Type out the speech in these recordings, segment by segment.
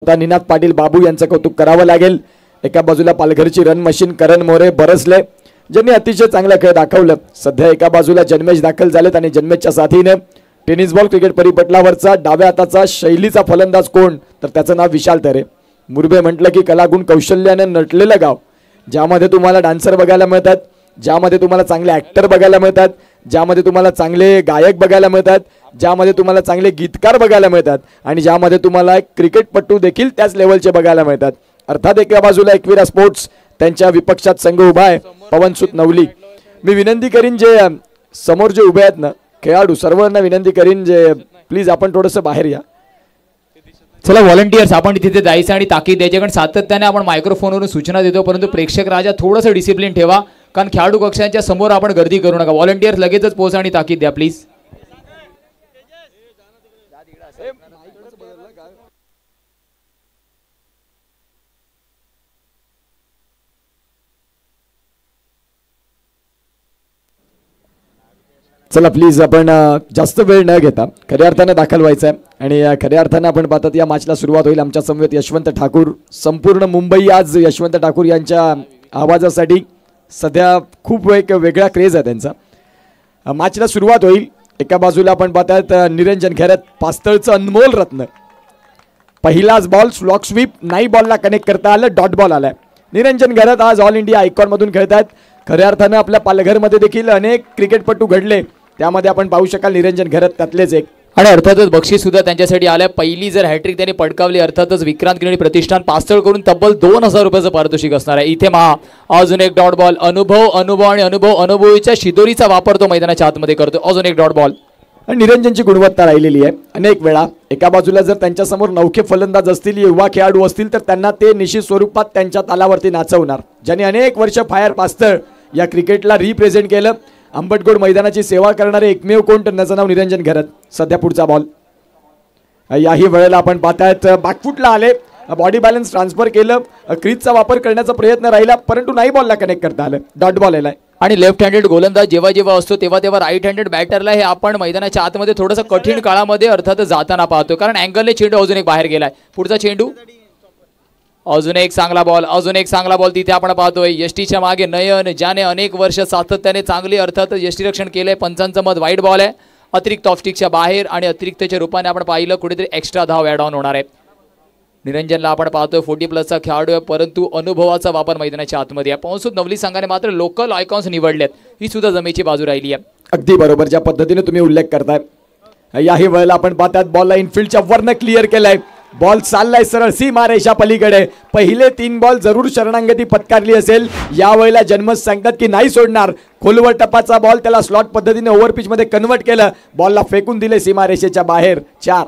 निनाद पाटील बाबू यांचं कौतुक करावं लागेल। एका बाजूला पालघरची रन मशीन करण मोरे बरसले ज्यांनी अतिशय चांगला खेळ दाखवलं। सध्या एका बाजूला जन्मेश दाखल झालेत आणि जन्मेशच्या साथीने टेनिस बॉल क्रिकेट परिपटलावरचा डाव्या हाताचा शैलीचा फलंदाज कोण, तर त्याचं नाव विशाल तरे। मुरबे म्हटलं की कलागुण कौशल्याने नटलेलं गाव, ज्यामध्ये तुम्हाला डान्सर बघायला मिळतात, ज्यामध्ये तुम्हाला चांगले ॲक्टर बघायला मिळतात, ज्यामध्ये तुम्हाला चांगले गायक बघायला मिळतात, ज्यामध्ये तुम्हाला चांगले गीतकार बघायला मिळतात आणि ज्यामध्ये तुम्हाला एक क्रिकेटपटू देखील त्याच लेवलचे बघायला मिळतात। अर्थात एका बाजूला एकविरा स्पोर्ट्स त्यांच्या विपक्षात संघ उभा आहे पवनसुत नवली। मी विनंती करीन जे समोर जे उभे आहेत ना खेळाडू सर्वांना विनंती करीन जे प्लीज आपण थोडंसं बाहेर या। चला व्हॉलंटियर्स आपण तिथे जायचं आणि ताकीद द्यायची, कारण सातत्याने आपण मायक्रोफोनवरून सूचना देतो परंतु प्रेक्षक राजा थोडंसं डिसिप्लिन ठेवा, कारण खेळाडू कक्षांच्या समोर आपण गर्दी करू नका। व्हॉलंटियर्स लगेचच पोहोचा आणि ताकीद द्या प्लीज। चला प्लीज आपण जास्त वेळ न घेता खऱ्या अर्थाने दाखल व्हायचं आहे आणि खऱ्या अर्थाने आपण पाहतात या मॅचला सुरुवात होईल। आमच्या समवेत यशवंत ठाकूर, संपूर्ण मुंबई आज यशवंत ठाकूर यांच्या आवाजासाठी सध्या खूप एक वेगळा क्रेज आहे त्यांचा। मॅचला सुरुवात होईल। एका बाजूला आपण पाहतात निरंजन खैरत, पास्तळचं अनमोल रत्न, पहिलाच बॉल स्लॉक स्वीप, नाही बॉलला कनेक्ट करता आलं, डॉट बॉल आलाय। निरंजन खैरत आज ऑल इंडिया आयकॉन मधून खेळतात। खऱ्या अर्थानं आपल्या पालघरमध्ये देखील अनेक क्रिकेटपटू घडले, त्यामध्ये आपण पाहू शकाल निरंजन खैरत त्यातलेच एक। आणि अर्थातच बक्षीस सुद्धा त्यांच्यासाठी आलंय। पहिली जर हॅट्रिक त्यांनी पटकावली अर्थातच विक्रांत किणी प्रतिष्ठान पास्तळ करून तब्बल 2000 रुपयाचं पारितोषिक असणार आहे। इथे महा अजून एक डॉट बॉल, अनुभव आणि अनुभवीच्या शिदोरीचा वापर तो मैदानाच्या आतमध्ये करतो। अजून एक डॉट बॉल। निरंजनची गुणवत्ता राहिलेली आहे अनेक वेळा। एका बाजूला जर त्यांच्यासमोर नौखे फलंदाज असतील, युवा खेळाडू असतील तर त्यांना ते निश्चित स्वरूपात त्यांच्या तालावरती नाचवणार। ज्यांनी अनेक वर्ष फायर पास्तळ या क्रिकेटला रिप्रेझेंट केलं, अंबटगोड मैदानाची सेवा करणारे एकमेव कोण तर त्याचं नाव निरंजन खैरत। सध्या पुढचा बॉल, याही वेळेला आपण पाहतायत बॅकफुटला आले, बॉडी बॅलन्स ट्रान्सफर केलं, क्रीजचा वापर करण्याचा प्रयत्न राहिला परंतु नाही बॉलला कनेक्ट करता आलं, डॉट बॉल आलाय। आणि लेफ्ट हँडेड गोलंदाज जेव्हा जेव्हा असतो तेव्हा तेव्हा राईट हँडेड बॅटरला हे आपण मैदानाच्या आतमध्ये थोडंसं कठीण काळामध्ये अर्थात जाताना पाहतो, कारण अँगलने चेंडू अजून एक बाहेर गेलाय। पुढचा चेंडू, अजून एक चांगला बॉल, अजून एक चांगला बॉल तिथे आपण पाहतोय। यष्टीच्या मागे नयन, ज्याने अनेक वर्ष सातत्याने चांगली अर्थात यष्टीरक्षण केलंय। पंचांचं मत वाईट बॉल आहे, अतिरिक्त ऑफस्टिकच्या बाहेर आणि अतिरिक्तच्या रूपाने आपण पाहिलं कुठेतरी एक्स्ट्रा धाव ॲड ऑन होणार आहे। निरंजनला आपण पाहतोय 40+ खेळाडू आहे परंतु अनुभवाचा वापर मैदानाच्या आतमध्ये आहे। पवनसुत नवली संघाने मात्र लोकल आयकॉन्स निवडलेत, ही सुद्धा जमेची बाजू राहिली आहे। अगदी बरोबर ज्या पद्धतीने तुम्ही उल्लेख करताय। याही वेळेला आपण पाहतात बॉलला इनफिल्डच्या वरनं क्लिअर केलाय, बॉल चाललाय सरळ सीमारेषा पलीकडे। पहिले 3 बॉल जरूर शरणागती पत्कारली असेल, यावेळेला जन्मच सांगतात की नाही सोडणार। खोलवर टपाचा बॉल, त्याला स्लॉट पद्धतीने ओव्हर पिच मध्ये कन्वर्ट केलं, बॉलला फेकून दिले सीमारेषेच्या बाहेर। 4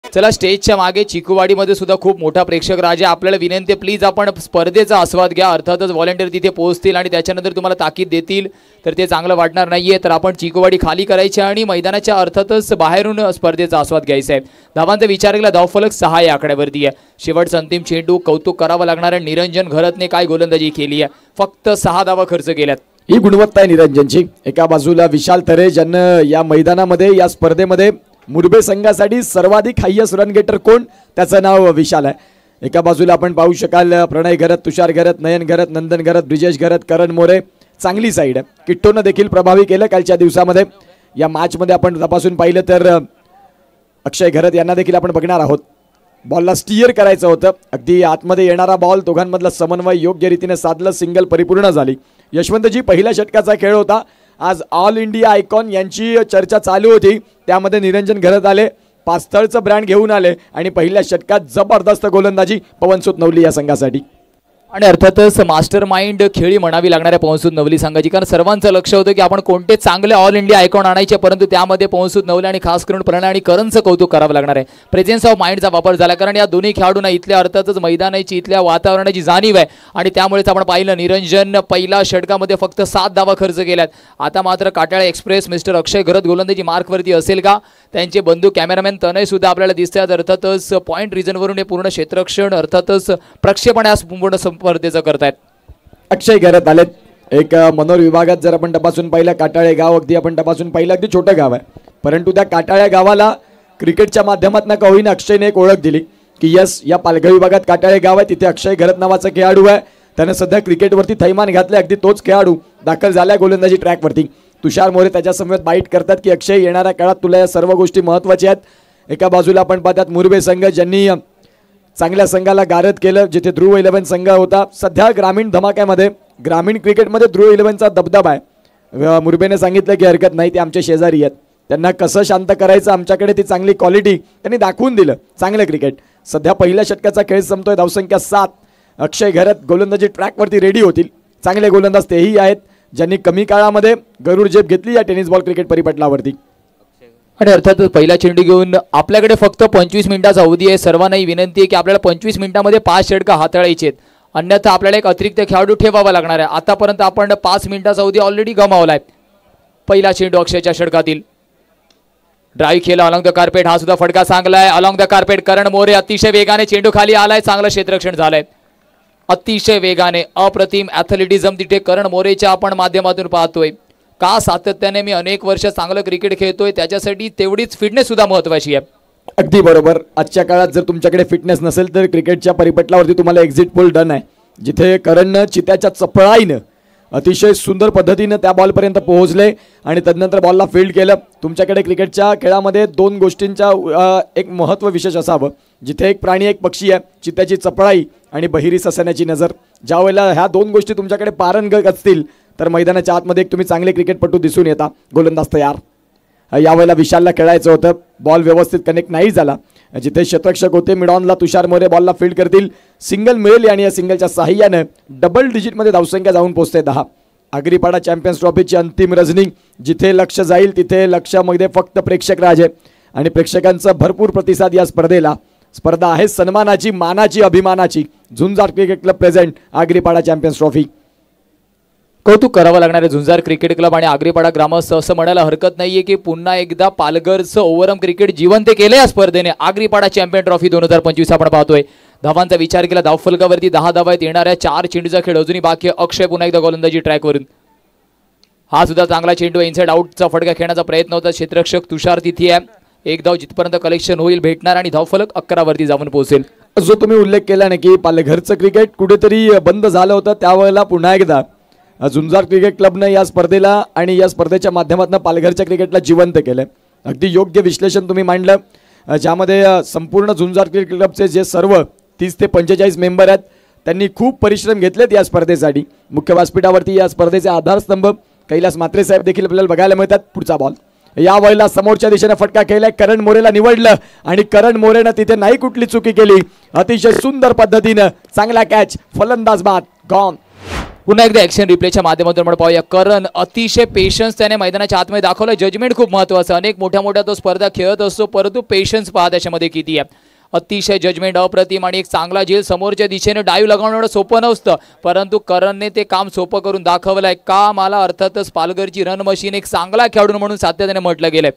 चला स्टेजच्या मागे चिकूवाडीमध्ये सुद्धा खूप मोठा प्रेक्षक राजा। आपल्याला विनंती प्लीज आपण स्पर्धेचा आस्वाद घ्या। अर्थातच व्हॉलंटियर तिथे पोहोचतील आणि त्याच्यानंतर तुम्हाला ताकीद देतील तर ते चांगलं वाटणार नाहीये, तर आपण चिकूवाडी खाली करायची आणि मैदानाच्या अर्थातच बाहेरून स्पर्धेचा आस्वाद घ्यायचा आहे। धावांचा विचार केला धावफलक 6 या आकड्यावरती आहे। शेवटचा अंतिम चेंडू, कौतुक करावं लागणार आहे निरंजन खैरतने काय गोलंदाजी केली आहे, फक्त 6 धावा खर्च केल्यात। ही गुणवत्ता आहे निरंजनची। एका बाजूला विशाल तरे ज्यांना या मैदानामध्ये या स्पर्धेमध्ये मुरबे संघासाठी सर्वाधिक हायस्ट रन गेटर कोण, त्याचं नाव विशाल आहे। एका बाजूला आपण पाहू शकाल प्रणय खैरत, तुषार खैरत, नयन खैरत, नंदन खैरत, ब्रिजेश खैरत, करण मोरे। चांगली साईड आहे, किट्टोनं देखील प्रभावी केलं कालच्या दिवसामध्ये। या मॅचमध्ये आपण तपासून पाहिलं तर अक्षय खैरत यांना देखील आपण बघणार आहोत। बॉलला स्टिअर करायचं होतं, अगदी आतमध्ये येणारा बॉल, दोघांमधला समन्वय योग्य रीतीने साधलं, सिंगल परिपूर्ण झाली। यशवंतजी पहिल्या षटकाचा खेळ होता, आज ऑल इंडिया आयकॉन यांची चर्चा चालू होती, त्यामध्ये निरंजन खैरत आले, पास्तळचं ब्रँड घेऊन आले आणि पहिल्या षटकात जबरदस्त गोलंदाजी पवनसुत नवली या संघासाठी। आणि अर्थातच मास्टर माइंड खेळी म्हणावी लागणार आहे पवनसुत नवली संघाची, कारण सर्वांचं लक्ष होतं की आपण कोणते चांगले ऑल इंडिया आयकॉन आणायचे, परंतु त्यामध्ये पवनसुत नवली आणि खास करून प्रणय आणि करणचं कौतुक करावं लागणार आहे। प्रेझेन्स ऑफ माइंडचा वापर झाला, कारण या दोन्ही खेळाडूंना इथल्या अर्थातच मैदानाची इथल्या वातावरणाची जाणीव आहे आणि त्यामुळेच आपण पाहिलं निरंजन पहिल्या षटकामध्ये फक्त 7 धावा खर्च केल्यात। आता मात्र काटाळा एक्सप्रेस मिस्टर अक्षय खैरत गोलंदाजी मार्कवरती असेल का, त्यांचे बंधू कॅमेरामॅन तनय सुद्धा आपल्याला दिसतात। अर्थातच पॉईंट रिजनवरून हे पूर्ण क्षेत्ररक्षण अर्थातच प्रक्षेपण या पूर्ण स्पर्धेचं करतायत। अक्षय घरात आलेत. एक मनोर विभागात जर आपण तपासून पाहिलं, काटाळे गाव अगदी आपण तपासून पाहिलं, अगदी छोटं गाव आहे, परंतु त्या काटाळ्या गावाला क्रिकेटच्या माध्यमातून का होईना अक्षयने एक ओळख दिली की यस, या पालघर विभागात काटाळे गाव आहे, तिथे अक्षय घरत नावाचा खेळाडू आहे, त्याने सध्या क्रिकेटवरती थैमान घातले. अगदी तोच खेळाडू दाखल झालाय गोलंदाजी ट्रॅकवरती. तुषार मोरे त्याच्या समवेत बाईट करतात की अक्षय, येणाऱ्या काळात तुला या सर्व गोष्टी महत्त्वाच्या आहेत. एका बाजूला आपण पाहतात मुरबे संघ, ज्यांनी चांगल्या संघाला गारद केलं, जिथे ध्रुव 11 संघ होता. सध्या ग्रामीण धमाक्यामध्ये, ग्रामीण क्रिकेटमध्ये ध्रुव 11चा दबदबा आहे. मुरबेने सांगितलं की हरकत नाही, ते आमचे शेजारी आहेत, त्यांना कसं शांत करायचं, आमच्याकडे ती चांगली क्वालिटी त्यांनी दाखवून दिलं. चांगलं क्रिकेट. सध्या पहिल्या षटकाचा खेळ संपतोय, धावसंख्या 7. अक्षय घरत गोलंदाजी ट्रॅकवरती रेडी होतील. चांगले गोलंदाज तेही आहेत, ज्यांनी कमी काळामध्ये गरुड झेप घेतली या टेनिस बॉल क्रिकेट परिपटलावरती. आणि अर्थातच पहिला चेंडू घेऊन आपल्याकडे फक्त 25 मिनिटाचा अवधी आहे. सर्वांनाही विनंती आहे की आपल्याला 25 मिनिटांमध्ये 5 षटकं हाताळायचे आहेत, अन्यथा आपल्याला एक अतिरिक्त खेळाडू ठेवावा लागणार आहे. आतापर्यंत आपण 5 मिनिटाचा अवधी ऑलरेडी गमावलाय. पहिला चेंडू अक्षयच्या षटकातील. ड्राईव्ह केला अलॉंग द कार्पेट, हा सुद्धा फटका चांगला आहे. अलॉंग द कार्पेट करण मोरे अतिशय वेगाने चेंडू खाली आलाय, चांगलं क्षेत्ररक्षण झालंय. अतिशय वेगाने अप्रतिम ॲथलेटिझम तिथे करण मोरेच्या आपण माध्यमातून पाहतोय. का सातत्याने मी अनेक वर्ष चांगलं क्रिकेट खेळतोय, त्याच्यासाठी तेवढीच फिटनेस सुद्धा महत्वाची आहे. अगदी बरोबर. आजच्या काळात जर तुमच्याकडे फिटनेस नसेल तर क्रिकेटच्या परिपटलावरती तुम्हाला एक्झिट पोल डन आहे, जिथे करणनं चित्याच्या चपळाईनं अतिशय सुंदर पद्धतीनं त्या बॉलपर्यंत पोहोचले आणि तदनंतर बॉलला फील्ड केलं. तुमच्याकडे क्रिकेटच्या खेळामध्ये 2 गोष्टींचा एक महत्त्व विशेष असावं, जिथे एक प्राणी एक पक्षी आहे, चित्याची चपळाई आणि बहिरी ससण्याची नजर. ज्या वेळेला ह्या 2 गोष्टी तुमच्याकडे पारंगत असतील तर मैदानाच्या आतमध्ये एक तुम्ही चांगले क्रिकेटपटू दिसून येता. गोलंदाज तयार. यावेळेला विशालला खेळायचं होतं, बॉल व्यवस्थित कनेक्ट नाही झाला. जिथे शतरक्षक होते मिडॉनला तुषार मोरे बॉलला फील्ड करतील, सिंगल मिळेल आणि या सिंगलच्या साहाय्यानं डबल डिजिटमध्ये धावसंख्या जाऊन पोहोचते 10. आगरीपाडा चॅम्पियन्स ट्रॉफीची अंतिम रजनी, जिथे लक्ष जाईल तिथे लक्षामध्ये फक्त प्रेक्षक राज आहे आणि प्रेक्षकांचा भरपूर प्रतिसाद या स्पर्धेला. स्पर्धा आहे सन्मानाची, मानाची, अभिमानाची. Zunjar cricket club present Agripada champions trophy. कौतुक करावं लागणार आहे झुंजार क्रिकेट क्लब आणि आगरीपाडा ग्रामस्थ, असं म्हणायला हरकत नाहीये की पुन्हा एकदा पालघरचं ओव्हरऑल क्रिकेट जिवंत केले या स्पर्धेने. आगरीपाडा चॅम्पियन ट्रॉफी 2025 आपण पाहतोय. धावांचा विचार केला, धावफलकावरती 10 धावा आहेत. येणाऱ्या 4 चेंडूचा खेळ अजूनही बाकी. अक्षय पुन्हा एकदा गोलंदाजी ट्रॅकवरून. हा सुद्धा चांगला चेंडू, इनसाइड आउटचा फटका खेळण्याचा प्रयत्न होता. क्षेत्ररक्षक तुषार तिथे आहे. एक धाव जिथपर्यंत कलेक्शन होईल भेटणार आणि धावफलक 11 वरती जाऊन पोहोचेल. जो तुम्ही उल्लेख केला ना की पालघरचं क्रिकेट कुठेतरी बंद झालं होतं, त्यावेळेला पुन्हा एकदा झुंजार क्रिकेट क्लबनं या स्पर्धेला आणि या स्पर्धेच्या माध्यमातून पालघरच्या क्रिकेटला जिवंत केलं. अगदी योग्य विश्लेषण तुम्ही मांडलं, ज्यामध्ये संपूर्ण झुंजार क्रिकेट क्लबचे जे सर्व 30 ते 45 मेंबर आहेत त्यांनी खूप परिश्रम घेतलेत या स्पर्धेसाठी. मुख्य व्यासपीठावरती या स्पर्धेचे आधारस्तंभ कैलास म्हात्रे साहेब देखील आपल्याला बघायला मिळतात. पुढचा बॉल या वेळेला समोरच्या दिशेने फटका खेळलाय, करण मोरेला निवडलं आणि करण मोरेनं तिथे नाही कुठली चुकी केली. अतिशय सुंदर पद्धतीनं चांगला कॅच, फलंदाज बाद, गॉन. पुन्हा एकदा ॲक्शन रिप्लेच्या माध्यमातून आपण पाहूया. करण अतिशय पेशन्स त्याने मैदानाच्या आतमध्ये दाखवलं. जजमेंट खूप महत्त्वाचं. अनेक मोठ्या मोठ्या तो स्पर्धा खेळत असतो, परंतु पेशन्स पहा त्याच्यामध्ये किती आहे. अतिशय जजमेंट अप्रतिम आणि एक चांगला झेल. समोरच्या दिशेने डाईव्ह लगावणं एवढं सोपं नसतं, परंतु करणने ते काम सोपं करून दाखवलंय. का मला अर्थातच पालघरची रन मशीन एक चांगला खेळाडू म्हणून सातत्याने म्हटलं गेलंय.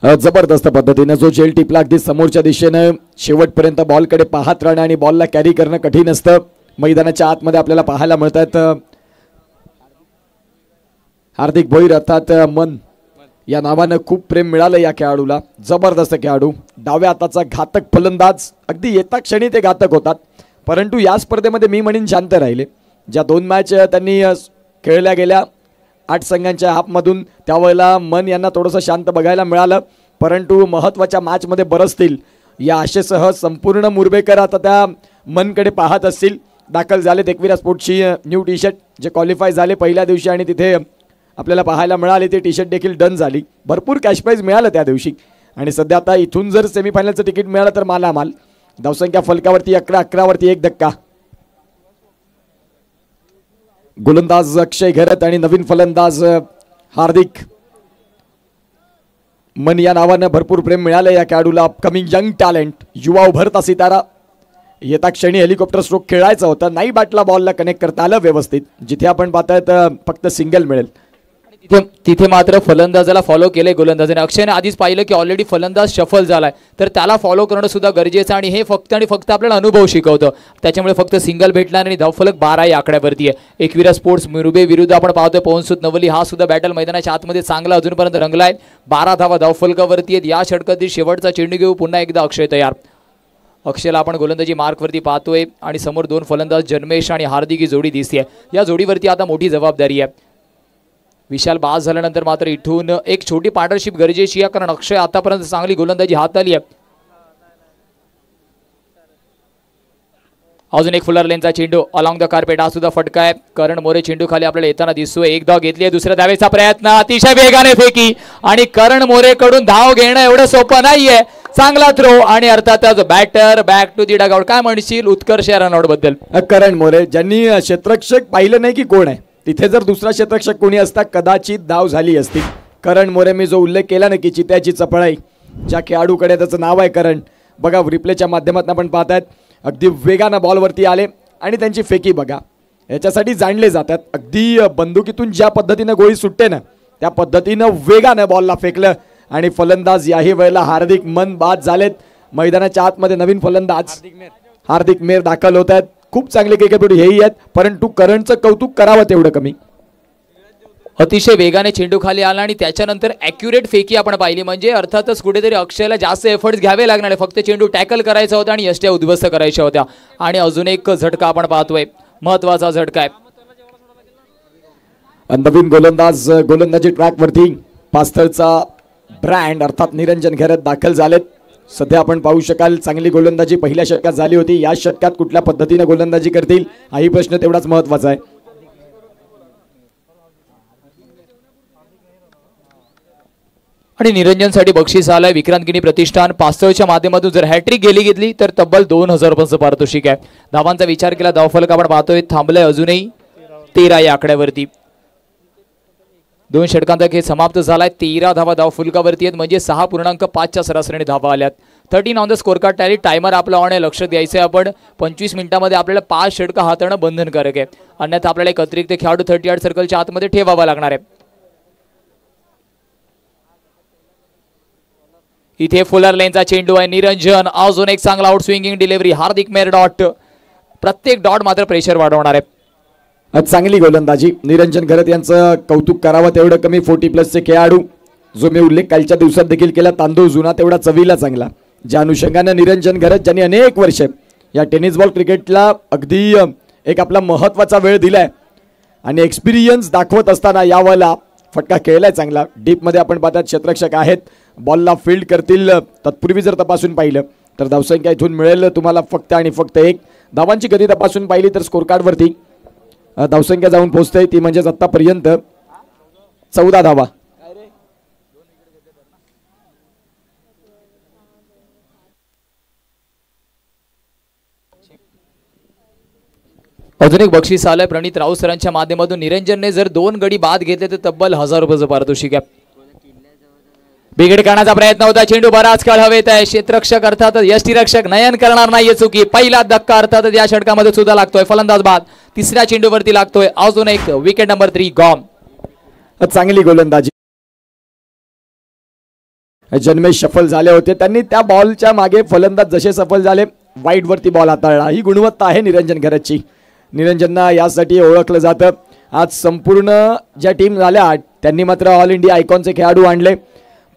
जबरदस्त पद्धतीनं जो झेल टिपला, अगदी समोरच्या दिशेनं शेवटपर्यंत बॉलकडे पाहत राहणं आणि बॉलला कॅरी करणं कठीण असतं. मैदानाच्या आतमध्ये आपल्याला पाहायला मिळतात हार्दिक भोईर अर्थात मन या नावानं खूप प्रेम मिळालं या खेळाडूला. जबरदस्त खेळाडू, डाव्या हाताचा घातक फलंदाज. अगदी येता क्षणी ते घातक होतात, परंतु या स्पर्धेमध्ये मी म्हणीन शांत राहिले. ज्या 2 मॅच त्यांनी खेळल्या गेल्या 8 संघांच्या हाफमधून, त्यावेळेला मन यांना थोडंसं शांत बघायला मिळालं, परंतु महत्त्वाच्या मॅचमध्ये बरसतील या आशेसह संपूर्ण मुरबेकर आता त्या मनकडे पाहत असतील. दाखल झालेत एकविरा स्पोर्ट्सची न्यू टी शर्ट, जे क्वालिफाय झाले पहिल्या दिवशी आणि तिथे आपल्याला पाहायला मिळाले. ती टी शर्ट देखील डन झाली. भरपूर कॅश प्राईज मिळालं त्या दिवशी आणि सध्या आता इथून जर सेमीफायनलचं तिकीट मिळालं तर मालामाल. धावसंख्या फलकावरती 11 वरती 1 धक्का. गोलंदाज अक्षय घरत आणि नवीन फलंदाज हार्दिक मन या नावानं भरपूर प्रेम मिळालं या खेळाडूला. अपकमिंग यंग टॅलेंट, युवा उभरता सितारा. येता क्षणी हेलिकॉप्टर स्ट्रोक खेळायचा होता, नाही बॅटला बॉलला कनेक्ट करता आलं व्यवस्थित. जिथे आपण पाहतायत फक्त सिंगल मिळेल. तिथे मात्र फलंदाजाला फॉलो केले गोलंदाजाने. अक्षयने आधीच पाहिलं की ऑलरेडी फलंदाज शफल झालाय, तर त्याला फॉलो करणं सुद्धा गरजेचं आणि हे फक्त आणि फक्त आपल्याला अनुभव शिकवतं. त्याच्यामुळे फक्त सिंगल भेटला आणि धावफलक 12 या आकड्यावरती आहे. एकविरा स्पोर्ट्स मुरुबे विरुद्ध आपण पाहतोय पवनसुत नवली, हा सुद्धा बॅटल मैदानाच्या आतमध्ये चांगला अजूनपर्यंत रंगलाय. 12 धावा धावफलकावरती आहेत. या षटकातील शेवटचा चेंडू घेऊ पुन्हा एकदा अक्षय तयार. अक्षयला आपण गोलंदाजी मार्कवरती पाहतोय आणि समोर 2 फलंदाज जन्मेश आणि हार्दिक ही जोडी दिसते. या जोडीवरती आता मोठी जबाबदारी आहे. विशाल बाद झाल्यानंतर मात्र इथून एक छोटी पार्टनरशिप गरजेची आहे, कारण अक्षय आतापर्यंत चांगली गोलंदाजी हाताळली आहे. अजून एक फुलर लेनचा चेंडू अलॉंग द कार्पेट, हा सुद्धा फटका आहे. करण मोरे चेंडू खाली आपल्याला येताना दिसतोय. एक धाव घेतली आहे, दुसऱ्या धावेचा प्रयत्न, अतिशय वेगाने फेकी आणि करण मोरे कडून धाव घेणं एवढं सोपं नाहीये. चांगला थ्रो आणि अर्थातच batter back to the dugout. काय म्हणशील उत्कर्ष या रनआउट बद्दल? करण मोरे ज्यांनी क्षेत्ररक्षक पाहिलं नाही की कोण आहे, तिथे जर दुसरा क्षेत्ररक्षक कोणी असता कदाचित धाव झाली असती. करण मोरे मी जो उल्लेख केला ना की चित्याची चपळाई, ज्या खेळाडूकडे त्याचं नाव आहे करण, बघा रिप्लेच्या माध्यमातून आपण पाहतायत अगदी वेगानं बॉलवरती आले आणि त्यांची फेकी बघा, याच्यासाठी जाणले जातात. अगदी बंदुकीतून ज्या पद्धतीनं गोळी सुटते ना त्या पद्धतीनं वेगानं बॉलला फेकलं आणि फलंदाज याही वेळेला हार्दिक मन बाद झालेत. मैदानाच्या आतमध्ये नवीन फलंदाज हार्दिक मेर दाखल होत आहेत. खूप चांगले क्रिकेटपटू हेही आहेत, परंतु करणचं कौतुक करावं तेवढं कमी. अतिशय वेगाने चेंडू खाली आला आणि त्याच्यानंतर ॲक्युरेट फेकी आपण पाहिली. म्हणजे अर्थातच कुठेतरी अक्षयला जास्त एफर्ट्स घ्यावे लागणार आहे. फक्त चेंडू टॅकल करायचा होता आणि यष्ट्या उद्ध्वस्त करायच्या होत्या. आणि अजून एक झटका आपण पाहतोय, महत्वाचा झटका आहे. नवीन गोलंदाज गोलंदाजी ट्रॅकवरती पास्थळचा ब्रँड अर्थात निरंजन घरत दाखल झालेत. सध्या आपण पाहू शकाल चांगली गोलंदाजी पहिल्या षटकात झाली होती. या षटकात कुठल्या पद्धतीने गोलंदाजी करतील हाही प्रश्न तेवढाच महत्वाचा आहे. आणि निरंजनसाठी बक्षीस आलंय विक्रांत गिनी प्रतिष्ठान. पास्थळच्या माध्यमातून जर हॅट्रिक घेतली तर तब्बल 2000 रुपयांचं पारितोषिक आहे. धावांचा विचार केला धावफलक आपण पाहतोय थांबलंय अजूनही 13 या आकड्यावरती. 2 षटकांचा खेळ समाप्त झालाय. 13 धावा धावफलकावरती आहेत, म्हणजे 6.5च्या सरासरीने धावा आल्यात. 13 on the scorecard tally. Timer आपला ऑन आहे, लक्ष द्यायचं आहे आपण. 25 मिनिटांमध्ये आपल्याला 5 षटकं हाताळणं बंधनकारक आहे, अन्यथा आपल्याला एक अतिरिक्त खेळाडू 38 सर्कलच्या आतमध्ये ठेवावा लागणार आहे. इथे फुलर लेनचा चेंडू आहे. निरंजन अजून एक चांगला आउट स्विंगिंग डिलिव्हरी. हार्दिक मेर डॉट. प्रत्येक डॉट मात्र प्रेशर वाढवणार आहे. चांगली गोलंदाजी. निरंजन घरत यांचं कौतुक करावं तेवढं कमी. 40+ खेळाडू, जो मी उल्लेख कालच्या दिवसात देखील केला, तांदूळ जुना तेवढा चवीला चांगला. ज्या अनुषंगानं निरंजन घरत ज्यांनी अनेक वर्ष या टेनिस बॉल क्रिकेटला अगदी एक आपला महत्त्वाचा वेळ दिलाय आणि एक्सपिरियन्स दाखवत असताना यावेळेला फटका खेळलाय चांगला. डीपमध्ये आपण पाहतात क्षेत्ररक्षक आहेत, बॉलला फील्ड करतील. तत्पूर्वी जर तपासून पाहिलं तर धावसंख्या इथून मिळेल तुम्हाला फक्त आणि फक्त 1. धावांची गती तपासून पाहिली तर स्कोर कार्डवरती धावसंख्या जाऊन पोहोचते ती म्हणजेच आतापर्यंत 14 धावा. अजून एक बक्षीस आलंय प्रणित राऊत सरांच्या माध्यमातून. निरंजनने जर 2 गडी बाद घेतले तर तब्बल 1000 रुपयांचं पारितोषिक आहे. बिघड करण्याचा प्रयत्न होता, चेंडू बराच काळ हवेत आहे. क्षेत्ररक्षक अर्थात यष्टीरक्षक नयन करणार नाहीये चुकी. पहिला धक्का अर्थात या षटकामध्ये सुद्धा लागतोय. फलंदाज बाद. 3ऱ्या चेंडूवरती लागतोय. अजून एक विकेट नंबर 3 गॉन. चांगली गोलंदाजी. जन्मेश सफल झाले होते, त्यांनी त्या बॉलच्या मागे फलंदाज जसे सफल झाले वाईड वरती बॉल हाताळला. ही गुणवत्ता आहे निरंजन घरतची. निरंजनना यासाठी ओळखलं जातं. आज संपूर्ण ज्या टीम झाल्या त्यांनी मात्र ऑल इंडिया आयकॉनचे खेळाडू आणले,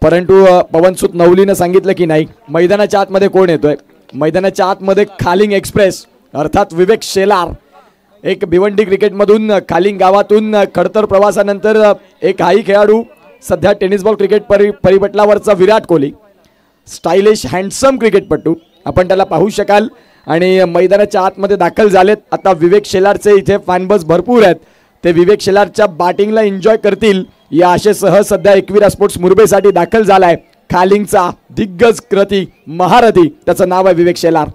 परंतु पवनसुत नवलीनं सांगितलं की नाही मैदानाच्या आतमध्ये कोण येतोय. मैदानाच्या आतमध्ये खालिंग एक्सप्रेस अर्थात विवेक शेलार, एक भिवंडी क्रिकेटमधून खालिंग गावातून खडतर प्रवासानंतर एक हाही खेळाडू, सध्या tennis ball cricket परिपटलावरचा Virat Kohli, stylish handsome क्रिकेटपटू आपण त्याला पाहू शकाल आणि मैदानाच्या आतमध्ये दाखल झालेत. आता विवेक शेलारचे इथे फॅनबस भरपूर आहेत, ते विवेक शेलारच्या बॅटिंगला एन्जॉय करतील या आशेसह सध्या एकविरा स्पोर्ट्स मुरबेसाठी दाखल झालाय खालिंगचा दिग्गज क्रती महारथी, त्याचं नाव आहे विवेक शेलार.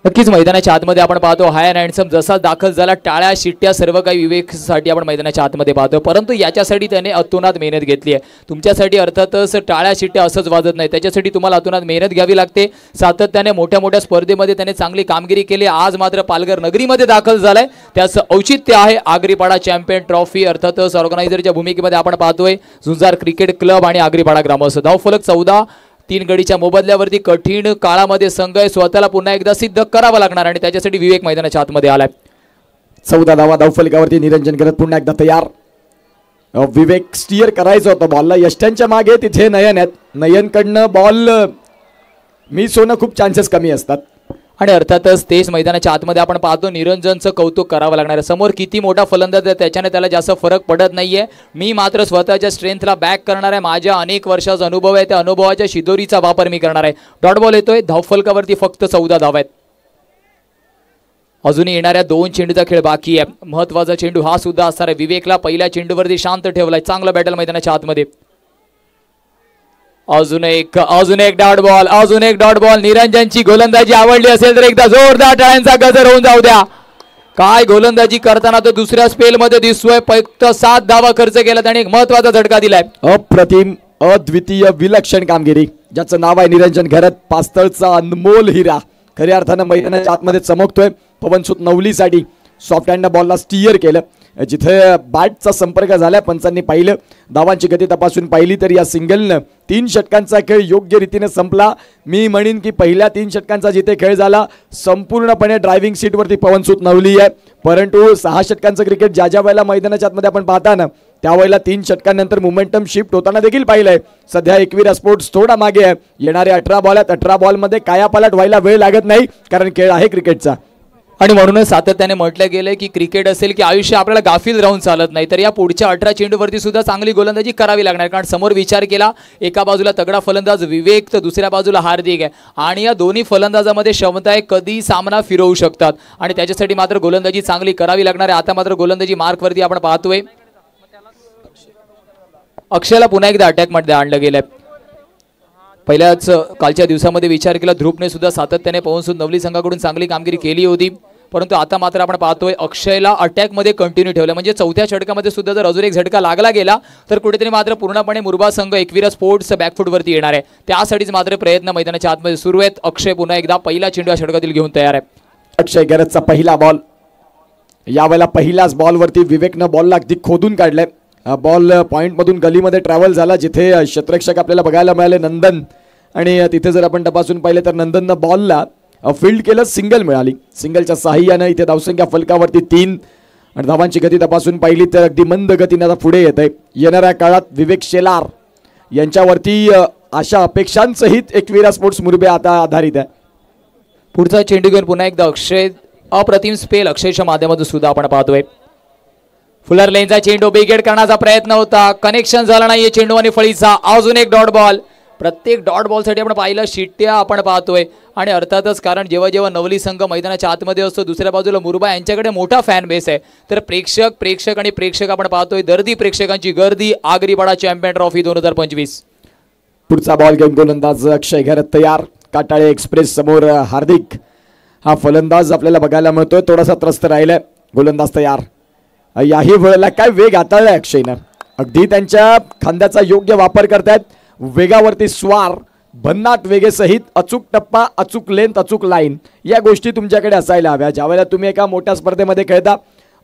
नक्कीच मैदानाच्या आतमध्ये आपण पाहतो हाय अँड हँडसम जसा दाखल झाला, टाळ्या शिट्ट्या सर्व काही विवेकसाठी आपण मैदानाच्या आतमध्ये पाहतो, परंतु याच्यासाठी त्याने अतोनात मेहनत घेतली आहे. तुमच्यासाठी अर्थातच टाळ्या शिट्ट्या असंच वाजत नाही, त्याच्यासाठी तुम्हाला अतोनात मेहनत घ्यावी लागते. सातत्याने मोठ्या मोठ्या स्पर्धेमध्ये त्याने चांगली कामगिरी केली. आज मात्र पालघर नगरीमध्ये दाखल झालाय, त्याचं औचित्य आहे आगरीपाडा चॅम्पियन ट्रॉफी. अर्थातच ऑर्गनायझरच्या भूमिकेमध्ये आपण पाहतोय झुंजार क्रिकेट क्लब आणि आगरीपाडा ग्रामस्थ. धावफलक 14, 3 गडीच्या मोबदल्यावरती कठीण काळामध्ये संघ स्वतःला पुन्हा एकदा सिद्ध करावं लागणार आणि त्याच्यासाठी विवेक मैदानाच्या आतमध्ये आलाय. 14 धावा धावफलकावरती. निरंजन करत पुन्हा एकदा तयार. विवेक स्टिअर करायचं होतं बॉलला, यष्ट्यांच्या मागे तिथे नयन आहेत. नयनकडनं बॉल मिस होणं खूप चान्सेस कमी असतात आणि अर्थातच तेच मैदानाच्या आतमध्ये आपण पाहतो निरंजनचं कौतुक करावं लागणार आहे. समोर किती मोठा फलंदाज आहे त्याच्याने त्याला जास्त फरक पडत नाहीये. मी मात्र स्वतःच्या स्ट्रेंथला बॅक करणार आहे. माझ्या अनेक वर्षाचा अनुभव आहे, त्या अनुभवाच्या शिदोरीचा वापर मी करणार आहे. डॉट बॉल येतोय. धावफलकावरती फक्त 14 धावा आहेत. अजूनही येणाऱ्या 2 चेंडूचा खेळ बाकी आहे. महत्वाचा चेंडू हा सुद्धा असणार आहे. विवेकला पहिल्या चेंडूवरती शांत ठेवलाय. चांगलं बॅटल मैदानाच्या आतमध्ये. अजून एक डॉट बॉल, अजून एक डॉट बॉल. निरंजनची गोलंदाजी आवडली असेल तर एकदा जोरदार टाळ्यांचा गजर होऊन जाऊ द्या. काय गोलंदाजी करताना तो दुसऱ्या स्पेल मध्ये दिसतोय. फक्त 7 धावा खर्च केला आणि एक महत्वाचा झटका दिलाय. अप्रतिम, अद्वितीय, विलक्षण कामगिरी. ज्याचं नाव आहे निरंजन घरत. पास्तळचा अनमोल हिरा खऱ्या अर्थानं मैदानाच्या आतमध्ये चमकतोय. पवनसुत नवलीसाठी सॉफ्ट हँड बॉलला स्टिअर केलं. जिथे बॅटचा संपर्क झाला पंचांनी पाहिलं. धावांची गती तपासून पाहिली तर या सिंगलनं 3 षटकांचा खेळ योग्य रीतीने संपला. मी म्हणेन की पहिल्या 3 षटकांचा जिथे खेळ झाला संपूर्णपणे ड्रायव्हिंग सीटवरती पवनसुत नवली आहे. परंतु 6 षटकांचं क्रिकेट ज्या ज्या वेळेला मैदानाच्या आतमध्ये आपण पाहता ना त्यावेळेला 3 षटकांनंतर मोमेंटम शिफ्ट होताना देखील पाहिलंय. सध्या एकविरा स्पोर्ट्स थोडा मागे आहे. येणारे 18 बॉल आहेत. 18 बॉलमध्ये कायापालट व्हायला वेळ लागत नाही कारण खेळ आहे क्रिकेटचा. आणि म्हणूनच सातत्याने म्हटलं गेलं की क्रिकेट असेल की आयुष्य आपल्याला गाफील राहून चालत नाही. तर या पुढच्या 18 चेंडूवरती सुद्धा चांगली गोलंदाजी करावी लागणार. कारण समोर विचार केला एका बाजूला तगडा फलंदाज विवेक तर दुसऱ्या बाजूला हार्दिक आहे आणि या दोन्ही फलंदाजामध्ये क्षमता आहे कधी सामना फिरवू शकतात आणि त्याच्यासाठी मात्र गोलंदाजी चांगली करावी लागणार आहे. आता मात्र गोलंदाजी मार्कवरती आपण पाहतोय अक्षयला पुन्हा एकदा अटॅकमध्ये आणलं गेलंय. पहिल्याच कालच्या दिवसामध्ये विचार केला ध्रुवने सुद्धा सातत्याने पवनसुत नवली संघाकडून चांगली कामगिरी केली होती. परंतु आता मात्र आपण पाहतोय अक्षयला अटॅकमध्ये कंटिन्यू ठेवलं. म्हणजे 4थ्या षटकामध्ये सुद्धा जर अजून एक झटका लागला गेला तर कुठेतरी मात्र पूर्णपणे मुरबा संघ एकविरा स्पोर्ट्स बॅकफुटवरती येणार आहे. त्यासाठीच मात्र प्रयत्न मैदानाच्या आतमध्ये सुरू आहेत. अक्षय पुन्हा एकदा पहिला चेंडू या षटकातील घेऊन तयार आहे. अक्षय गरजचा पहिला बॉल. यावेळेला पहिल्याच बॉलवरती विवेकनं बॉलला अगदी खोदून काढलंय. बॉल पॉईंटमधून गलीमध्ये ट्रॅव्हल झाला जिथे क्षेत्ररक्षक आपल्याला बघायला मिळाले नंदन आणि तिथे जर आपण तपासून पाहिले तर नंदननं बॉलला फील्ड केलं. सिंगल मिळाली. सिंगलच्या साहाय्यानं इथे धावसंख्या फलकावरती 3 आणि धावांची गती तपासून पाहिली तर अगदी मंद गतीने आता पुढे येत आहे. येणाऱ्या काळात विवेक शेलार यांच्यावरती अशा अपेक्षांसहित एकविरा स्पोर्ट्स मुरबे आता आधारित आहे. पुढचा चेंडू घेऊन पुन्हा एकदा अक्षय. अप्रतिम स्पेल अक्षयच्या माध्यमातून सुद्धा आपण पाहतोय. फुलर लेनचा चेंडू बिगेड करण्याचा प्रयत्न होता. कनेक्शन झाला नाहीये चेंडू आणि फळीचा. अजून एक डॉट बॉल. प्रत्येक डॉट बॉलसाठी आपण पाहिलं शिट्ट्या आपण पाहतोय आणि अर्थातच कारण जेव्हा जेव्हा नवली संघ मैदानाच्या आतमध्ये असतो दुसऱ्या बाजूला मुरबा यांच्याकडे मोठा फॅन बेस आहे. तर प्रेक्षक आपण पाहतोय दर्दी प्रेक्षकांची गर्दी. Agripada champion trophy 2025. पुढचा बॉल घेऊन गोलंदाज अक्षय घरत तयार. काटाळे एक्सप्रेस समोर हार्दिक हा फलंदाज आपल्याला बघायला मिळतोय. थोडासा त्रस्त राहिलाय. गोलंदाज तयार. याही वेळेला काय वेग हाताळलाय अक्षयनं. अगदी त्यांच्या खांद्याचा योग्य वापर करतायत. वेगावरती स्वार भन्नाट वेगेसहित अचूक टप्पा, अचूक लेंथ, अचूक लाईन या गोष्टी तुमच्याकडे असायला हव्या. ज्यावेळेला तुम्ही एका मोठ्या स्पर्धेमध्ये खेळता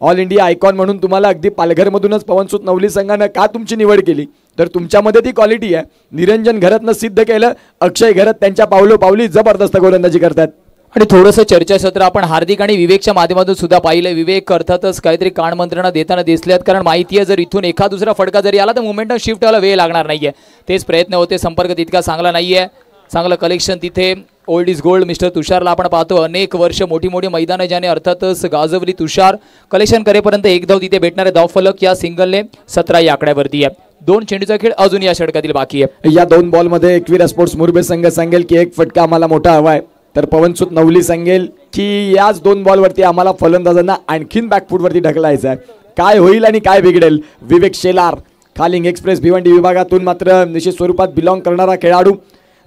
ऑल इंडिया आयकॉन म्हणून तुम्हाला अगदी पालघरमधूनच पवनसुत नवली संघानं का तुमची निवड केली तर तुमच्यामध्ये ती क्वालिटी आहे. निरंजन घरतनं सिद्ध केलं. अक्षय घरत त्यांच्या पावलोपावली जबरदस्त गोलंदाजी करतात. आणि थोडंसं चर्चासत्र आपण हार्दिक आणि विवेकच्या माध्यमातून सुद्धा पाहिलं. विवेक अर्थातच काहीतरी कान मंत्रणा देताना दिसल्यात कारण माहिती आहे जर इथून एका दुसरा फटका जरी आला तर मोमेंटम शिफ्ट व्हायला वेळ लागणार नाहीये. तेच प्रयत्न होते. संपर्क तितका चांगला नाहीये. चांगलं कलेक्शन तिथे. ओल्ड इज गोल्ड मिस्टर तुषारला आपण पाहतो. अनेक वर्ष मोठी मोठी मैदानं ज्याने अर्थातच गाजवली. तुषार कलेक्शन करेपर्यंत एक धाव तिथे भेटणारे धावफलक या सिंगलने 17 या आकड्यावरती आहे. 2 चेंडूचा खेळ अजून या षटकातील बाकी आहे. या 2 बॉलमध्ये एकविरा स्पोर्ट्स मुरबे संघ सांगेल की एक फटका आम्हाला मोठा हवाय तर पवनसुत नवली सांगेल की याच 2 बॉलवरती आम्हाला फलंदाजांना आणखीन बॅकफुटवरती ढकलायचं आहे. काय होईल आणि काय बिघडेल. विवेक शेलार खालिंग एक्सप्रेस भिवंडी विभागातून मात्र निश्चित स्वरूपात बिलॉंग करणारा खेळाडू.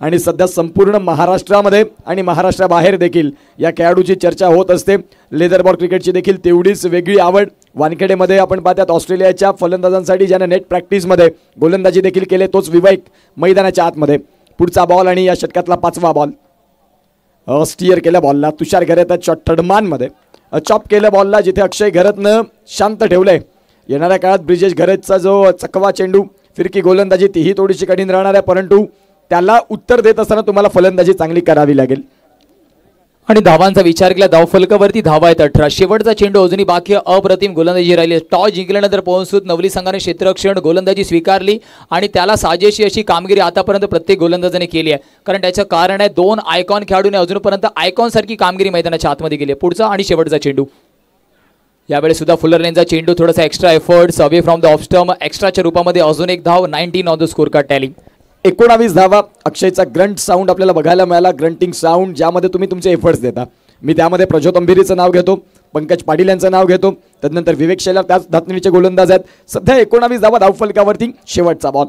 आणि सध्या संपूर्ण महाराष्ट्रामध्ये आणि महाराष्ट्राबाहेर देखील या खेळाडूची चर्चा होत असते. लेदर बॉल क्रिकेटची देखील तेवढीच वेगळी आवड वानखेडेमध्ये आपण पाहतात. ऑस्ट्रेलियाच्या फलंदाजांसाठी ज्याने नेट प्रॅक्टिसमध्ये गोलंदाजी देखील केले तोच विवेक मैदानाच्या आतमध्ये. पुढचा बॉल आणि या षटकातला 5वा बॉल. स्टिअर केल्या बॉलला तुषार घरतच्या थर्डमॅनमध्ये चॉप केलं बॉलला जिथे अक्षय घरतनं शांत ठेवलंय. येणाऱ्या काळात ब्रिजेश घरतचा जो चकवा चेंडू फिरकी गोलंदाजी तीही थोडीशी कठीण राहणार आहे, परंतु त्याला उत्तर देत असताना तुम्हाला फलंदाजी चांगली करावी लागेल. आणि धावांचा विचार केला धाव फलकावरती धावा आहेत 18. शेवटचा चेंडू अजूनही बाकी अप्रतिम गोलंदाजी राहिली. टॉस जिंकल्यानंतर पोहोचून नवली संघाने क्षेत्ररक्षण गोलंदाजी स्वीकारली आणि त्याला साजेशी अशी कामगिरी आतापर्यंत प्रत्येक गोलंदाजाने केली आहे. कारण त्याचं कारण आहे 2 आयकॉन खेळाडूने अजूनपर्यंत आयकॉन सारखी कामगिरी मैदानाच्या आतमध्ये केली. पुढचा आणि शेवटचा चेंडू यावेळी सुद्धा फुलर लेनचा चेंडू थोडासा extra efforts away from the off stump एक्स्ट्राच्या रूपामध्ये अजून एक धाव 19 on the scorecard tally. 19 धावा. अक्षयचा ग्रंट साऊंड आपल्याला बघायला मिळाला. ग्रंटिंग साऊंड ज्यामध्ये तुम्ही तुमचे एफर्ट्स देता. मी त्यामध्ये प्रज्योत अंबिरीचं नाव घेतो, पंकज पाटील यांचं नाव घेतो, त्यानंतर विवेक शेलार त्याच धातणीचे गोलंदाज आहेत. सध्या 19 धावा धावफलकावरती. शेवटचा बॉल.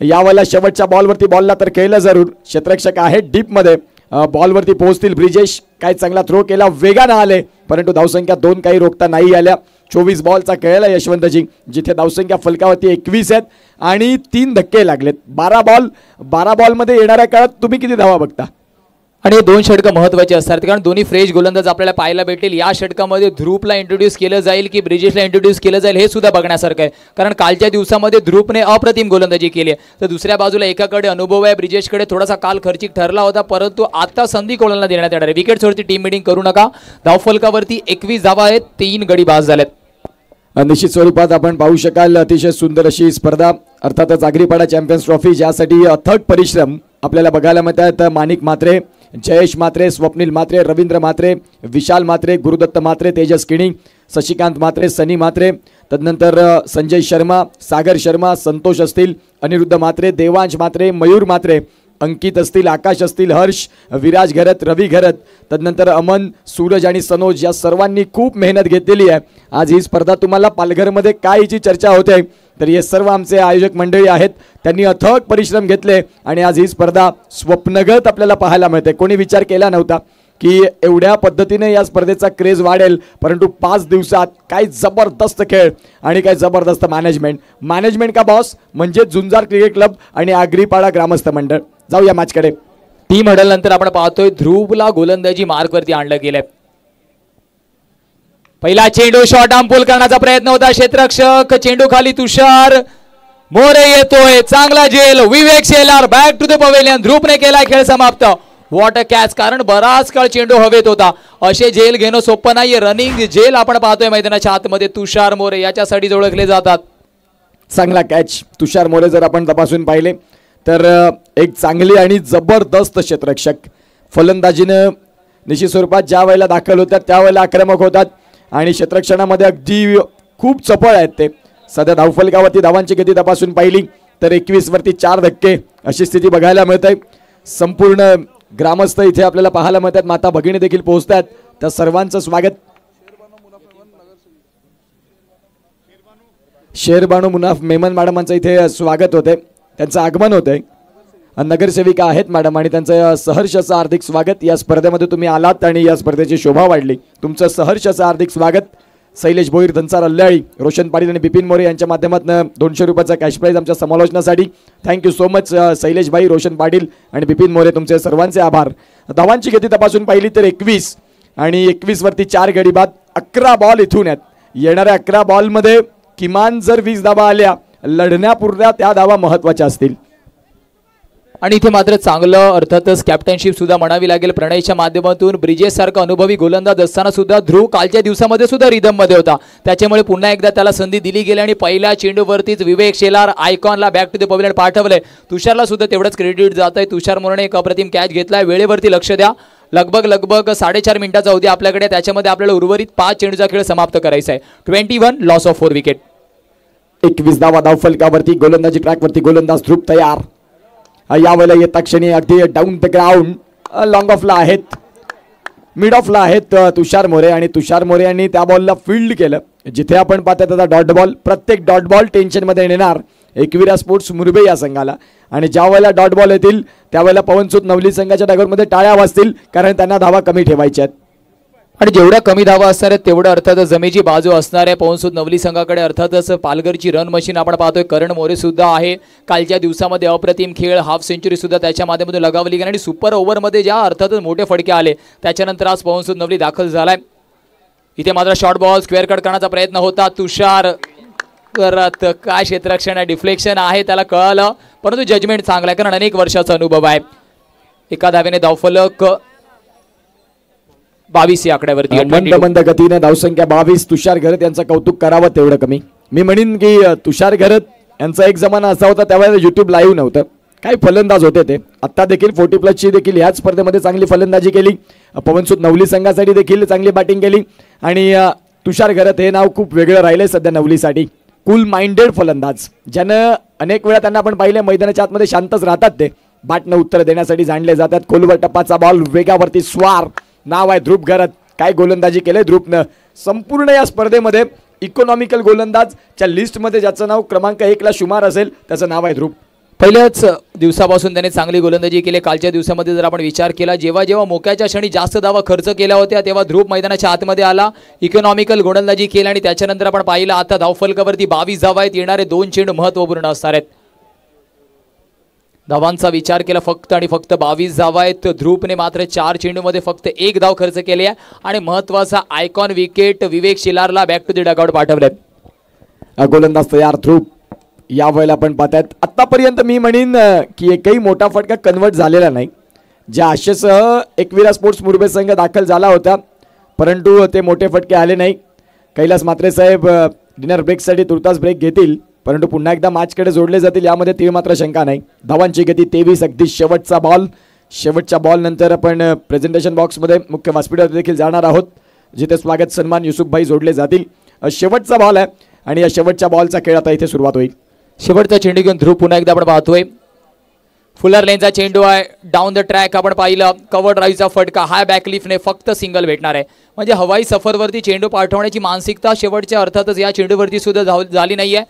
यावेळेला शेवटच्या बॉलवरती बॉलला तर केलं जरूर. क्षेत्ररक्षक आहे डीपमध्ये. बॉलवरती पोहोचतील ब्रिजेश. काय चांगला थ्रो केला, वेगानं आले, परंतु धावसंख्या 2 काही रोखता नाही आल्या. 24 बॉलचा खेळला यशवंतजी जिथे धावसंख्या फलकावरती 21 आहेत आणि 3 धक्के लागलेत. 12 बॉलमध्ये येणाऱ्या काळात तुम्ही किती धावा बघता? आणि हे 2 षटकं महत्त्वाचे असतात कारण दोन्ही फ्रेश गोलंदाज आपल्याला पाहायला भेटेल. या षटकामध्ये ध्रुवला इंट्रोड्यूस केलं जाईल की ब्रिजेशला इंट्रोड्यूस केलं जाईल हे सुद्धा बघण्यासारखं आहे. कारण कालच्या दिवसामध्ये ध्रुवने अप्रतिम गोलंदाजी केली आहे, तर दुसऱ्या बाजूला एकाकडे अनुभव आहे, ब्रिजेशकडे थोडासा काल खर्चिक ठरला होता, परंतु आता संधी कोणाला देण्यात येणार आहे. विकेट्सवरती टीम मिटिंग करू नका. धावफलकावरती 21 धावा आहेत, 3 गडी बाद झालेत. निश्चित स्वरूपात आपण पाहू शकाल अतिशय सुंदर अशी स्पर्धा. अर्थातच आगरीपाडा चॅम्पियन्स ट्रॉफी ज्यासाठी अथक परिश्रम आपल्याला बघायला मिळतात. माणिक म्हात्रे, जयेश म्हात्रे, स्वप्नील म्हात्रे, रवींद्र म्हात्रे, विशाल म्हात्रे, गुरुदत्त म्हात्रे, तेजस किणी, शशिकांत म्हात्रे, सनी म्हात्रे, तदनंतर संजय शर्मा, सागर शर्मा, संतोष असतील, अनिरुद्ध म्हात्रे, देवांश म्हात्रे, मयूर म्हात्रे, अंकित असतील, आकाश असतील, हर्ष, विराज घरत, रवी घरत, तदनंतर अमन, सूरज आणि सनोज या सर्वांनी खूप मेहनत घेतलेली आहे. आज ही स्पर्धा तुम्हाला पालघरमध्ये काय हिची चर्चा होते तर हे सर्व आमचे आयोजक मंडळी आहेत. त्यांनी अथक परिश्रम घेतले आणि आज ही स्पर्धा स्वप्नगत आपल्याला पाहायला मिळते. कोणी विचार केला नव्हता की एवढ्या पद्धतीने या स्पर्धेचा क्रेज वाढेल, परंतु 5 दिवसात काय जबरदस्त खेळ आणि काय जबरदस्त मॅनेजमेंट का बॉस म्हणजे झुंजार क्रिकेट क्लब आणि आगरीपाडा ग्रामस्थ मंडळ. जाऊया मॅचकडे. टीम हडल नंतर आपण पाहतोय ध्रुवला गोलंदाजी मार्कवरती आणलं गेलंय. पहिला चेंडू शॉर्ट आर्म पुल करण्याचा प्रयत्न होता. क्षेत्ररक्षक चेंडू खाली तुषार मोरे येतोय. चांगला झेल. Vivek Shelar back to the pavilion. ध्रुवने केला खेळ समाप्त. What a catch. कारण बराच काळ चेंडू हवेत होता. असे झेल घेणं सोपं नाहीये. रनिंग झेल आपण पाहतोय मैदानाच्या आतमध्ये. तुषार मोरे याच्यासाठी ओळखले जातात. चांगला कॅच. तुषार मोरे जर आपण तपासून पाहिले तर एक चांगली आणि जबरदस्त क्षेत्ररक्षक. फलंदाजीनं निश्चित स्वरूपात ज्या वेळेला दाखल होतात त्यावेळेला आक्रमक होतात आणि क्षेत्ररक्षणामध्ये अगदी खूप चपळ आहेत ते. सध्या धावफलकावरती धावांची गती तपासून पाहिली तर 21 वरती 4 धक्के अशी स्थिती बघायला मिळते. संपूर्ण ग्रामस्थ इथे आपल्याला पाहायला मिळतात. माता भगिनी देखील पोहोचतात. त्या सर्वांचं स्वागत. शेरबानू मुनाफ मेमन मॅडमांचं इथे स्वागत होते. त्यांचं आगमन होतंय. नगरसेविका आहेत मॅडम आणि त्यांचं सहर्ष असं हार्दिक स्वागत. या स्पर्धेमध्ये तुम्ही आलात आणि या स्पर्धेची शोभा वाढली. तुमचं सहर्ष असं हार्दिक स्वागत. शैलेश भोईर, धनसार अल्लाळी, रोशन पाटील आणि बिपिन मोरे यांच्या माध्यमातून 200 रुपयाचा कॅश प्राईज आमच्या समालोचनासाठी. थँक्यू सो मच शैलेश भाई, रोशन पाटील आणि बिपिन मोरे, तुमचे सर्वांचे आभार. धावांची गती तपासून पाहिली तर 21 आणि 21 वरती 4 गडी बाद. 11 बॉल इथून आहेत. येणाऱ्या 11 बॉलमध्ये किमान जर 20 धावा आल्या लढण्यापूर्वी त्या धावा महत्वाच्या असतील. आणि इथे मात्र चांगलं अर्थातच कॅप्टनशिप सुद्धा म्हणावी लागेल प्रणयच्या माध्यमातून. ब्रिजेश सारखा अनुभवी गोलंदाज असताना सुद्धा ध्रुव कालच्या दिवसामध्ये सुद्धा रिदम मध्ये होता. त्याच्यामुळे पुन्हा एकदा त्याला संधी दिली गेली आणि पहिल्या चेंडूवरतीच विवेक शेलार आयकॉनला बॅक टू द पवेलियन पाठवले. तुषारला सुद्धा तेवढंच क्रेडिट जात आहे. तुषार मोरेने एक अप्रतिम कॅच घेतलाय. वेळेवरती लक्ष द्या. लगभग 4.5 मिनिटाचा अवधी आपल्याकडे. त्याच्यामध्ये आपल्याला उर्वरित 5 चेंडूचा खेळ समाप्त करायचा आहे. 21 लॉस ऑफ 4 विकेट. 21 धावा धावफलकावरती. गोलंदाजी ट्रॅकवरती गोलंदाज ध्रुव तयार. यावेळेला येता क्षणी अगदी डाऊन द ग्राउंड लॉंग ऑफला आहेत, मिड ऑफला आहेत तुषार मोरे आणि तुषार मोरे यांनी त्या बॉलला फील्ड केलं. जिथे आपण पाहतो त्याचा डॉट बॉल, प्रत्येक डॉट बॉल टेन्शनमध्ये येणार. एकविरा स्पोर्ट्स मुरबे या संघाला. आणि ज्या वेळेला डॉट बॉल येतील त्यावेळेला पवनसूत नवली संघाच्या डागोरमध्ये टाळ्या वाजतील, कारण त्यांना धावा कमी ठेवायच्या आहेत. आणि जेवढ्या कमी धावा असणार आहेत तेवढं अर्थातच जमेची बाजू असणार आहे पवनसूत नवली संघाकडे. अर्थातच पालघरची रन मशीन आपण पाहतोय, करण मोरे सुद्धा आहे. कालच्या दिवसामध्ये अप्रतिम खेळ, हाफ सेंचुरी सुद्धा त्याच्या माध्यमातून लगावली गेली आणि सुपर ओव्हरमध्ये ज्या अर्थातच मोठे फटके आले त्याच्यानंतर आज पवनसूत नवली दाखल झालाय. इथे मात्र शॉर्ट बॉल स्क्वेअर कट करण्याचा प्रयत्न होता. तुषार करत काय क्षेत्ररक्षण डिफ्लेक्शन आहे त्याला कळालं, परंतु जजमेंट चांगला आहे कारण अनेक वर्षाचा अनुभव आहे. एका धावेने धावफलक 22 या आकड्यावरती. मंद गतीने धावसंख्या 22. तुषार घरत यांचं कौतुक करावं तेवढं कमी. मी म्हणेन की तुषार घरत यांचा एक जमाना असा होता त्यावेळेला युट्यूब लाईव्ह नव्हतं, काही फलंदाज होते ते. आता देखील 40+ देखील ह्याच स्पर्धेमध्ये चांगली फलंदाजी केली. पवनसूत नवली संघासाठी देखील चांगली बॅटिंग केली. आणि तुषार घरत हे नाव खूप वेगळं राहिलंय सध्या नवलीसाठी. कूल माइंडेड फलंदाज, ज्यानं अनेक वेळा त्यांना आपण पाहिले मैदानाच्या आतमध्ये शांतच राहतात, ते बॅटनं उत्तर देण्यासाठी जाणले जातात. खोलवर टप्पाचा बॉल, वेगावरती स्वार, नाव आहे ध्रुव घरत. काय गोलंदाजी केलंय ध्रुवनं संपूर्ण या स्पर्धेमध्ये. इकॉनॉमिकल गोलंदाजच्या लिस्टमध्ये ज्याचं नाव क्रमांक 1 ला शुमार असेल त्याचं नाव आहे ध्रुव. पहिल्याच दिवसापासून त्याने चांगली गोलंदाजी केली. कालच्या दिवसामध्ये जर आपण विचार केला, जेव्हा जेव्हा मोक्याच्या क्षणी जास्त धावा खर्च केल्या होत्या तेव्हा ध्रुव मैदानाच्या आतमध्ये आला, इकॉनॉमिकल गोलंदाजी केली आणि त्याच्यानंतर आपण पाहिलं आता धावफलकावरती 22 धावा आहेत. येणारे 2 चेंडू महत्त्वपूर्ण असणार आहेत. धावांचा विचार केला फक्त आणि फक्त 22 धावा आहेत. ध्रुवने मात्र 4 चेंडूमध्ये फक्त 1 धाव खर्च केली आहे आणि महत्त्वाचा आयकॉन विकेट विवेक शिलारला बॅक टू द डगआउट पाठवले. गोलंदाज तयार ध्रुव. या वेळेला आपण पाहतायत आतापर्यंत मी म्हणेन की एकही मोठा फटका कन्वर्ट झालेला नाही. ज्या आशेसह एकविरा स्पोर्ट्स मुरबे संघ दाखल झाला होता, परंतु ते मोठे फटके आले नाही. कैलास मात्रे साहेब डिनर ब्रेकसाठी तुर्तास ब्रेक घेतील, परंतु पुन्हा एकदा मॅचकडे जोडले जातील यामध्ये तीळ मात्र शंका नाही. धावांची गती 23. अगदी शेवटचा बॉल. शेवटच्या बॉल नंतर आपण प्रेझेंटेशन बॉक्समध्ये मुख्य व्यासपीठावर देखील जाणार आहोत, जिथे स्वागत सन्मान युसुफभाई जोडले जातील. शेवटचा बॉल आहे आणि या शेवटच्या बॉलचा खेळ आता इथे सुरुवात होईल. शेवटचा चेंडू घेऊन ध्रुव पुन्हा एकदा आपण पाहतोय. फुलर लेनचा चेंडू आहे, डाऊन द ट्रॅक आपण पाहिलं. कव्हर ड्राईव्हचा फटका, हाय बॅकलिफ्टने फक्त सिंगल भेटणार आहे. म्हणजे हवाई सफरवरती चेंडू पाठवण्याची मानसिकता शेवटच्या अर्थातच या चेंडूवरती सुद्धा झाली नाहीये.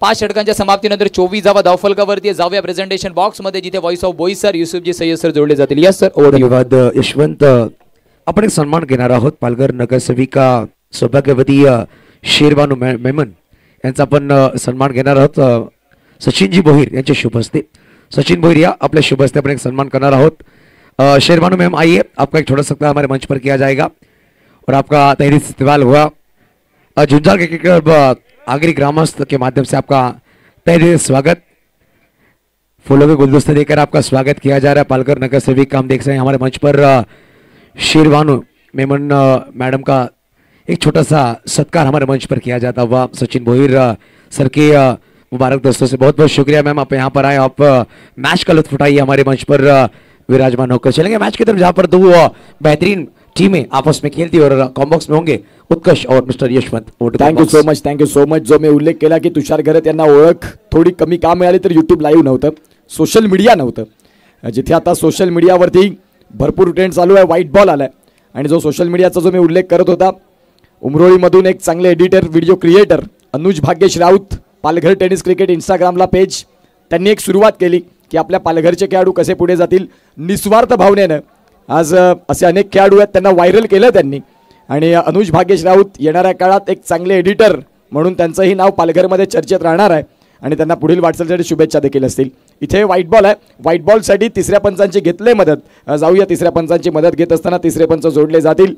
5 षटकांच्या समाप्तीनंतर 24 धावा धावफलकावरती. जाऊया प्रेझेंटेशन बॉक्समध्ये, जिथे व्हॉइस ऑफ बॉईज सर युसुफजी सय्यद सर जोडले जातील. Yes sir. धन्यवाद यशवंत. आपण एक सन्मान घेणार आहोत. पालघर नगरसेविका सौभाग्यवती शेरबानू मेमन यांचा आपण सन्मान घेणार आहोत. सचिनजी भोईर यांच्या शुभ हस्ते. सचिन भोईर या आपल्या शुभ हस्ते अपन एक सन्मान करना आहोत. शेरबानू मैम आइए, आपका एक छोटा सा हमारे मंच पर किया जाएगा और आपका तहरीर इस्तेमाल हुआ. झुंझार क्रिकेट क्लब आगरी ग्रामस्थ के माध्यम से आपका तहरीर स्वागत. फूलों के गुलदस्ते देकर आपका स्वागत किया जा रहा है. पालघर नगर सेविका हम देख रहे हैं हमारे मंच पर शेरबानू मेमन मैडम का एक छोटा सा सत्कार हमारे मंच पर किया जाता हुआ. सचिन भोईर सर के मुबारक दोस्तों से बहुत बहुत शुक्रिया मैम, आप यहाँ पर आए, आप मैच का लुत्फ उठाइए. हमारे मंच पर विराजमान होकर चलेंगे मैच की तरफ, जहाँ पर 2 बेहतरीन टीमें आपस में खेलती और कॉम्बॉक्स में होंगे उत्कर्ष और mister Yashwant. Thank you so much. जो मी उल्लेख केला की तुषार घरत यांना ओळख थोडी कमी का मिळाली तर युट्यूब लाईव्ह नव्हतं, सोशल मीडिया नव्हतं, जिथे आता सोशल मीडियावरती भरपूर ट्रेंड चालू आहे. व्हाईट बॉल आलाय आणि जो सोशल मीडियाचा जो मी उल्लेख करत होता, उमरोळीमधून एक चांगले editor, video creator Anuj Bhagyesh Raut, Palghar tennis cricket इंस्टाग्रामला पेज त्यांनी एक सुरुवात केली की आपल्या पालघरचे खेळाडू कसे पुढे जातील. निस्वार्थ भावनेनं आज असे अनेक खेळाडू आहेत, त्यांना व्हायरल केलं त्यांनी. आणि अनुज भाग्येश राऊत येणाऱ्या काळात एक चांगले एडिटर म्हणून त्यांचंही नाव पालघरमध्ये चर्चेत राहणार आहे आणि त्यांना पुढील वाटचालीसाठी शुभेच्छा देखील असतील. इथे व्हाईट बॉल आहे. व्हाईट बॉलसाठी तिसऱ्या पंचांची घेतले मदत. जाऊया तिसऱ्या पंचांची मदत घेत असताना तिसरे पंच जोडले जातील.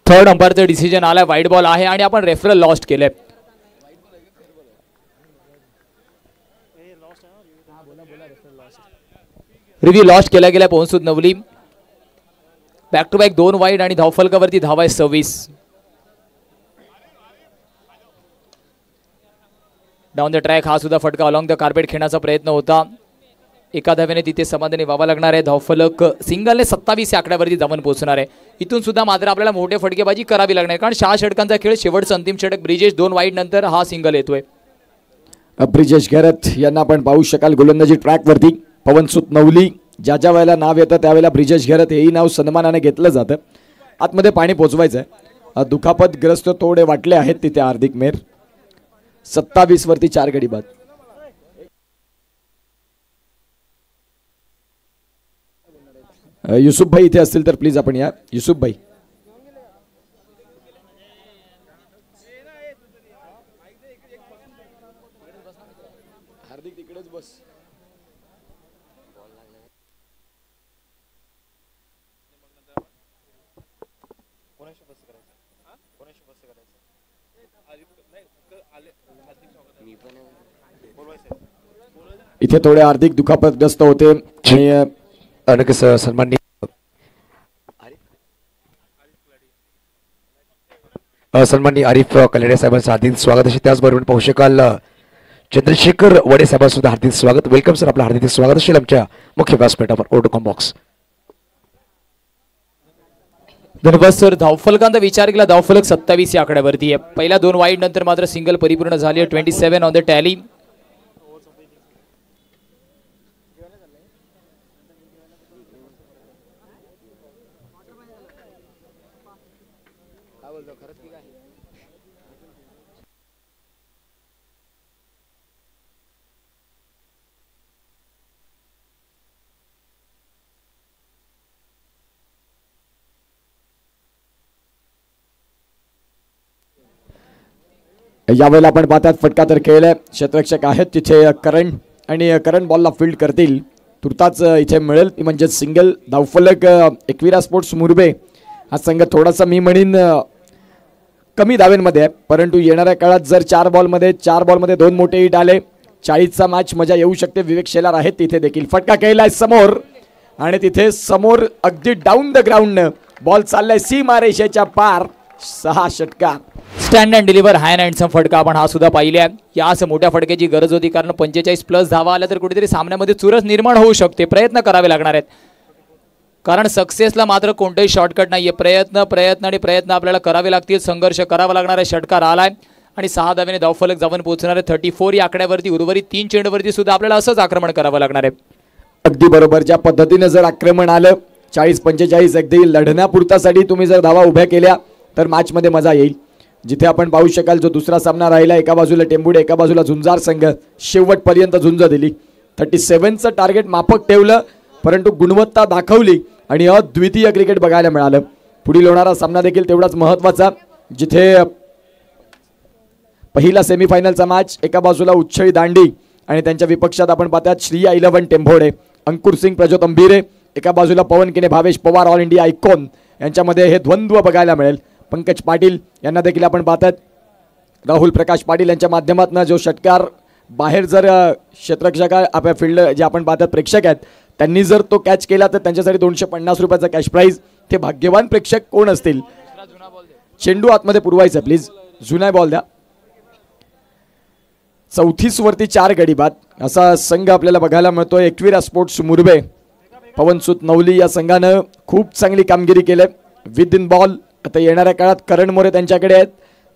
थर्ड अंपायरचं डिसिजन आलाय, व्हाईट बॉल आहे आणि आपण रेफरल लॉस्ट केले. रिव्ह्यू लॉस्ट केला गेला Pavansut Navali. Back to back 2 wide आणि धावफलकावरती धावा आहे 26. डाऊन द ट्रॅक हा सुद्धा फटका अलॉंग द कार्पेट खेळण्याचा प्रयत्न होता. एका धावेने तिथे समाधानी व्हावा लागणार आहे. धावफलक सिंगलने 27 या आकड्यावरती जाऊन पोहोचणार आहे. इथून सुद्धा मात्र आपल्याला मोठे फटकेबाजी करावी लागणार आहे, कारण 6 षटकांचा खेळ, शेवटचा अंतिम षटक. ब्रिजेश 2 वाईड नंतर हा सिंगल येतोय. ब्रिजेश घरत यांना आपण पाहू शकाल गोलंदाजी ट्रॅकवरती. पवनसुत नवली ज्या वेळेला नाव येतं त्यावेळेला ब्रिजेश घरत हेही नाव सन्मानाने घेतलं जातं. आतमध्ये पाणी पोचवायचं आहे. दुखापतग्रस्त थोडे वाटले आहेत तिथे हार्दिक मेहर. 27 वरती 4 गडी बाद. युसुफ भाई इथे असतील तर प्लीज आपण या. युसुफ भाई हार्दिक तिकडेच बस. इथे थोडे हार्दिक दुखापतग्रस्त होते आणि सन्माननीय सन्माननीय आरिफ कलेडे साहेबांचं हार्दिक स्वागत असेल. त्याचबरोबर पाहू शकाल चंद्रशेखर वडे साहेबांचं सुद्धा हार्दिक स्वागत. वेलकम सर, आपलं हार्दिक स्वागत असेल आमच्या मुख्य व्यासपीठावर ओटोकॉम बॉक्स. धन्यवाद सर. धावफलकांचा विचार केला, धावफलक 27 या आकड्यावरती आहे. पहिल्या 2 वाईड नंतर मात्र सिंगल परिपूर्ण झाली आहे. 27 ऑन द टॅली. यावेळेला आपण पाहतात फटका तर खेळलाय. क्षेत्ररक्षक आहेत तिथे करण आणि करण बॉलला फील्ड करतील. तुर्ताच इथे मिळेल ती म्हणजे सिंगल. धावफलक एकविरा स्पोर्ट्स मुरबे हा संघ थोडासा मी म्हणीन कमी धावेंमध्ये आहे, परंतु येणाऱ्या काळात जर 4 बॉलमध्ये 2 मोठे हिट आले 40चा मॅच मजा येऊ शकते. विवेक शेलार आहेत तिथे देखील. फटका खेळलाय समोर आणि तिथे समोर अगदी डाऊन द ग्राउंड बॉल चाललाय सीमारेषेच्या पार. 6 षटका. स्टँड अँड डिलिव्हर हॅन अँडचा फटका आपण हा सुद्धा पाहिला. याच मोठ्या फटक्याची गरज होती, कारण 45+ धावा आल्या तर कुठेतरी सामन्यामध्ये चुरस निर्माण होऊ शकते. प्रयत्न करावे लागणार आहेत, कारण सक्सेसला मात्र कोणताही शॉर्टकट नाहीये. प्रयत्न आपल्याला करावे लागतील. संघर्ष करावा लागणार आहे. षटकार आलाय आणि 6 धावेने धावफलक जाऊन पोहोचणार आहे 34 या आकड्यावरती. उर्वरित 3 चेंडूवरती सुद्धा आपल्याला असंच आक्रमण करावं लागणार आहे. अगदी बरोबर. ज्या पद्धतीने जर आक्रमण आलं 40-45 अगदी लढण्यापुरतासाठी तुम्ही जर धावा उभ्या केल्या तर मॅच मध्ये मजा येईल. जिथे आपण पाहू शकाल जो दुसरा सामना राहिला, एका बाजूला टेंबुडे एका बाजूला झुंजार संघ, शेवटपर्यंत झुंज दिली. 37चं टार्गेट माफक ठेवलं, परंतु गुणवत्ता दाखवली आणि अद्वितीय क्रिकेट बघायला मिळालं. पुढील होणारा सामना देखील तेवढाच महत्त्वाचा, जिथे पहिला सेमीफायनलचा मॅच एका बाजूला उच्छळी दांडी आणि त्यांच्या विपक्षात आपण पाहतात श्रिया 11 टेंभोडे, अंकुर सिंग प्रज्योत अंबिरे, एका बाजूला पवन किने Bhavesh Pawar all India icon यांच्यामध्ये हे द्वंद्व बघायला मिळेल. पंकज पाटील यांना देखील आपण पाहतात. राहुल प्रकाश पाटील यांच्या माध्यमातून जो षटकार बाहेर जर क्षेत्ररक्षक आपल्या फील्ड जे आपण पाहतात प्रेक्षक आहेत त्यांनी जर तो कॅच केला तर त्यांच्यासाठी 250 रुपयाचा कॅश प्राईज. ते भाग्यवान प्रेक्षक कोण असतील. चेंडू आतमध्ये पुरवायचा प्लीज. जुना बॉल द्या. 34 वरती 4 गडी बाद असा संघ आपल्याला बघायला मिळतोय. एकविरा स्पोर्ट्स मुरबे, पवनसुत नवली या संघानं खूप चांगली कामगिरी केली विद इन बॉल. आता येणाऱ्या काळात करण मोरे त्यांच्याकडे आहेत,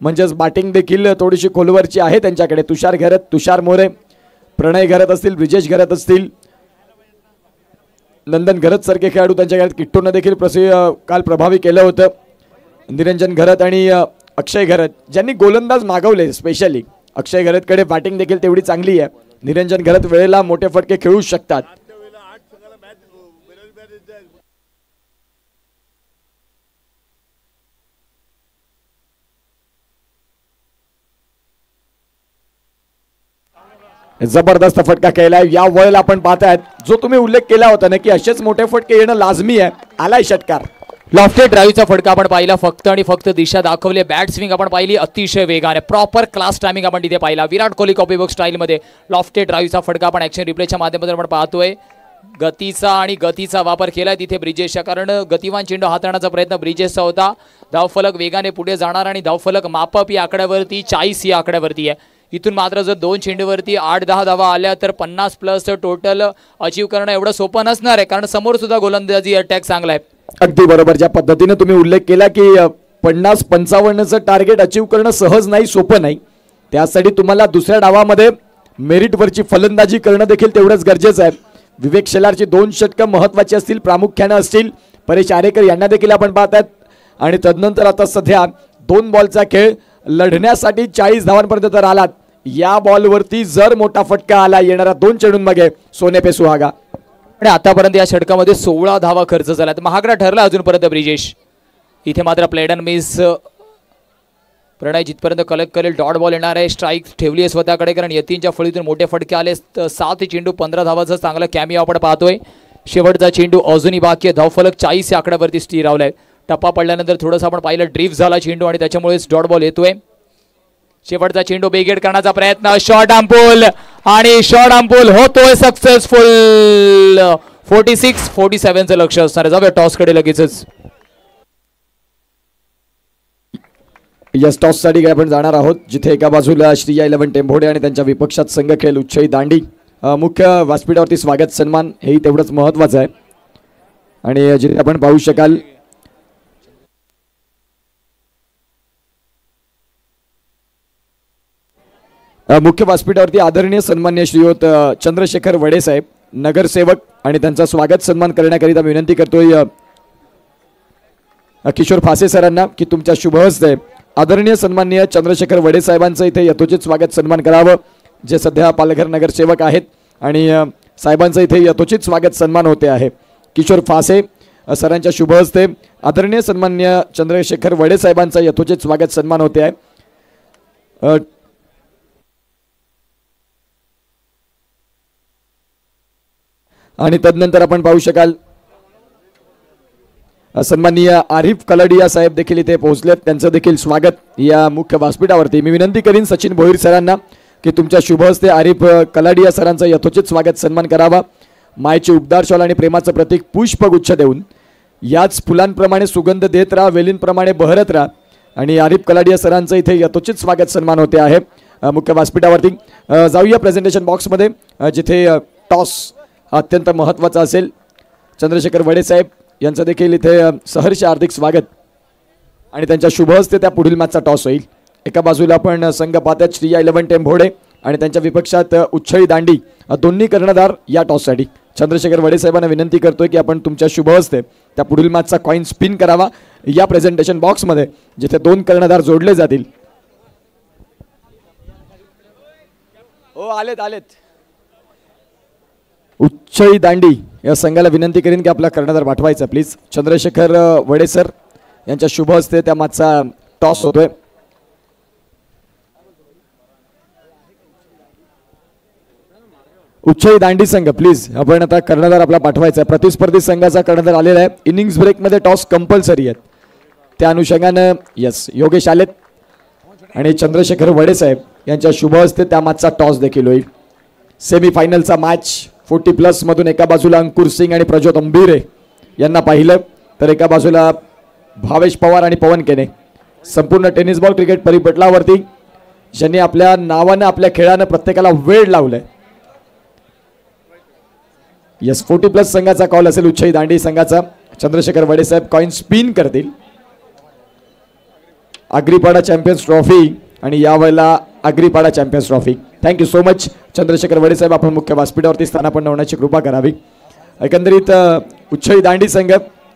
म्हणजेच बॅटिंग देखील थोडीशी खोलवरची आहे त्यांच्याकडे. तुषार घरत, तुषार मोरे, प्रणय घरत असतील, ब्रिजेश घरत असतील, नंदन घरत सारखे खेळाडू त्यांच्याकडे. किट्टूनं देखील काल प्रभावी केलं होतं. निरंजन घरत आणि अक्षय घरत ज्यांनी गोलंदाज मागवले. स्पेशली अक्षय घरतकडे बॅटिंग देखील तेवढी चांगली आहे. निरंजन घरत वेळेला मोठे फटके खेळू शकतात. जबरदस्त फटका खेळलाय. या वेळेला आपण पाहतायत जो तुम्ही उल्लेख केला होता ना की असेच मोठे फटके येणं लाजमी आहे. आलाय षटकार. लॉफ्टेड ड्राईव्हचा फटका आपण पाहिला. फक्त आणि फक्त दिशा दाखवली. बॅट स्विंग आपण पाहिली अतिशय वेगाने. प्रॉपर क्लास टायमिंग आपण तिथे पाहिला. विराट कोहली कॉपी बुक स्टाईलमध्ये लॉफ्टेड ड्राईव्हचा फटका आपण ऍक्शन रिप्लेच्या माध्यमातून आपण पाहतोय. गतीचा आणि गतीचा वापर केलाय तिथे ब्रिजेशच्या, कारण गतिमान चेंडू हाताळण्याचा प्रयत्न ब्रिजेशचा होता. धावफलक वेगाने पुढे जाणार आणि धावफलक मापप या आकड्यावरती 40 या आकड्यावरती आहे. इथून मात्र जर 2 चेंडूवरती 8-10 धावा आल्या तर 50+ टोटल अचीव करणं एवढं सोपं नसणार आहे, कारण समोर सुद्धा गोलंदाजी अटॅक चांगला आहे. अगदी बरोबर. ज्या पद्धतीने तुम्ही उल्लेख केला की 50-55चं टार्गेट अचीव करणं सहज नाही, सोपं नाही. त्यासाठी तुम्हाला दुसऱ्या डावामध्ये मेरिटवरची फलंदाजी करणं देखील तेवढंच गरजेचं आहे. विवेक शेलारची 2 षटकं महत्त्वाची असतील, प्रामुख्यानं असतील. परेश आरेकर यांना देखील आपण पाहतात. आणि तदनंतर आता सध्या 2 बॉलचा खेळ लढण्यासाठी 40 धावांपर्यंत तर आलात. या बॉलवरती जर मोठा फटका आला येणाऱ्या 2 चेंडूंमध्ये सोने पे सुहागा. आणि आतापर्यंत या षटकामध्ये 16 धावा खर्च झाल्यात. महागडा ठरला अजूनपर्यंत ब्रिजेश. इथे मात्र प्लेड अँड मिस. प्रणय जिथपर्यंत कलेक्ट करेल डॉट बॉल येणार आहे. स्ट्राईक ठेवली आहे स्वतःकडे, कारण यतीनच्या फळीतून मोठे फटके आले. 7 चेंडू 15 धावाचा चांगला कॅमिओ आपण पाहतोय. शेवटचा चेंडू अजूनही बाकी आहे. धावफलक 40 या आकड्यावरती स्थिरावलाय. टप्पा पडल्यानंतर थोडंसं आपण पाहिलं ड्रिफ्ट झाला चेंडू आणि त्याच्यामुळेच डॉट बॉल येतोय. शेवटचा चेंडू बेगेट करण्याचा प्रयत्न. शॉर्ट आर्मपुल आणि शॉर्ट आर्मपुल होतोय सक्सेसफुल. 46-47चं लक्ष असणार आहे. जाऊया टॉसकडे लगेचच. यस, टॉससाठी आपण जाणार आहोत, जिथे एका बाजूला श्रीया 11 टेंभोडे आणि त्यांच्या विपक्षात संघ खेळ उच्चई दांडी. मुख्य व्यासपीठावरती स्वागत सन्मान हेही तेवढंच महत्त्वाचं आहे. आणि जिथे आपण पाहू शकाल मुख्य व्यासपीठावरती आदरणीय सन्मान्य श्रीयुत चंद्रशेखर वडे साहेब नगरसेवक आणि त्यांचा स्वागत सन्मान करण्याकरिता विनंती करतोय किशोर फासे सरांना की तुमच्या शुभ हस्ते आदरणीय सन्माननीय चंद्रशेखर वडे साहेबांचं इथे यथोचित स्वागत सन्मान करावं, जे सध्या पालघर नगरसेवक आहेत. आणि साहेबांचं इथे यथोचित स्वागत सन्मान होते आहे. किशोर फासे सरांच्या शुभ हस्ते आदरणीय सन्माननीय चंद्रशेखर वडे साहेबांचा यथोचित स्वागत सन्मान होते आहे. आणि तदनंतर आपण पाहू शकाल सन्माननीय आरिफ कलाडिया साहेब देखील इथे पोहोचलेत. त्यांचं देखील स्वागत या मुख्य व्यासपीठावरती. मी विनंती करीन सचिन भोईर सरांना की तुमच्या शुभ हस्ते आरिफ कलाडिया सरांचं यथोचित स्वागत सन्मान करावा. मायेची उबदार शॉल आणि प्रेमाचं प्रतीक पुष्पगुच्छ देऊन याच फुलांप्रमाणे सुगंध देत राहा, वेलींप्रमाणे बहरत राहा. आणि आरिफ कलाडिया सरांचं इथे यथोचित स्वागत सन्मान होते आहे मुख्य व्यासपीठावरती. जाऊया प्रेझेंटेशन बॉक्समध्ये, जिथे टॉस अत्यंत महत्त्वाचा असेल. चंद्रशेखर वडे साहेब यांचं देखील इथे सहर्ष हार्दिक स्वागत. आणि त्यांच्या शुभ हस्ते त्या पुढील मॅचचा टॉस होईल. एका बाजूला आपण संघ पाहतात श्रीया 11 टेंभोडे आणि त्यांच्या विपक्षात उच्छळी दांडी, दोन्ही कर्णधार या टॉससाठी. चंद्रशेखर वडे साहेबांना विनंती करतोय की आपण तुमच्या शुभ हस्ते त्या पुढील मॅचचा कॉईन स्पिन करावा या प्रेझेंटेशन बॉक्समध्ये, जिथे 2 कर्णधार जोडले जातील. हो, आलेत. उच्चई दांडी या संघाला विनंती करीन की आपला कर्णधार पाठवायचा प्लीज. चंद्रशेखर वडे सर यांच्या शुभ हस्ते त्या मॅचचा टॉस होतोय. उच्चई दांडी संघ प्लीज, आपण आता कर्णधार आपला पाठवायचा. प्रतिस्पर्धी संघाचा कर्णधार आलेला आहे. इनिंग्स ब्रेकमध्ये टॉस कंपल्सरी आहेत. त्या अनुषंगानं यस योगेश आलेत आणि चंद्रशेखर वडे साहेब यांच्या शुभ हस्ते त्या मॅचचा टॉस देखील होईल. सेमीफायनलचा मॅच 40+ मधून एका बाजूला अंकुर सिंग आणि प्रज्योत अंबिरे यांना पाहिलं, तर एका बाजूला भावेश पवार आणि पवन केने. संपूर्ण टेनिस बॉल क्रिकेट परिपटलावरती ज्यांनी आपल्या नावानं आपल्या खेळानं प्रत्येकाला वेळ लावलाय. यस, 40+ संघाचा कॉल असेल उच्चई दांडी संघाचा. चंद्रशेखर वडे साहेब कॉइन स्पिन करतील. आग्रीपाडा चॅम्पियन्स ट्रॉफी आणि यावेळेला Agripada champions trophy. Thank you so much Chandrashekhar Vade saheb, आपण मुख्य व्यासपीठावरती स्थानापन्न होण्याची कृपा करावी. एकंदरीत उच्छळी दांडी संघ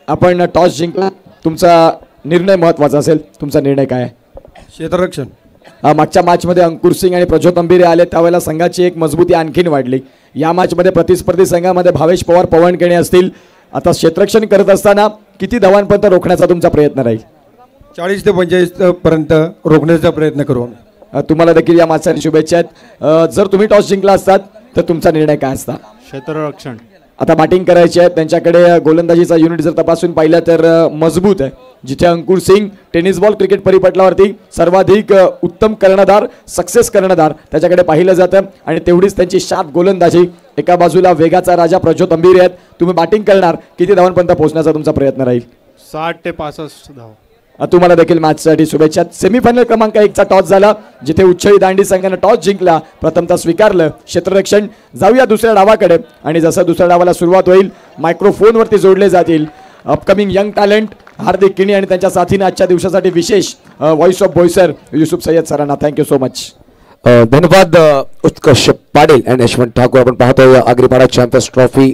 आपण टॉस जिंकला. तुमचा निर्णय महत्त्वाचा असेल. तुमचा निर्णय काय आहे? क्षेत्ररक्षण. मागच्या मॅचमध्ये अंकुर सिंग आणि प्रज्योत अंबिरे आले, त्यावेळेला संघाची एक मजबूती आणखीन वाढली. या मॅचमध्ये प्रतिस्पर्धी संघामध्ये भावेश पवार पवन केणे असतील. आता क्षेत्ररक्षण करत असताना किती धावांपर्यंत रोखण्याचा तुमचा प्रयत्न राहील? 40 ते 45 पर्यंत रोखण्याचा प्रयत्न करू. तुम्हाला देखील या मॅचसाठी शुभेच्छा आहेत. जर तुम्ही टॉस जिंकला असतात तर तुमचा निर्णय काय असता? क्षेत्ररक्षण. आता बॅटिंग करायची आहे. त्यांच्याकडे गोलंदाजीचा युनिट जर तपासून पाहिलं तर मजबूत आहे. जिथे अंकुर सिंग टेनिस बॉल क्रिकेट परिपटलावरती सर्वाधिक उत्तम कर्णधार, सक्सेस कर्णधार त्याच्याकडे पाहिलं जातं आणि तेवढीच त्यांची शार्प गोलंदाजी. एका बाजूला वेगाचा राजा प्रज्योत अंबिरे आहेत. तुम्ही बॅटिंग करणार, किती धावांपर्यंत पोहोचण्याचा तुमचा प्रयत्न राहील? 60 ते 65 धाव. तुम्हाला देखील मॅचसाठी शुभेच्छा. सेमीफायनल क्रमांक 1चा टॉस झाला, जिथे उच्छळी दांडी संघाने टॉस जिंकला, प्रथमतः स्वीकारलं क्षेत्ररक्षण. जाऊया दुसऱ्या डावाकडे आणि जसं दुसऱ्या डावाला सुरुवात होईल मायक्रोफोनवरती जोडले जातील upcoming young talent Hardik Kini आणि त्यांच्या साथीने आजच्या दिवसासाठी विशेष व्हॉइस ऑफ भोईसर युसुफ सय्यद सरांना. Thank you so much. धन्यवाद उत्कर्ष पाटील आणि यशवंत ठाकूर. आपण पाहतोय Agripada champions trophy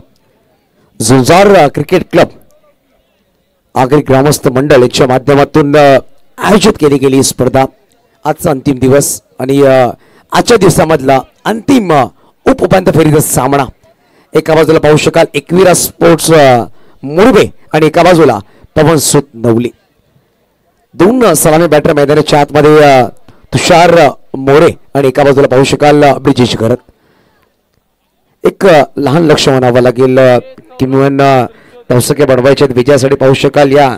Zunjar cricket club Agri Gramasth Mandal याच्या माध्यमातून आयोजित केली गेली स्पर्धा. आजचा अंतिम दिवस आणि आजच्या दिवसामधला अंतिम उपांत्य फेरीचा सामना. एका बाजूला पाहू शकाल एकविरा स्पोर्ट्स मुरबे आणि एका बाजूला पवन सूत नवली. दोन सलामी बॅटर मैदानाच्या आतमध्ये तुषार मोरे आणि एका बाजूला पाहू शकाल ब्रिजेश घरत. एक लहान लक्ष म्हणावं लागेल किमान दशके बनवायचे विजयासाठी. पाहू शकाल या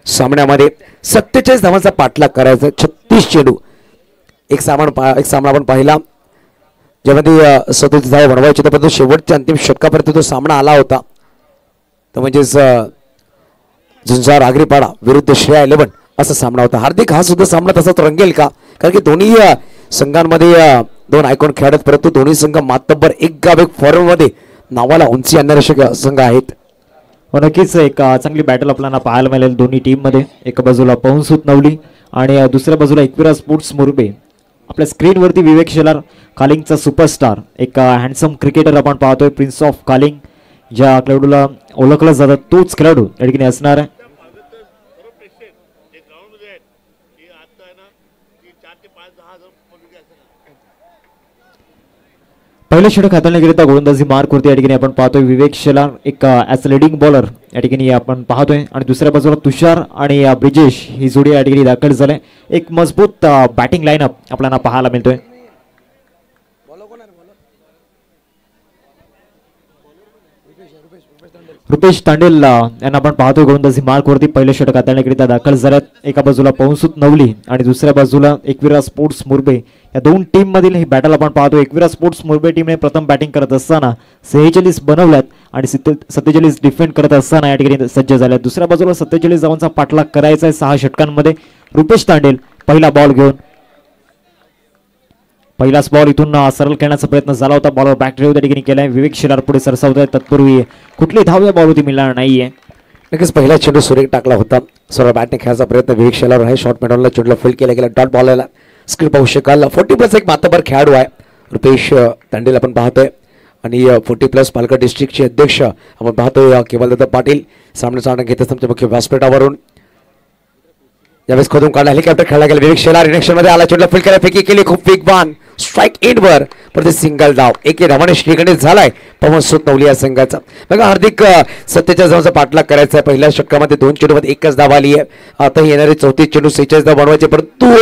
सामन्यामध्ये 47 धावांचा पाठलाग करायचा. 36 चेंडू. एक सामना आपण पाहिला ज्यामध्ये 37 धावा बनवायचे होते, परंतु शेवटच्या अंतिम षटकापर्यंत तो सामना आला होता. तर म्हणजेच झुंजार आगरीपाडा विरुद्ध श्रेया 11 असा सामना होता. हार्दिक हा सुद्धा सामना तसाच रंगेल का? कारण की दोन्ही संघांमध्ये दोन आयकॉन खेळत, परंतु दोन्ही संघ मातब्बर एक गाव एक फॉर्म मध्ये नावाला उंची आणणारे संघ आहेत. नक्कीच एक चांगली बॅटल आपल्याला पाहायला मिळेल दोन्ही टीम मध्ये. एका बाजूला पवन सूत नवली आणि दुसऱ्या बाजूला एकविरा स्पोर्ट्स मुरबे. आपल्या स्क्रीनवरती विवेक शेलार कालिंगचा सुपरस्टार, एक हँडसम क्रिकेटर आपण पाहतोय. प्रिन्स ऑफ कालिंग ज्या खेळाडूला ओळखलं जातं तोच खेळाडू या ठिकाणी असणार आहे. पहिले षटक हाताळण्याकरिता गोलंदाजी मार्कवरती या ठिकाणी आपण पाहतोय विवेक शेलार एक ॲज लिडिंग बॉलर या ठिकाणी आपण पाहतोय. आणि दुसऱ्या बाजूला तुषार आणि ब्रिजेश ही जोडी या ठिकाणी दाखल झाले. एक मजबूत बॅटिंग लाईनअप आपल्याला पाहायला मिळतोय. रुपेश तांडेल यांना आपण पाहतोय गोलंदाजी मार्कवरती पहिले षटक हाताळण्याकरिता दाखल झाल्यात. एका बाजूला पवनसूत नवली आणि दुसऱ्या बाजूला एकविरा स्पोर्ट्स मुरबे. या दोन टीम मधील ही बॅटल आपण पाहतो. एकविरा स्पोर्ट्स मुरबे टीमने प्रथम बॅटिंग करत असताना 46 बनवल्यात आणि 47 डिफेंड करत असताना या ठिकाणी सज्ज झाल्यात. दुसऱ्या बाजूला 47 धावांचा पाठलाग करायचा आहे 6 षटकांमध्ये. रुपेश तांडेल पहिला बॉल घेऊन, पहिलाच बॉल इथून सरळ खेळण्याचा प्रयत्न झाला होता. बॉलवर बॅक ड्राईव्ह त्या ठिकाणी केलाय. विवेक शेलार पुढे सरसावत आहे. तत्पूर्वी कुठली धाव या बॉलवरती मिळणार नाहीये. नक्कीच पहिला चेंडू सुरेख टाकला होता. सरळ बॅटने खेळायचा प्रयत्न विवेक शेलार आहे. शॉर्ट मिडॉनला चेंडूला फील्ड केला गेला. डॉट बॉलला स्क्रीन पाहू शकाल 40+ एक मातबर खेळाडू आहे रुपेश तांडेल आपण पाहतोय. आणि 40+ पालघर डिस्ट्रिक्टचे अध्यक्ष आपण पाहतोय केवलदत्त पाटील. सामना घेत असताना मुख्य व्यासपीठावरून यावेळेस खोदून काढला. हेलिकॉप्टर खेळला गेला. विवेक शेलार रिएक्शन मध्ये आला. चेंडूला फील्ड केला. फेकी केली. खूप वेगवान स्ट्राईक एंडवर परत सिंगल धाव. एक धावाने श्रीगणेश झालाय पवन सूत नवली या संघाचा. बघा हार्दिक 47 धावांचा पाठलाग करायचा आहे. पहिल्या षटकामध्ये 2 चेंडूमध्ये 1च धाव आली आहे. आता येणारे 34 चेंडू 46 धाव बनवायचे. परंतु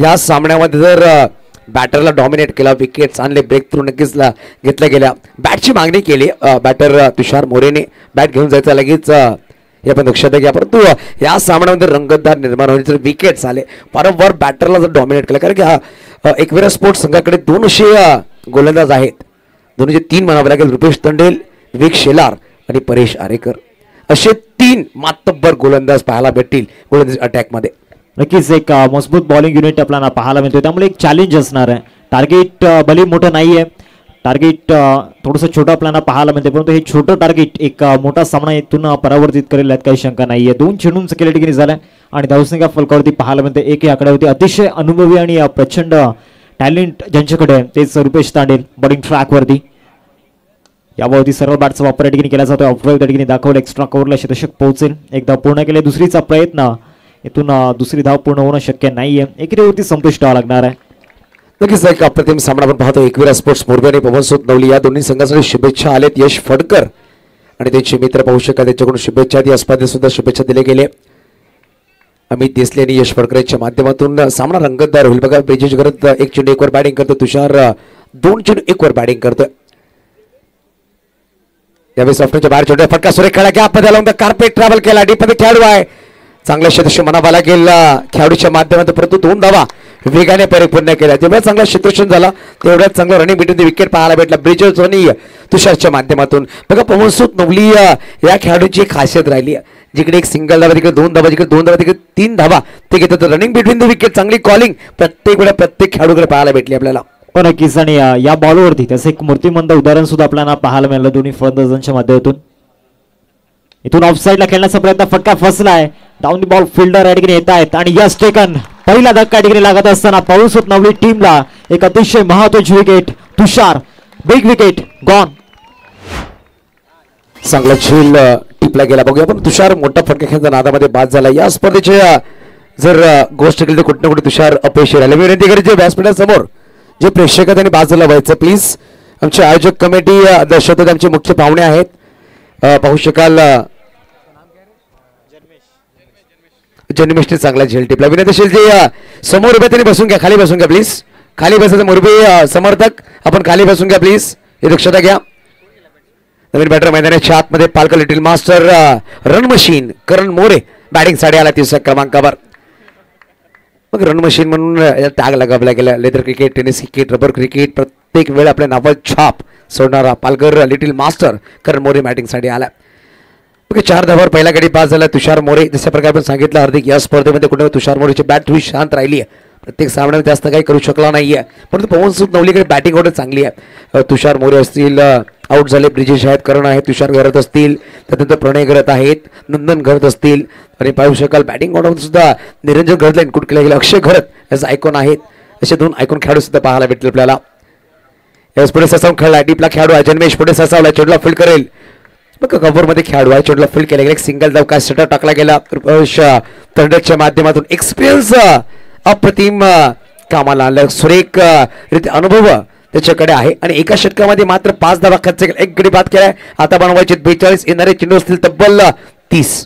या सामन्यामध्ये जर बॅटरला डॉमिनेट केला, विकेट्स आणले, ब्रेक थ्रू नक्कीच घेतल्या गेल्या. बॅटची मागणी केली बॅटर तुषार मोरेने. बॅट घेऊन जायचा लगेच हे आपण लक्षात घ्या. परंतु या सामन्यामध्ये रंगतदार निर्माण होण्याचे विकेट्स आले. वारंवार बॅटरला जर डॉमिनेट केलं, कारण की हा एकविरा स्पोर्ट्स संघाकडे 2 असे गोलंदाज आहेत. दोन्हीचे 3 म्हणावे लागेल. रुपेश तांडेल, विवेक शेलार आणि परेश आरेकर असे 3 मातब्बर गोलंदाज पाहायला भेटतील गोलंदाज अटॅकमध्ये. नक्कीच एक मजबूत बॉलिंग युनिट आपल्याला पाहायला मिळतोय. त्यामुळे एक चॅलेंज असणार आहे. टार्गेट भले मोठं नाहीये, टार्गेट थोडंसं छोटं आपल्याला पाहायला मिळते, परंतु हे छोटं टार्गेट एक मोठा सामना इथून परावर्तित करेल यात काही शंका नाहीये. 2 चेंडूंचं केल्या ठिकाणी झालाय आणि धावसंख्या फलकावरती पाहायला मिळते. एक आकड्यावरती अतिशय अनुभवी आणि प्रचंड टॅलेंट ज्यांच्याकडे तेच रुपेश तांडेल बॉलिंग ट्रॅकवरती. यावरती सर्व बॅटचा वापर या ठिकाणी केला जातो. ऑफड्राईव्ह त्या ठिकाणी दाखवलं. एक्स्ट्रा कव्हरला शतक पोहोचेल. एक धाव पूर्ण केले. दुसरीचा प्रयत्न इथून दुसरी धाव पूर्ण होणं शक्य नाहीये. एकेरीवरती संपुष्ट व्हावं लागणार आहे. नक्कीच एक अप्रतिम सामना आपण पाहतो. एकविरा स्पोर्ट्स मुरबे आणि पवन सूत नवली या दोन्ही संघासाठी शुभेच्छा आलेत. यश फडकर आणि त्यांचे मित्र पाहू शकाल त्यांच्याकडून शुभेच्छा. या स्पर्धेत सुद्धा शुभेच्छा दिले गेले. अमित देसले आणि यश फडकर यांच्या माध्यमातून सामना रंगतदार होईल. बघा ब्रिजेश घरत 1 चेंडू 1 वर बॅटिंग करतो. तुषार 2 चेंडू 1 वर बॅटिंग करतोय. यावेळी सॉफ्टवेअरच्या बाहेर छोट्या फटका सुरेख खेळा गॅप मध्ये लावून कार्पेट ट्रॅव्हल केला डीप मध्ये खेळाडू आहे चांगल्या क्षेत्रक्षण म्हणावा लागेल खेळाडूच्या माध्यमातून परंतु 2 धावा वेगाने परिपूर्ण केल्या जेवढा चांगला क्षेत्रक्षण झाला तेवढ्याच चांगलं रनिंग बिटवीन द विकेट पाहायला भेटला ब्रिजेश आणि तुषारच्या माध्यमातून बघा पवनसुत नवली या खेळाडूची एक खासियत राहिली जिकडे एक सिंगल धावा तिकडे 2 धावा जिकडे 2 धावा तिकडे 3 धावा ते घेतात रनिंग बिटवीन द विकेट चांगली कॉलिंग प्रत्येक वेळा प्रत्येक खेळाडूकडे पाहायला भेटली आपल्याला पण नक्कीच आणि या बॉलवरती त्याचं एक मूर्तिमंत उदाहरण सुद्धा आपल्याला पाहायला मिळालं दोन्ही फलंदाजांच्या माध्यमातून इथून ऑफ साईडला खेळण्याचा प्रयत्न फटका फसलाय डाऊन द बॉल फिल्डर या ठिकाणी येत आहेत आणि यस टेकन पहिला धक्का या ठिकाणी लागत असताना पवनसुत नवली टीमला एक अतिशय महत्वाची विकेट तुषार बिग विकेट गॉन चांगला झेल टिपला गेला बघूया पण तुषार मोठा फटका खेळण्याच्या नादामध्ये बाद झाला या स्पर्धेचे जर गोष्ट केली तर कुठे ना कुठे तुषार अपयशी राहिले मी विनंती करेन जे व्यासपीठासमोर जे प्रेक्षक त्यांनी बाजूला व्हायचं प्लीज आमचे आयोजक कमिटी दर्शवतात आमचे मुख्य पाहुणे आहेत पाहू शकाल जन्मेशने चांगला झेल टिपला विनंती असेल जे समोर उभे त्यांनी बसून घ्या खाली बसून घ्या प्लीज खाली बसायचं मुरबी समर्थक आपण खाली बसून घ्या प्लीज हे दक्षता घ्या नवीन बॅटर मैदानाच्या आतमध्ये Palkar little master run machine Karan More batting साठी आला 3ऱ्या क्रमांकावर मग रन मशीन म्हणून टॅग लगावला गेला leather cricket tennis cricket rubber cricket प्रत्येक वेळ आपल्या नावात छाप सोडणारा पालघर लिटिल मास्टर करण मोरे बॅटिंगसाठी आला 4 धावावर पहिला गडी पास झाला तुषार मोरे जशा प्रकारे आपण सांगितलं हार्दिक या स्पर्धेमध्ये कुठे तुषार मोरेची बॅट थोडी शांत राहिली आहे प्रत्येक सामन्यात जास्त काही करू शकला नाहीये परंतु पवनसुत नवलीकडे बॅटिंग ऑर्डर चांगली आहे तुषार मोरे असतील आउट झाले ब्रिजेश आहेत करण आहेत तुषार घरत असतील त्यानंतर प्रणय घरत आहेत नंदन घरत असतील आणि पाहू शकाल बॅटिंग ऑर्डर सुद्धा निरंजन घरतला इनक्लूड केला गेला अक्षय घरत याचा आयकॉन आहेत असे 2 आयकॉन खेळाडू सुद्धा पाहायला भेटले आपल्याला यावेळेस पुढे ससावून खेळला डीपला खेळाडू आहे जन्मेश पुढे ससावला चेंडूला फील्ड करेल बघा कव्हरमध्ये खेळाडू आहे चेंडूला फील्ड केला गेला एक सिंगल धाव काय शटर टाकला गेला तंडच्या माध्यमातून एक्सपिरियन्स अप्रतिम कामाला आणलं सुरेख रित्या अनुभव त्याच्याकडे आहे आणि एका षटकामध्ये मात्र 5 धावा खर्च केला एक गडी बाद केलाय आता बनवायचे 42 येणारे चेंडू असतील तब्बल 30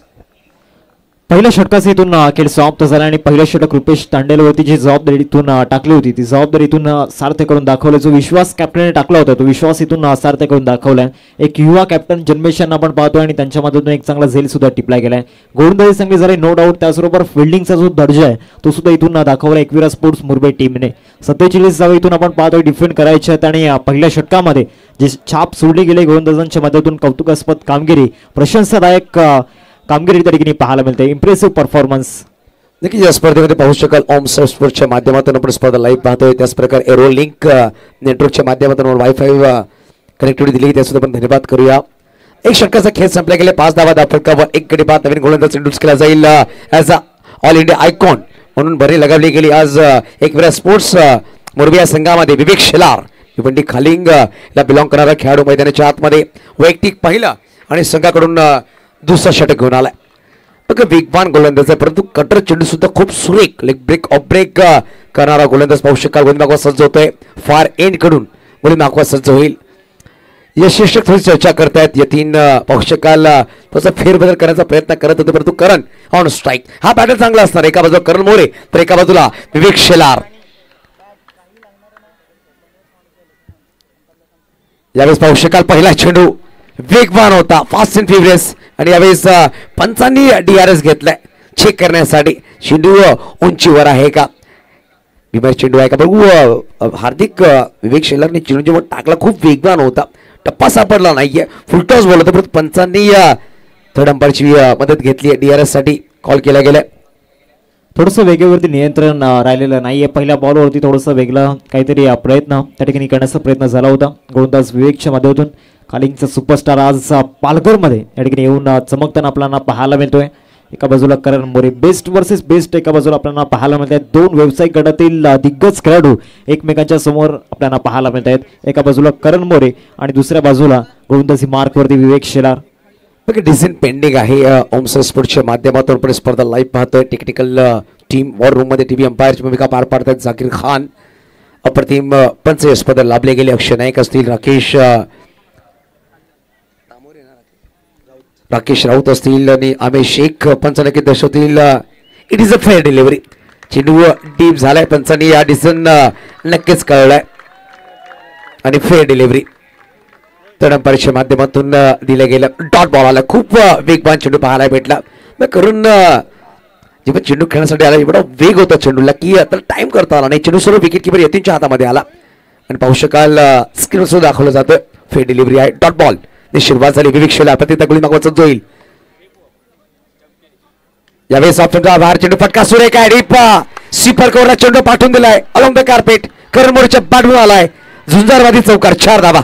पहिल्या षटकाचा इथून खेळ समाप्त झाला आणि पहिल्या षटक रुपेश तांडेलवरती जी जबाबदारी इथून टाकली होती ती जबाबदारी इथून सार्थ करून दाखवलं जो विश्वास कॅप्टनने टाकला होता तो विश्वास इथून सार्थ करून दाखवलाय एक युवा कॅप्टन जन्मेश यांना आपण पाहतोय आणि त्यांच्या मधून एक चांगला झेल सुद्धा टिपला गेलाय गोलंदाजी चांगली झाली नो डाऊट त्याचबरोबर फिल्डिंगचा जो दर्जा आहे तो सुद्धा इथून दाखवला एकविरा स्पोर्ट्स मुंबई टीमने 47 धावा इथून आपण पाहतोय डिफेंड करायचे आहेत आणि पहिल्या षटकामध्ये जे छाप सोडली गेले गोलंदाजांच्या मदतीतून कौतुकास्पद कामगिरी प्रशंसादायक कामगिरी त्या ठिकाणी पाहायला मिळते इम्प्रेसिव्ह परफॉर्मन्स नक्की या स्पर्धेमध्ये पाहू शकाल ओम स्पोर्ट्सच्या माध्यमातून आपण स्पर्धा लाईव्ह पाहतोय त्याच प्रकारे एरो लिंक नेटवर्कच्या माध्यमातून वायफाय कनेक्टिव्हिटी दिली त्यासुद्धा आपण धन्यवाद करूया एक षटकाचा खेळ संपला गेले 5 धावा फटकावर एक गडी बाद नवीन गोलंदाज इंट्रोड्यूस केला जाईल as a all India icon म्हणून भरी लगावली गेली आज एकविरा स्पोर्ट्स मोरबी या संघामध्ये विवेक शेलार भिवंडी खालिंग ला बिलॉंग करणारा खेळाडू मैदानाच्या आतमध्ये वैयक्तिक पहिला आणि संघाकडून दुसरा षटक घेऊन आलाय बघा वेगवान गोलंदाज आहे परंतु कटर चेंडू सुद्धा खूप सुरेख लेग ब्रेक ऑफ ब्रेक करणारा गोलंदाज पाहू शकाल गोलंदाज मागवा सज्ज होतोय फार एंड कडून गोलंदाज मागवा सज्ज होईल या शीर्षक थोडी चर्चा करतायत यतीन पाहू शकाल थोडासा फेरबदल करण्याचा प्रयत्न करत होते परंतु करण ऑन स्ट्राईक हा बॅटर चांगला असणार एका बाजूला करण मोरे तर एका बाजूला विवेक शेलार यावेळेस पाहू शकाल पहिला चेंडू वेगवान होता फास्ट अँड फ्युरियस आणि यावेळेस पंचांनी DRS घेतलाय चेक करण्यासाठी चेंडू उंचीवर आहे का बिमार चेंडू आहे का बघू हार्दिक विवेक शेलारने चेंडू जेव्हा टाकला खूप वेगवान होता टप्पा सापडला नाहीये फुलटॉस बोलत परंतु पंचांनी थर्ड अंपायरची मदत घेतली DRS साठी कॉल केला गेलाय थोडंसं वेगेवरती नियंत्रण राहिलेलं नाहीये पहिल्या बॉलवरती थोडंसं वेगळं काहीतरी प्रयत्न त्या ठिकाणी करण्याचा प्रयत्न झाला होता गोलंदाज विवेकच्या माध्यमातून खालिंगचा सुपरस्टार आज पालघरमध्ये या ठिकाणी येऊन चमकताना आपल्याला पाहायला मिळतोय एका बाजूला करण मोरे बेस्ट वर्सेस बेस्ट एका बाजूला आपल्याला पाहायला मिळत आहेत 2 व्यावसायिक गटातील दिग्गज खेळाडू एकमेकांच्या समोर आपल्याला पाहायला मिळत आहेत एका बाजूला करण मोरे आणि दुसऱ्या बाजूला गोलंदाजी मार्कवरती विवेक शेलार डिझाईन पेंडिंग आहे ओम स्पोर्ट्सच्या माध्यमातून आपण स्पर्धा लाईव्ह पाहतोय टेक्निकल टीम वॉर रूम मध्ये टीव्ही अंपायरची भूमिका पार पाडतात जाकीर खान अप्रतिम पंच या स्पर्धा लाभले गेले अक्षय नाईक असतील राकेश राऊत असतील आणि आमेश शेख पंच नक्की दर्शवतील it is a fair delivery चेंडू डीप झालाय पंचांनी या डिसिजन नक्कीच कळलाय आणि फेअर डिलिव्हरी तडंपारीच्या माध्यमातून दिलं गेलं. डॉट बॉल आला. खूप वेगवान चेंडू पाहायला भेटला. मग करून जेव्हा चेंडू खेळण्यासाठी आला एवढा वेग होता चेंडूला की आता टाइम करता आला नाही. चेंडू सर्व विकेट किपर यतीनच्या हातामध्ये आला आणि पाहू शकाल स्क्रीन सुद्धा दाखवलं जातं. फेड डिलिव्हरी आहे. डॉट बॉल सुरुवात झाली. विवेक शेला प्रतिता गोळी मागवायचा जोईल. यावेळेस ऑप्शनचा बाहेर चेंडू फटका सुरेख आहे. डीप स्वीपर कव्हरला चेंडू पाठवून दिलाय अलॉंग द कार्पेट. करण मोरेच्या पाठवून आलाय. झुंजारवादी चौकार 4 धावा.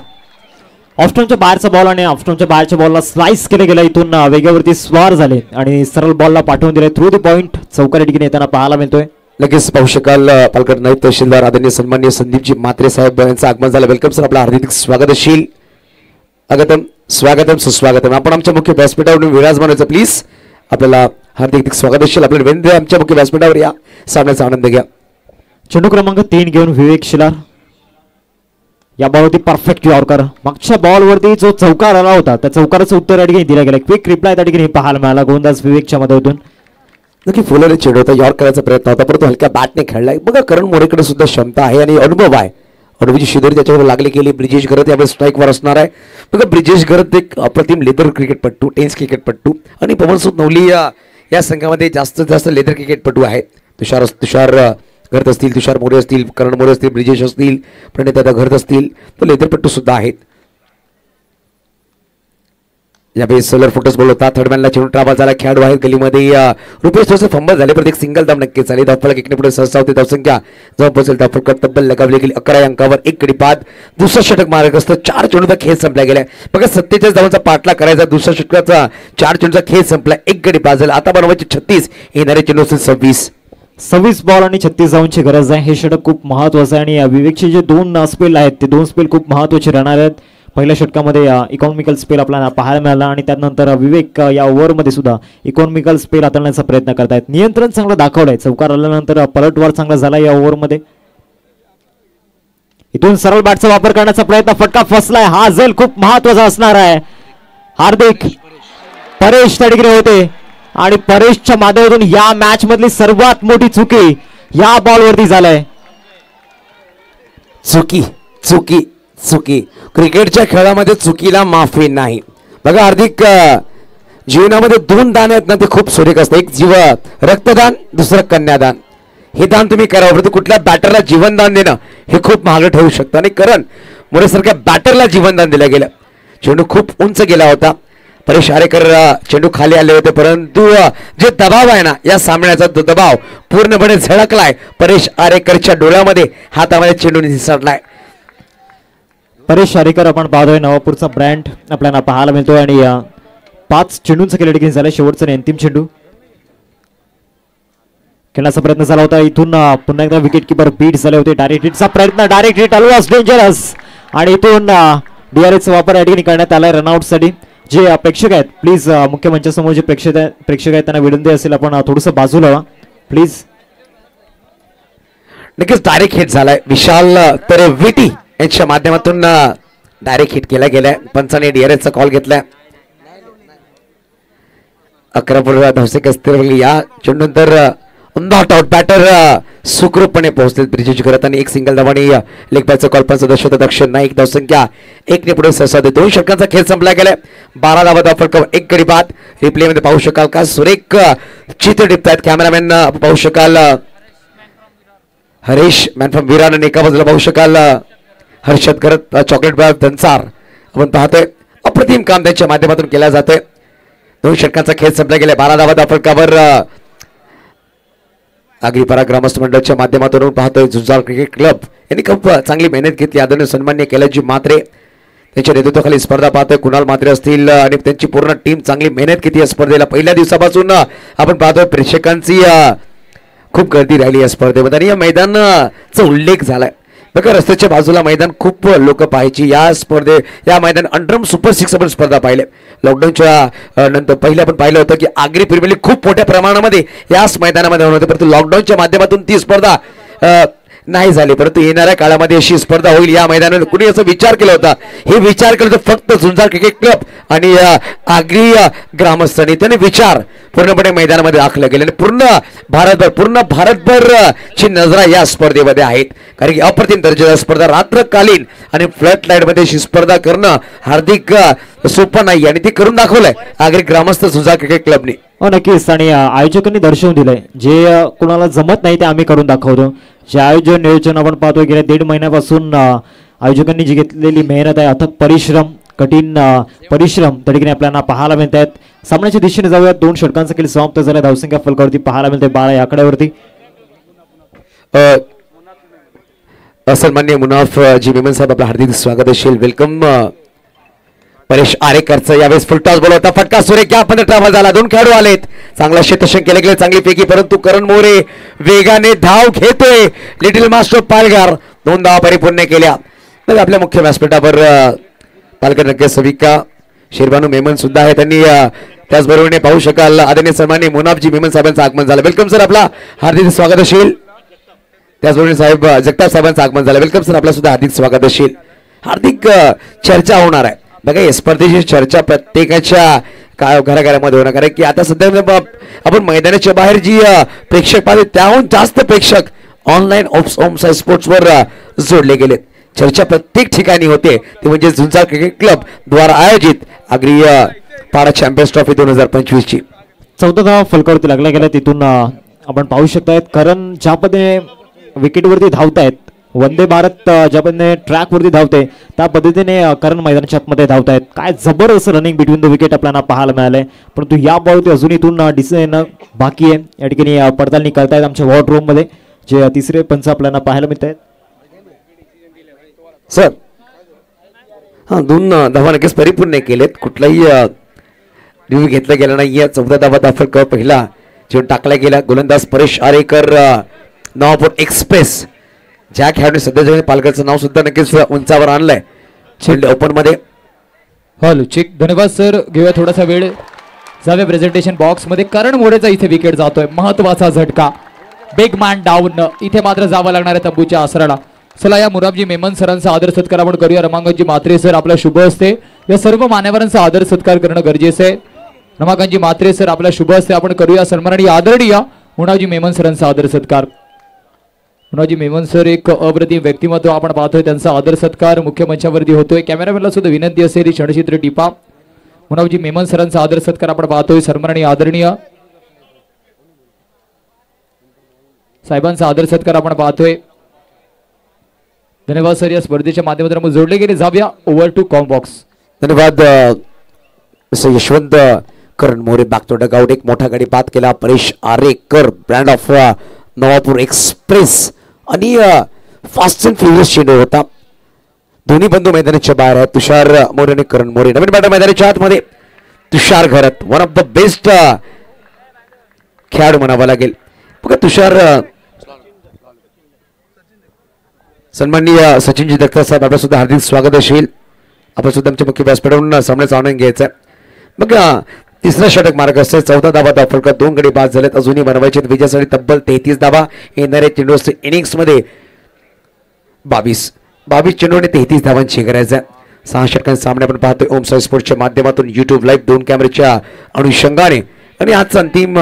ऑफस्टॉनच्या बाहेरचा बॉल आणि ऑफस्टॉनच्या बाहेरच्या बॉलला स्लाइस केले गेला. इथून वेगावरती स्वार झाले आणि सरळ बॉलला पाठवून दिले. थ्रू द पॉइंट चौकार ठिकाणी येताना पाहायला मिळतोय. लगेच पाहू शकाल पालघर नायब तहसीलदार आदरणीय सन्माननीय संदीपजी म्हात्रे साहेब यांचं आगमन झालं. Welcome sir. आपलं हार्दिक स्वागत असेल. स्वागतम सुस्वागतम. आपण आमच्या मुख्य व्यासपीठावर विराजमान व्हायचं प्लीज. आपल्याला हार्दिक स्वागत असेल. आपल्याला विनंती आहे आमच्या मुख्य व्यासपीठावर या. सामन्याचा आनंद घ्या. चेंडू क्रमांक 3 घेऊन विवेक शिलार. या बॉलवरती परफेक्ट यॉर्कर. मागच्या बॉलवरती जो चौकार आला होता त्या चौकाराचं उत्तर या ठिकाणी दिलं गेलं. क्विक रिप्लाय त्या ठिकाणी पाहायला मिळाला गोलंदाज विवेकच्या मदतीतून. नक्की फुलवले चेंडू होता. यॉर्क करायचा प्रयत्न होता परंतु हलक्या बॅटने खेळलाय. बघा करण मोरेकडे सुद्धा क्षमता आहे आणि अनुभव आहे. अनुभवची शिदोरी त्याच्यावर लागली गेली. ब्रिजेश घरत यावेळेस स्ट्राईकवर असणार आहे. बघा ब्रिजेश घरत एक अप्रतिम लेदर क्रिकेटपट्टू, टेनिस क्रिकेटपट्टू आणि पवनसुत नवली या संघामध्ये जास्तीत जास्त लेदर क्रिकेटपटू आहेत. तुषार घरत असतील, तुषार मोरे असतील, करण मोरे असतील, ब्रिजेश असतील, प्रणिता घरत असतील तर लेदरपट्टू सुद्धा आहेत. यावेळी सोलर फुटस बॉल होता. थर्डमॅनला चेंडू ट्राबा झाला. खेळाडू आहेत गलीमध्ये. रुपेश थोडंसं फंबल झाले पण एक सिंगल धाव नक्कीच झाली. धावफलक एकने पुढे सहसा होते. धावसंख्या जवळ पोहोचेल. धावफलक तब्बल लगावली गेली 11 अंकावर. 1 गडी बाद. दुसरा षटक मार्गस्थ. 4 चेंडूचा खेळ संपला गेलाय. बघा 47 धावांचा पाठला करायचा. दुसऱ्या षटकाचा 4 चेंडूचा खेळ संपला. 1 गडी बाद झाला. आता बनवायचे 36. येणारे चेंडू असेल 26 बॉल आणि 36 धावांची गरज आहे. हे षटक खूप महत्वाचं आहे आणि विवेकचे जे 2 स्पेल आहेत ते 2 स्पेल खूप महत्वाचे राहणार आहेत. पहिल्या षटकामध्ये इकॉनॉमिकल स्पेल आपल्याला पाहायला मिळाला आणि त्यानंतर विवेक या ओव्हरमध्ये सुद्धा इकॉनॉमिकल स्पेल हाताळण्याचा प्रयत्न करतायत. नियंत्रण चांगलं दाखवलंय. चौकार आल्यानंतर पलटवार चांगला झाला या ओव्हरमध्ये. इथून सरळ बॅटचा वापर करण्याचा प्रयत्न. फटका फसलाय. हा झेल खूप महत्वाचा असणार आहे. हार्दिक परेश त्या ठिकाणी होते आणि परेशच्या माध्यमातून या मॅच मधली सर्वात मोठी चुकी या बॉलवरती झालाय. चुकी क्रिकेटच्या खेळामध्ये चुकीला माफी नाही. बघा हार्दिक जीवनामध्ये 2 दान आहेत ना ते खूप सुरेख असतं. एक जीव रक्तदान, दुसरं कन्यादान. हे दान तुम्ही करा परंतु कुठल्या बॅटरला जीवनदान देणं हे खूप महाग ठरू शकतं आणि करण मोरेसारख्या बॅटरला जीवनदान दिलं गेलं. चेंडू खूप उंच गेला होता. परेश आरेकर चेंडू खाली आले होते परंतु जे दबाव आहे ना या सामन्याचा तो दबाव पूर्णपणे झळकलाय. परेश आरेकरच्या डोळ्यामध्ये हातामध्ये चेंडू निसटलाय. परेश आरेकर आपण पाहतोय नवापूरचा ब्रँड आपल्याला पाहायला मिळतोय आणि 5 चेंडूंचा खेळ ठिकाणी झाला. शेवटचा आणि अंतिम चेंडू खेळण्याचा प्रयत्न झाला होता. इथून पुन्हा एकदा विकेट किपर बीट झाले होते. डायरेक्ट हिटचा प्रयत्न. डायरेक्ट हिट ऑलवेज डेंजरस आणि इथून डीआरएसचा वापर या ठिकाणी करण्यात आलाय रनआउट साठी. जे प्रेक्षक आहेत प्लीज मुख्य मंचासमोर जे प्रेक्षक आहेत त्यांना विनंती असेल आपण थोडंसं बाजूला व्हा प्लीज. नक्कीच डायरेक्ट हिट झालाय. विशाल तरविटी यांच्या माध्यमातून डायरेक्ट हिट केला गेलाय. पंचाने डीआरएसचा कॉल घेतलाय. 11 धावसंख्या असतील. या चेंडूनंतर नॉट आउट बॅटर सुखरूपपणे पोहोचले ब्रिजेश घरत आणि 1 सिंगल धावाने लेग बायचा कॉल. सदस्य दक्षिण नाईक. धावसंख्या 1 ने पुढे सहसा 2 षटकांचा खेळ संपला गेलाय. 12 धावा धावफलक 1 गडी बाद. रिप्ले मध्ये पाहू शकाल का सुरेख चित्र टिपतायत कॅमेरामॅन. पाहू शकाल हरीश मॅन फ्रॉम विरार आणि एका बाजूला पाहू शकाल हर्षद घरत चॉकलेट बार धनसार. आपण पाहतोय अप्रतिम काम त्यांच्या माध्यमातून केलं जातंय. 2 षटकांचा खेळ संपला गेलाय. 12 धावा धावफलकावर आगरीपारा ग्रामस्थ मंडळाच्या माध्यमातून पाहतोय झुंजार क्रिकेट क्लब यांनी खूप चांगली मेहनत घेतली. आदरणीय सन्मान्य कैलासजी म्हात्रे त्यांच्या नेतृत्वाखाली स्पर्धा पाहतोय. कुणाल म्हात्रे असतील आणि त्यांची पूर्ण टीम चांगली मेहनत घेतली या स्पर्धेला. पहिल्या दिवसापासून आपण पाहतोय प्रेक्षकांची खूप गर्दी राहिली या स्पर्धेमध्ये आणि या मैदानाचा उल्लेख झालाय. बघा रस्त्याच्या बाजूला मैदान खूप लोक पाहायची. या मैदान अंडरम सुपर 6 आपण स्पर्धा पाहिले. लॉकडाऊनच्या नंतर पहिले आपण पाहिलं होतं की आगरी प्रीमियर लीग खूप मोठ्या प्रमाणामध्ये याच मैदानामध्ये होत होते परंतु लॉकडाऊनच्या माध्यमातून ती स्पर्धा नाही झाली, परंतु येणाऱ्या काळामध्ये अशी स्पर्धा होईल या मैदानात कुणी असं विचार केला होता. हे विचार केला तर फक्त झुंजार क्रिकेट क्लब आणि आगरी ग्रामस्थांनी त्याने विचार पूर्णपणे मैदानामध्ये आखले गेले आणि पूर्ण भारतभर ची नजरा या स्पर्धेमध्ये आहेत. कारण की अप्रतिम दर्जाची स्पर्धा, रात्रकालीन आणि फ्लड लाईट मध्ये अशी स्पर्धा करणं हार्दिक सोपं नाही आणि ते करून दाखवलंय आगरी ग्रामस्थ झुंजार क्रिकेट क्लबने. हो नक्कीच, आणि आयोजकांनी दर्शवून दिलंय जे कोणाला जमत नाही ते आम्ही करून दाखवतो. जे आयोजन नियोजन आपण पाहतोय गेल्या 1.5 महिन्यापासून आयोजकांनी जी घेतलेली मेहनत आहे, अथक परिश्रम, कठीण परिश्रम त्या ठिकाणी आपल्याला पाहायला मिळत आहेत. सामन्याच्या दिशेने जाऊयात. 2 षटकांचा खेळ समाप्त झाला. धावसंख्या फलकावरती पाहायला मिळते 12 या आकड्यावरती. सन्माननीय मुनाफ जी मेमन साहेब, आपलं हार्दिक स्वागत असेल. वेलकम. परेश आरेकरचा यावेळेस फुल टॉस बॉल होता, फटका सुरेख या पण ट्रॅव्हल झाला. 2 खेळाडू आलेत, चांगला क्षेत्ररक्षण केले गेले, चांगली फेकी, परंतु करण मोरे वेगाने धाव घेतोय. लिटिल मास्टर पालघर 2 धावा परिपूर्ण केल्या. तर आपल्या मुख्य व्यासपीठावर पालघर नक्की सविका शेरबानू मेमन सुद्धा आहे. त्यांनी त्याचबरोबर पाहू शकाल आदरणीय सन्माननीय मुनाफजी मेमन साहेबांचं आगमन झालं. वेलकम सर, आपला हार्दिक स्वागत असेल. त्याचबरोबर साहेब जगताप साहेबांचं आगमन झालं. वेलकम सर, आपलं सुद्धा हार्दिक स्वागत असेल. हार्दिक चर्चा होणार आहे बघा, या स्पर्धेची चर्चा प्रत्येकाच्या घराघरामध्ये होणार. कारण की आता सध्या आपण मैदानाच्या बाहेर जी प्रेक्षक पाहतो त्याहून जास्त प्रेक्षक ऑनलाईन ओमसाई स्पोर्ट्सवर जोडले गेलेत. चर्चा प्रत्येक ठिकाणी होते, ते म्हणजे झुंजार क्रिकेट क्लब द्वारा आयोजित आगरी पाडा चॅम्पियन्स ट्रॉफी 2025 ची 14 धावा फलकावरती लागल्या गेल्या. तिथून आपण पाहू शकतायत कारण ज्या पद्धतीने विकेटवरती धावतायत, वंदे भारत ज्या पद्धतीने ट्रॅकवरती धावते त्या पद्धतीने करण मैदानाच्या आतमध्ये धावतायत. काय जबरदस्त रनिंग बिटवीन द विकेट आपल्याला पाहायला मिळालंय. परंतु या बॉलवरती अजून इथून डिसिजन बाकी आहे. या ठिकाणी पडताळणी करतायत आमच्या वॉर्ड रूम मध्ये, जे तिसरे पंच आपल्याला पाहायला मिळत आहेत. सर हा 2 धावा नक्कीच परिपूर्ण केलेत, कुठलाही रिव्ह्यू घेतला गेला नाही. 14 धावा दाखल कर पहिला जेवण टाकला गेला. गोलंदाज परेश आरेकर नवापूर एक्सप्रेस ज्या खेळाडूने सध्या पालघरचं नाव सुद्धा नक्कीच उंचावर आणलंय ओपन मध्ये. हॅलो चेक, धन्यवाद सर. घेऊया थोडासा वेळ, जाऊया प्रेझेंटेशन बॉक्स मध्ये. करण मोरेचा इथे विकेट जातोय, महत्वाचा झटका. बिग मॅन डाऊन, इथे मात्र जावं लागणार आहे तंबूच्या आसराला. चला या मुराबजी मेमन सरांचा आदर सत्कार आपण करूया. रमाकांतजी म्हात्रे सर, आपला शुभ असते. या सर्व मान्यवरांचा आदर सत्कार करणं गरजेचं आहे. रमाकांतजी म्हात्रे सर, आपला शुभ असते आपण करूया. सन्माननीय आदरणीय मुनाजी मेमन सरांचा आदर सत्कार. मुनाजी मेमन सर एक अप्रतिम व्यक्तिमत्व आपण पाहतोय, त्यांचा आदर सत्कार मुख्य मंचावरती होतोय. कॅमेरामॅनला सुद्धा विनंती असेल ही क्षणचित्र टिपा. मुनाजी मेमन सरांचा आदर सत्कार आपण पाहतोय. सन्माननीय आदरणीय साहेबांचा आदर सत्कार आपण पाहतोय. धन्यवाद सर. या स्पर्धेच्या माध्यमातून आपण जोडले गेले. जाऊया ओव्हर टू कॉम बॉक्स. धन्यवाद Yashwant. Karan More back to dugout, एक मोठा गडी बाद केला. Paresh Arekar brand of Navapur express आणि फास्ट अँड फ्युरियस चेंडू होता. दोन्ही बंधू मैदानाच्या बाहेर आहेत, तुषार मोरे आणि करण मोरे. नवीन बॅटर मैदानाच्या आतमध्ये तुषार घरत, वन ऑफ द बेस्ट खेळाडू म्हणावा लागेल बघा. तुषार सन्माननीय सचिनजी दत्ता साहेब, आपलं सुद्धा हार्दिक स्वागत असेल. आपण सुद्धा आमच्या मुख्य व्यासपीठावरून सामन्याचा आनंद घ्यायचा आहे बघा. तिसरा षटक मार्ग असते. 14 धावा दाखल, 2 गडी बाद झालेत, अजूनही बनवायचे. विजयासाठी तब्बल 33 धावा. येणाऱ्या चेंडू इनिंग्स मध्ये 22 चेंडूने 33 धावांची करायचं. 6 षटकांचा सामना आपण पाहतोय ओमसाई स्पोर्ट्सच्या माध्यमातून युट्यूब लाईव्ह 2 कॅमेऱ्याच्या अनुषंगाने आणि आजचा अंतिम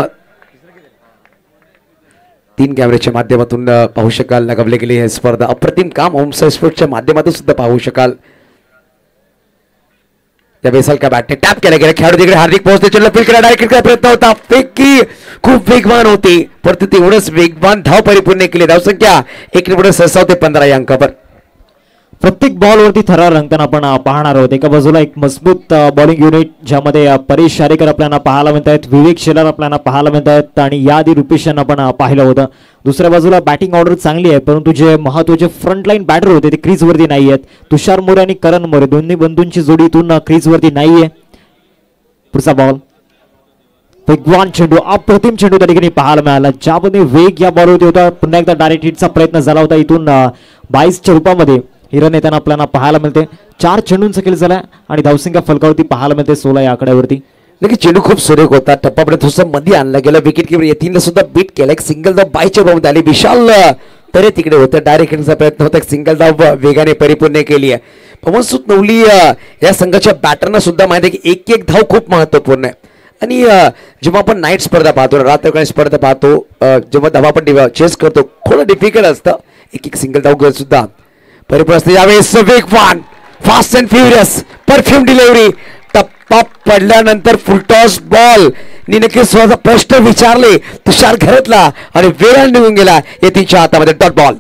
3 कॅमेऱ्याच्या माध्यमातून पाहू शकाल. लगावले गेले ही स्पर्धा, अप्रतिम काम ओमसाई स्पोर्ट्सच्या माध्यमातून सुद्धा पाहू शकाल. त्या बेसल का बॅटने टॅप केला गेला. खेळाडू तिकडे हार्दिक पोहोचते, चेंडू फील्ड करा, डायरेक्ट खेळायचा प्रयत्न होता. फेकी खूप वेगवान होती, परंतु तेवढंच वेगवान धाव परिपूर्ण केली. धावसंख्या 1 पुढे सरसावते 15 या अंकावर. प्रत्येक बॉलवरती थरार रंगताना आपण पाहणार आहोत. एका बाजूला एक मजबूत बॉलिंग युनिट ज्यामध्ये परेश आरेकर आपल्याला पाहायला मिळत आहेत, विवेक शेलार आपल्याला पाहायला मिळत आहेत आणि याआधी रुपेश यांना आपण पाहिलं होतं. दुसऱ्या बाजूला बॅटिंग ऑर्डर चांगली आहे, परंतु जे महत्त्वाचे फ्रंटलाईन बॅटर होते ते क्रीजवरती नाही आहेत. तुषार मोरे आणि करण मोरे दोन्ही बंधूंची जोडी इथून क्रीजवरती नाहीये. पुढचा बॉल, वेगवान चेंडू, अप्रतिम चेंडू त्या ठिकाणी पाहायला मिळाला. ज्या पद्धतीने वेग या बॉलवरती होता, पुन्हा एकदा डायरेक्ट हिटचा प्रयत्न झाला होता. इथून 22च्या रूपामध्ये हिरन येताना आपल्याला पाहायला मिळते. 4 चेंडूंचा खेळ झाला आणि धावसंख्या फलकावरती पाहायला मिळते 16 या आकड्यावरती. नक्की चेंडू खूप सुरेख होता. टप्पापर्यंत थोडंसं मध्ये आणला गेला. विकेट किपर यतीनला सुद्धा बीट केला. एक सिंगल धाव 22च्या रूपामध्ये आली. विशाल तरी तिकडे होतं. डायरेक्ट हिटचा प्रयत्न होता, सिंगल धाव वेगाने परिपूर्ण केली आहे. पवन सूत नवली या संघाच्या बॅटरना सुद्धा माहिती आहे की एक एक धाव खूप महत्वपूर्ण आहे. आणि जेव्हा आपण नाईट स्पर्धा पाहतो, रात्रकाळी स्पर्धा पाहतो, जेव्हा धावा आपण चेस करतो थोडं डिफिकल्ट असतं. एक एक सिंगल धाव सुद्धा परिपूर्ण असते. यावेळेस वेगवान, fast and furious, perfume delivery, टप्पा पडल्यानंतर फुलटॉस बॉल नी नक्कीच स्वतः प्रश्न विचारले तुषार घरातला आणि वेळाने निघून गेला यतीच्या हातामध्ये. Dot ball.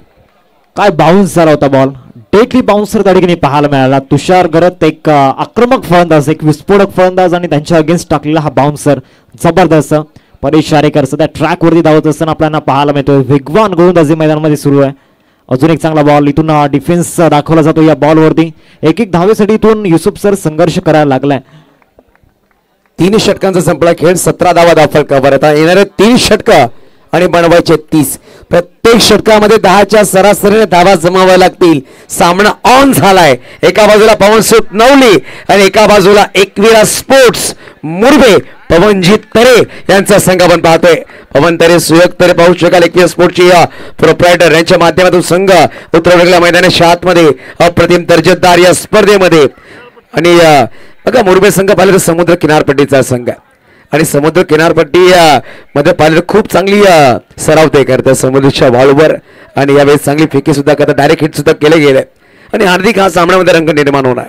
काय बाउन्स झाला होता बॉल, डेटली बाउन्सर त्या ठिकाणी पाहायला मिळाला. तुषार घरत एक आक्रमक फलंदाज, एक विस्फोटक फलंदाज आणि त्यांच्या अगेन्स्ट टाकलेला हा बाउन्सर जबरदस्त. परेश शारेकर सध्या ट्रॅक वरती धावत असताना आपल्याला पाहायला मिळतोय. वेगवान गोलंदाजी मैदानामध्ये सुरू आहे. अजून एक चांगला बॉल, इथून डिफेन्स दाखवला जातो या बॉलवरती. एक एक धावेसाठी इथून युसुफ सर संघर्ष करायला लागलाय. 3 षटकांचा संपला खेळ. 17 धावा दाखल कव्हर. आता येणारे 3 षटकं आणि बनवायचे 30. प्रत्येक षटकामध्ये 10च्या सरासरीने धावा जमाव्या लागतील. सामना ऑन झालाय. एका बाजूला पवन सूत नवली आणि एका बाजूला एकविरा स्पोर्ट्स मुरबे पवनजीत तरे यांचा संघ आपण पाहतोय. पवन तरे, सुयोग तरे पाहू शकाल. एकविरा स्पोर्ट्सची प्रोप्रायटर यांच्या माध्यमातून संघ उतरवलेल्या मैदानाच्या आतमध्ये अप्रतिम दर्जेदार या स्पर्धेमध्ये. आणि बघा मुरबे संघ पाहिलं तर समुद्र किनारपट्टीचा संघ आहे आणि समुद्र किनारपट्टी मध्ये पाहिलं खूप चांगली सराव ते करतात समुद्राच्या बॉलवर. आणि यावेळेस चांगली फेकी सुद्धा करतात, डायरेक्ट हिट सुद्धा केले गेले. आणि हार्दिक हा सामन्यामध्ये रंग निर्माण होणार.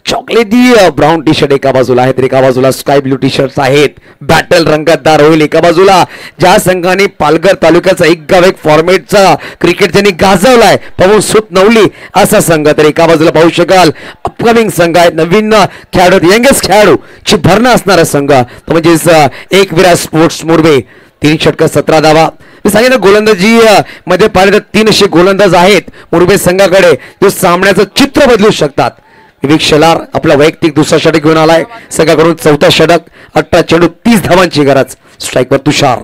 चॉकलेटी ब्राऊन टी शर्ट एका बाजूला आहेत, एका बाजूला स्काय ब्लू टी शर्ट आहेत. बॅटल रंगतदार होईल. एका बाजूला ज्या संघाने पालघर तालुक्याचा एक गाव एक फॉर्मेटचा क्रिकेट ज्यांनी गाजवलाय पवन सूत नवली असा संघ. तर एका बाजूला पाहू शकाल अपकमिंग संघ आहेत, नवीन खेळाडू, यंगेस्ट खेळाडू ची भरणा असणारा संघ म्हणजेच एकविरा स्पोर्ट्स मुरबे. 3 षटकं 17 धावा. मी सांगितलं गोलंदाजी मध्ये पाहिले तर 3 असे गोलंदाज आहेत मुरबे संघाकडे जो सामन्याचं चित्र बदलू शकतात. विवेक शेलार आपला वैयक्तिक दुसरा षटक घेऊन आलाय. संघाकडून 4था षटक. 18 चेंडू 30 धावांची गरज. स्ट्राईकवर तुषार.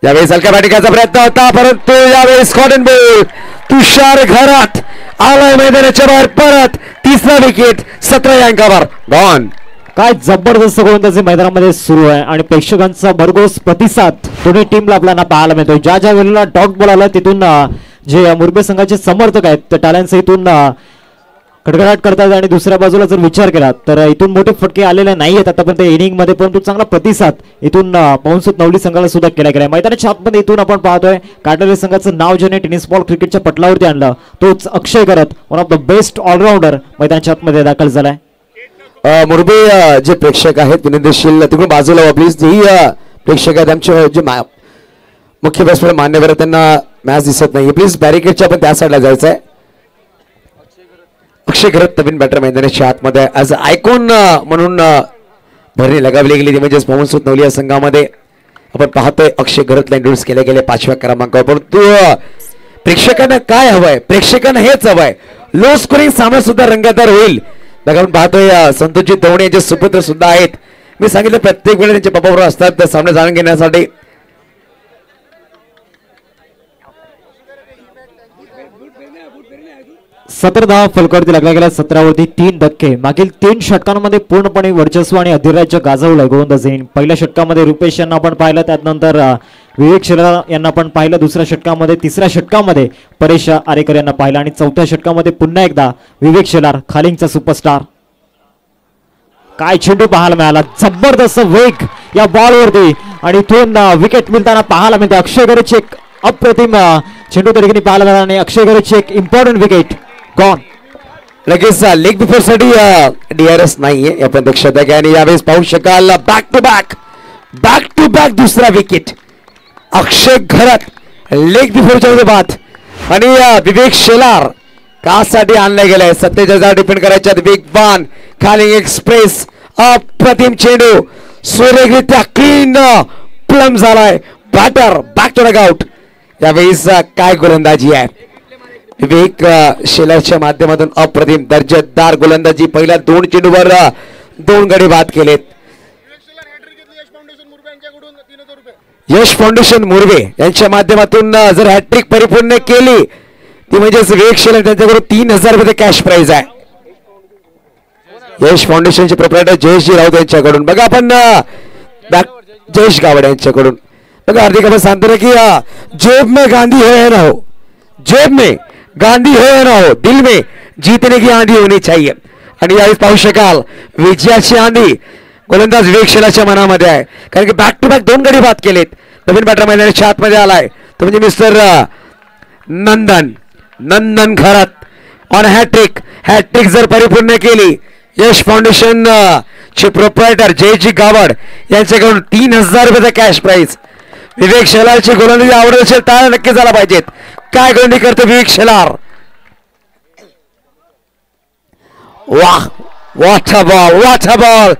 यावेळेस हलक्या बॅटिंगचा प्रयत्न होता परंतु यावेळेस कॉटन बॉल. तुषार घरात आलाय मैदानाच्या बाहेर परत. 3रा विकेट. 17 अंकावर गॉन. काय जबरदस्त गोलंदाजी मैदानामध्ये सुरू आहे आणि प्रेक्षकांचा भरघोस प्रतिसाद दोन्ही टीमला आपल्याला पाहायला मिळतोय. ज्या ज्या वेळेला डॉट बॉल आला तिथून जे मुरबे संघाचे समर्थक आहेत त्या टाळ्यांचा इथून कडकडाट करतात. आणि दुसऱ्या बाजूला जर विचार केला तर इथून मोठे फटके आलेले नाही आहेत आतापर्यंत इनिंग मध्ये, परंतु चांगला प्रतिसाद इथून पवन सूत नवली संघाला सुद्धा केला गेला. मैदानाच्या आतमध्ये इथून आपण पाहतोय काटोले संघाचं नाव ज्याने टेनिस बॉल क्रिकेटच्या पटलावरती आणलं तोच अक्षय करत, one of the best allrounder मैदानाच्या आतमध्ये दाखल झालाय. मुरबे जे प्रेक्षक आहेत विनंतीशील तिकडून बाजूला प्लीज. जेही प्रेक्षक आहेत आमचे जे मुख्य बॅट्समॅन मान्यवर त्यांना मॅच दिसत नाही, प्लीज बॅरिकेडच्या पण त्या साईडला जायचं आहे. अक्षय घरत नवीन बॅटर मैदानाच्या आतमध्ये ॲज आयकॉन म्हणून भरणी लगावली गेली ती म्हणजेच पवन सूत नवली या संघामध्ये आपण पाहतोय. अक्षय घरतला इंट्रोड्यूस केले गेले 5व्या क्रमांकावर. परंतु प्रेक्षकांना काय हवंय, प्रेक्षकांना हेच हवंय लो स्कोरिंग सामना सुद्धा रंगतदार होईल. बघा आपण पाहतोय संतोषजी दवणे यांचे सुपुत्र सुद्धा आहेत. मी सांगितलं प्रत्येक वेळेला त्यांच्या पप्पाबरोबर असतात त्या सामने जाणून घेण्यासाठी. सतरा धावा फलकावरती लागला गेला. 17वरती 3 धक्के. मागील 3 षटकांमध्ये पूर्णपणे वर्चस्व आणि अधिराज्य गाजवलंय गोलंदाजीने. पहिल्या षटकामध्ये रुपेश यांना आपण पाहिलं, त्यानंतर विवेक शेलार यांना आपण पाहिलं दुसऱ्या षटकामध्ये. 3ऱ्या षटकामध्ये परेश आरेकर यांना पाहिलं आणि 4थ्या षटकामध्ये पुन्हा एकदा विवेक शेलार, खालिंगचा सुपरस्टार. काय चेंडू पाहायला मिळाला, जबरदस्त वेग या बॉलवरती आणि इथून विकेट मिळताना पाहायला मिळते. अक्षय गरजची एक अप्रतिम चेंडू त्या ठिकाणी पाहायला मिळाला आणि अक्षय गरजची एक इम्पॉर्टंट विकेट गॉन. लगेच लेग बिफोर साठी डीआरएस नाहीये आपण लक्षात घ्या. आणि यावेळेस पाहू शकाल बॅक टू बॅक दुसरा विकेट अक्षय घरत लेग बिफोरच्या बाद. आणि विवेक शेलार कासाठी आणले गेले 47 डिपेंड करायच्या. वेगवान खालिंग एक्सप्रेस अप्रतिम चेंडू सुरेखरित्या क्लीन प्लम झालाय. Batter back to the out. यावेळेस काय गोलंदाजी आहे विवेक शेलारच्या माध्यमातून अप्रतिम दर्जेदार गोलंदाजी. पहिल्या 2 चेंडूवर 2 गडी बाद केलेत. यश फाउंडेशन मुरबे यांच्या माध्यमातून जर हॅट्रिक परिपूर्ण केली ती म्हणजेच विवेक शेलार त्यांच्याकडून 3000 रुपये कॅश प्राइज आहे. यश फाउंडेशनचे प्रोप्रायटर जयेशजी राऊत यांच्याकडून. बघा आपण जयेश गावडे यांच्याकडून बघा हार्दिक आपण सांगतो ना की जेब में गांधी हो या ना हो, जेब में गांधी हो या ना हो, दिल में जीतने की आंधी होनी चाहिए. आणि यावेळेस पाहू शकाल विजयाची आंधी गोलंदाज विवेक शेलारच्या मनामध्ये आहे, कारण की बॅक टू बॅक 2 गडी बाद केलेत. नवीन बॅटर मैदानाच्या आतमध्ये आलाय तो म्हणजे मिस्टर नंदन घरात ऑन हॅट्रिक जर परिपूर्ण केली. यश फाउंडेशन चे प्रोप्रायटर जयजी गावड यांच्याकडून 3000 रुपयाचा कॅश प्राइज. विवेक शेलारची गोलंदाजी आवडत असेल तर नक्की झाला पाहिजेत. काय गोलंदाजी करतो विवेक शेलार. वाह, what a ball,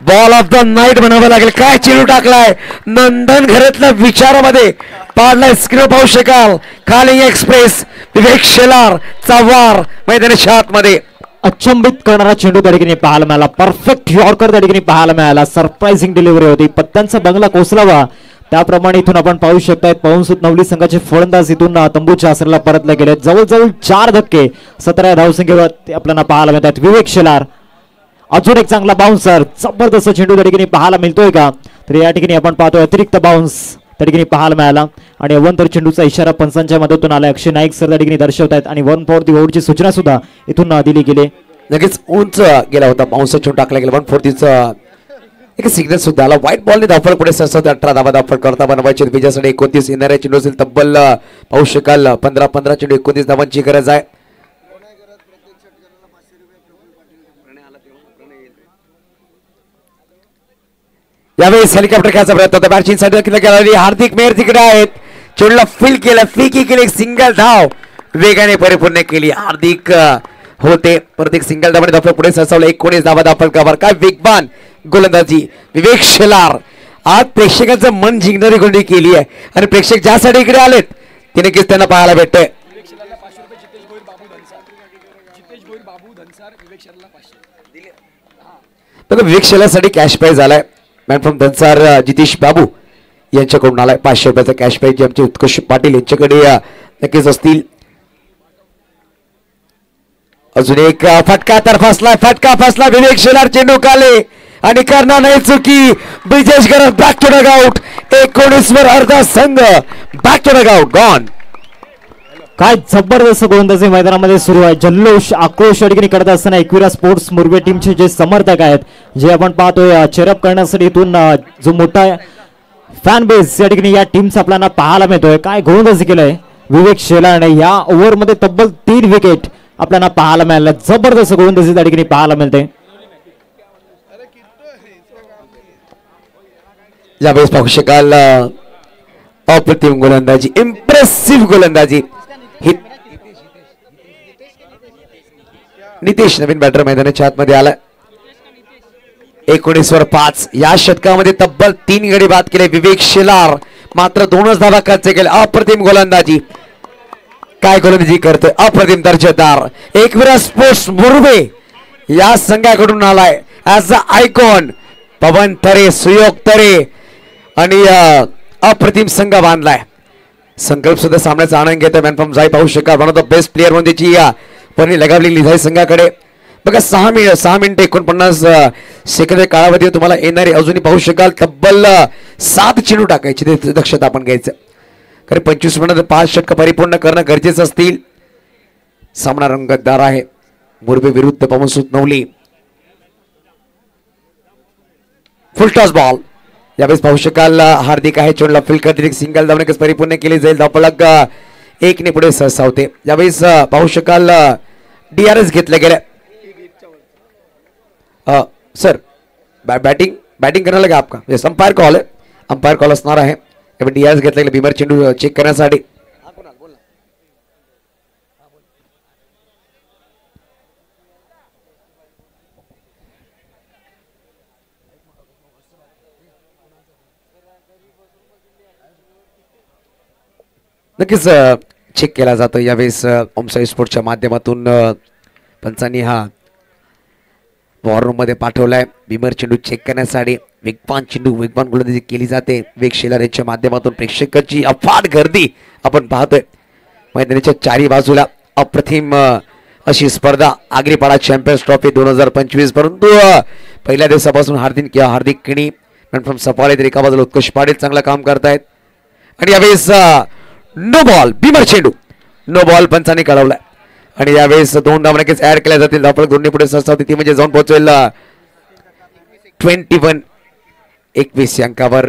ball of the night म्हणावं लागेल. काय चेंडू टाकलाय नंदन घरातल्या विचारामध्ये पाडलाय. स्क्रीन पाहू शकाल खाली एक्सप्रेस विवेक शेलार चा वार मैदानाच्या आतमध्ये. अचंबित करणारा चेंडू त्या ठिकाणी पाहायला मिळाला. परफेक्ट यॉर्कर त्या ठिकाणी पाहायला मिळाला. सरप्राइझिंग डिलिव्हरी होती. पत्त्यांचा बंगला कोसलावा त्याप्रमाणे इथून आपण पाहू शकताय. पवनसुत नवली संघाचे फलंदाज इथून तंबूच्या आसराला परतले गेले. जवळजवळ 4 धक्के 17 धावसंख्येवर आपल्याला पाहायला मिळतात. विवेक शेलार अजून एक चांगला बाउन्सर, जबरदस्त चेंडू त्या ठिकाणी पाहायला मिळतोय का, तर या ठिकाणी आपण पाहतोय अतिरिक्त बाउन्स त्या ठिकाणी पाहायला मिळाला. आणि अवंतर चेंडूचा इशारा पंचांच्या मदतीतून आला. अक्षय नाईक सर त्या ठिकाणी दर्शवत आहेत आणि 1 फॉर दी ओव्हरची सूचना सुद्धा इथून दिली गेली. लगेच उंच गेला होता बाउन्सर चेंडू टाकला गेला. 1/4 एक सिग्नल सुद्धा आला. व्हाईट बॉलने धावफळ पुढे 18 धावा धावफळ करता बनवायची. विजयासाठी 29 येणाऱ्या चेंडू असेल तब्बल पाहू शकाल 15 चेंडू 29 धावांची गरज आहे. यावेळेस हेलिकॉप्टर खेळायचा प्रयत्न होता. बॅटिंगसाठी गेला हार्दिक मेहर तिकडे आहेत. चेंडूला फील केलं, फिकी केली, सिंगल धाव वेगाने परिपूर्ण केली. हार्दिक होते परत एक सिंगल धावाने धावफळ पुढे सरसावलं. 19 धावा धावफळ कव्हर. काय वेगवान गोलंदाजी विवेक शेलार. आज प्रेक्षकांचं मन जिंकणारी गोलंदाजी केली आहे आणि प्रेक्षक ज्यासाठी इकडे आलेत ते नक्कीच त्यांना पाहायला भेटतंय. विवेक शेलारसाठी कॅश प्राइज आलाय. मॅन फ्रॉम धनसार जितेश बाबू यांच्याकडून आलाय 500 रुपयाचा कॅश प्राइज. जे आमचे उत्कर्ष पाटील यांच्याकडे नक्कीच असतील. अजून एक फटका तर फसला, फटका फसला. विवेक शेलार चेंडू काले आणि करणार नाही चुकी. ब्रिजेश गरज बॅक टू डग आउट. 19 वर अर्धा संघ back to dugout gone. काय जबरदस्त गोलंदाजी मैदानामध्ये सुरू आहे. जल्लोष आक्रोश ठिकाणी करत असताना एकविरा स्पोर्ट्स मुरबे टीमचे जे समर्थक आहेत जे आपण पाहतोय चेअरअप करण्यासाठी इथून जो मोठा फॅन बेस या ठिकाणी या टीमचा आपल्याला पाहायला मिळतोय. काय गोलंदाजी केलंय विवेक शेलारने. या ओव्हरमध्ये तब्बल 3 विकेट आपल्याला पाहायला मिळाल्या. जबरदस्त गोलंदाजी त्या ठिकाणी पाहायला मिळते. यावेळेस पाहू शकाल अप्रतिम गोलंदाजी, इम्प्रेसिव्ह गोलंदाजी. नितेश नवीन बॅटर मैदानाच्या आतमध्ये आला. 19 वर 5 या षटकामध्ये तब्बल 3 गडी बाद केले विवेक शेलार. मात्र 2च धावा खर्च केले. अप्रतिम गोलंदाजी. काय गोलंदाजी करतोय अप्रतिम दर्जेदार. एकविरा स्पोर्ट्स मुरबे या संघाकडून आलाय ऍज अ आयकॉन पवन तरे, सुयोग तरे आणि अप्रतिम संघ बांधलाय. संकल्प सुद्धा सामन्याचा आनंद घेतोय. मॅन फ्रॉम जाई पाहू शकाल one of the best player म्हणून त्याची पणी लगावलेली जाई संघाकडे. बघा 6 मिनिटं 49 सेकंद कालावधी तुम्हाला येणारे अजूनही पाहू शकाल तब्बल 7 चेंडू टाकायची ते दक्षता आपण घ्यायचं. कारण 25 मिनिटात 5 षटक परिपूर्ण करणं गरजेचं असतील. सामना रंगतदार आहे. मुरबे विरुद्ध Pavansut Navali. Full toss ball. यावेळेस पाहू शकाल हार्दिक आहे चेंडूला फील करते. सिंगल धावणे कसं परिपूर्ण केली जाईल. धावफलक 1 ने पुढे सरसावते. यावेळेस पाहू शकाल DRS घेतले गेले. सर बैटिंग करने लगा आपका. यस अंपायर कॉल है. अंपायर कॉल असणार आहे. DRS घेतले गेले भीमर चेंडू चेक करण्यासाठी. नक्कीच चेक केला जातो. यावेळेस ओमसाई स्पोर्टच्या माध्यमातून पंचांनी हा वॉर रूम मध्ये पाठवलाय. भीमर चेंडू चेक करण्यासाठी वेगवान गोलंदाजी केली जाते. विवेक शेलार यांच्या माध्यमातून प्रेक्षकांची अफाट गर्दी आपण पाहतोय. मैदानाच्या 4ही बाजूला अप्रतिम अशी स्पर्धा आगरीपाडा चॅम्पियन्स ट्रॉफी 2025. परंतु पहिल्या दिवसापासून हार्दिक किणी फ्रॉम सफाळे तर एका बाजूला उत्कर्ष पाटील चांगलं काम करतायत आणि यावेळेस नो बॉल बिमर चेंडू नो बॉल पंचांनी कळवलाय आणि यावेळेस 2 धावा नक्कीच ऍड केल्या जातील. धावफलक दोन्ही पुढे संस्था होती ती म्हणजे जाऊन पोहोचवेल 21 या अंकावर.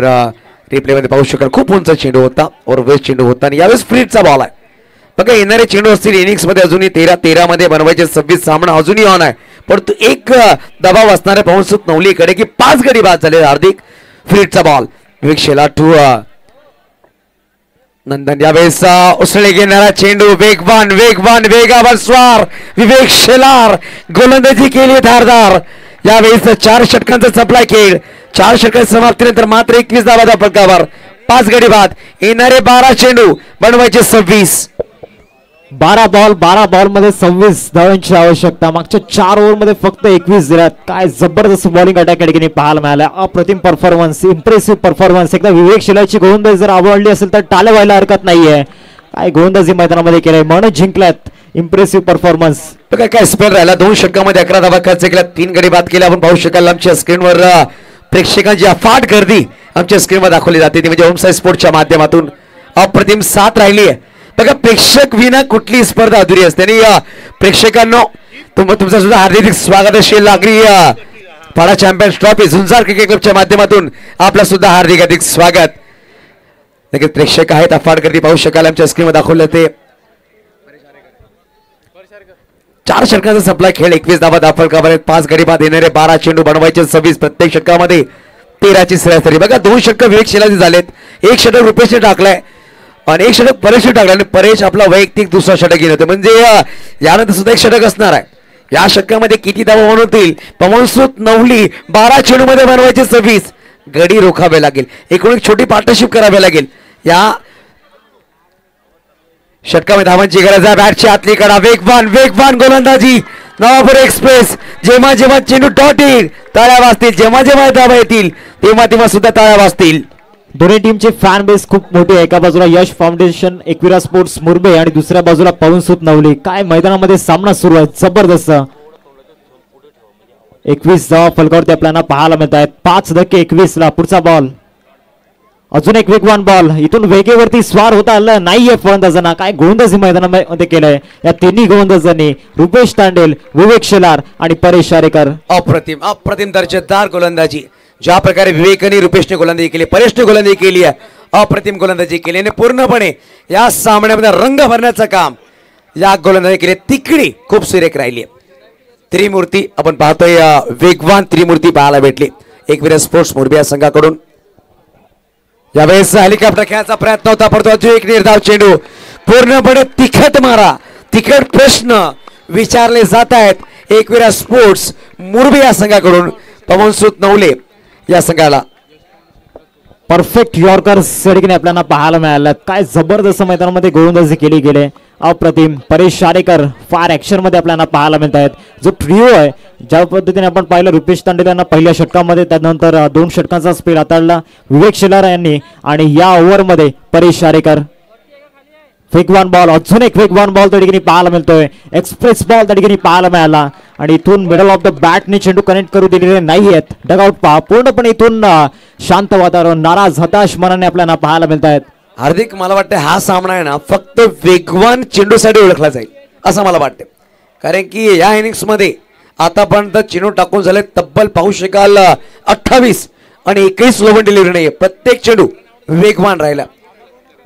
रिप्ले मध्ये पाहू शकाल खूप उंच चेंडू होता और वेस्ट चेंडू होता आणि यावेळेस फ्रीटचा बॉल आहे. बघा येणारे चेंडू असतील इनिंग्स मध्ये अजूनही 13 मध्ये बनवायचे 26 सामना अजूनही ऑन आहे परंतु एक दबाव असणाऱ्या पवनसुत नवलीकडे की 5 गडी बाद झाले. हार्दिक फ्रीटचा बॉल विवेक शेलार टू नंदन यावेळेस उसळी घेणारा चेंडू वेगावर स्वार विवेक शेलार गोलंदाजी केली धारदार. यावेळेस 4 षटकांचा सप्लाय खेळ 4 षटकांच्या समाप्तीनंतर मात्र 21 धावा फलकावर 5 गडी बाद. येणारे 12 चेंडू बनवायचे 26. 12 बॉल मध्ये 26 धावांची आवश्यकता. मागच्या 4 ओव्हर मध्ये फक्त 21 दिल्यात. काय जबरदस्त बॉलिंग अटॅक या ठिकाणी पाहायला मिळाला. अप्रतिम परफॉर्मन्स इम्प्रेसिव्ह परफॉर्मन्स. एकदा विवेक शेलारची गोलंदाजी जर आवडली असेल तर टाळ्या व्हायला हरकत नाहीये. काय गोलंदाजी मैदानामध्ये केलंय मन जिंकल्यात. Impressive performance. काय स्पेल राहिला 2 षटकामध्ये 11 धावा खर्च केल्या 3 गडी बाद केल्या. आपण पाहू शकाल आमच्या स्क्रीनवर प्रेक्षकांची अफाट गर्दी आमच्या स्क्रीनवर दाखवली जाते ती म्हणजे होमसाईड स्पोर्टच्या माध्यमातून अप्रतिम साथ राहिली आहे. बघा प्रेक्षक विना कुठली स्पर्धा अधुरी असते आणि प्रेक्षकांनो तुमचं सुद्धा हार्दिक स्वागत असेल. लागली पाडा चॅम्पियन्स ट्रॉफी झुंजार क्रिकेट क्लबच्या माध्यमातून आपलं सुद्धा हार्दिक स्वागत. नक्कीच प्रेक्षक आहेत अफाट गर्दी पाहू शकाल आमच्या स्क्रीनवर दाखवलं ते 4 षटकांचा सप्लाय खेळ 21 धावा दाखल कावर 5 गडी बाद. येणारे 12 चेंडू बनवायचे 26 प्रत्येक षटकामध्ये 13ची सरासरी. बघा 2 षटक विवेक शेलारचे झालेत 1 षटक रुपेशने टाकलाय आणि 1 षटक परेशने टाकलं आणि परेश आपला वैयक्तिक दुसरा षटक घेऊन होते म्हणजे यानंतर सुद्धा 1 षटक असणार आहे. या षटकामध्ये किती धावा बनवतील पवनसुत नवली 12 चेंडू मध्ये बनवायचे 26 गडी रोखावे लागेल. एकूण एक छोटी पार्टनरशिप करावी लागेल. या षटकामध्ये धावांची गरज आहे. बॅटची आतली कडा वेगवान गोलंदाजी नवापूर एक्सप्रेस. जेव्हा चेंडू डॉट येईल ताळ्या वाजतील. जेव्हा धावा येतील तेव्हा सुद्धा ताळ्या वाजतील. दोन्ही टीमचे फॅन बेस खूप मोठी आहे. एका बाजूला यश फाउंडेशन एकविरा स्पोर्ट्स मुरबे आणि दुसऱ्या बाजूला पवनसुत नवली. काय मैदानामध्ये सामना सुरू आहे जबरदस्त. 21 धावा फलकावरती आपल्याला पाहायला मिळत आहेत. 5 धक्के 21 ला. पुढचा बॉल अजून एक वेगवान बॉल. इथून वेगेवरती स्वार होता आलं नाहीये फलंदाजांना. काय गोलंदाजी मैदानामध्ये केलंय या तिन्ही गोलंदाजांनी. रुपेश तांडेल विवेक शेलार आणि परेश शारेकर. अप्रतिम दर्जेदार गोलंदाजी. ज्या प्रकारे विवेकने रुपेशने गोलंदाजी केली परेशने गोलंदाजी केली आहे अप्रतिम गोलंदाजी केली आणि पूर्णपणे या सामन्यामध्ये रंग भरण्याचं काम या गोलंदाजी केली. तिकडी खूप सुरेख राहिली. त्रिमूर्ती आपण पाहतोय वेगवान त्रिमूर्ती पाहायला भेटली एकविरा स्पोर्ट्स मुरबे या संघाकडून. यावेळेस हेलिकॉप्टर खेळायचा प्रयत्न होता परंतु अजून एक निर्धाव चेंडू. पूर्णपणे तिखट प्रश्न विचारले जात आहेत एकविरा स्पोर्ट्स मुरबे या संघाकडून. पवनसुत नवले या संघाला परफेक्ट यॉर्कर्स आपल्याला पाहायला मिळालं. काय जबरदस्त मैदानामध्ये गोलंदाजी केली गेले अप्रतिम. परेश शारेकर फार ऍक्शन मध्ये आपल्याला पाहायला मिळत आहेत. जो ट्रिओ आहे ज्या पद्धतीने आपण पाहिलं रुपेश तांडेल यांना पहिल्या षटकामध्ये त्यानंतर 2 षटकांचा स्पेल हाताळला विवेक शेलार यांनी आणि या ओव्हरमध्ये परेश शारेकर. वेगवान बॉल अजून एक वेगवान बॉल त्या ठिकाणी पाहायला मिळतोय. एक्सप्रेस बॉल त्या ठिकाणी पाहायला मिळाला आणि इथून मिडल ऑफ द बॅटने चेंडू कनेक्ट करू दिलेले नाहीयेत. डगआउट पहा पूर्णपणे इथून शांत वातावरण नाराज हताश मनाने आपल्याला पाहायला मिळत आहेत. हार्दिक मला वाटतं हा सामना आहे ना फक्त वेगवान चेंडूसाठी ओळखला जाईल असं मला वाटतं. कारण की या इनिंग्स मध्ये आतापर्यंत चेंडू टाकून झाले तब्बल पाहू शकाल 28 आणि 21 स्लो डिलिव्हरी नाही. प्रत्येक चेंडू वेगवान राहिला.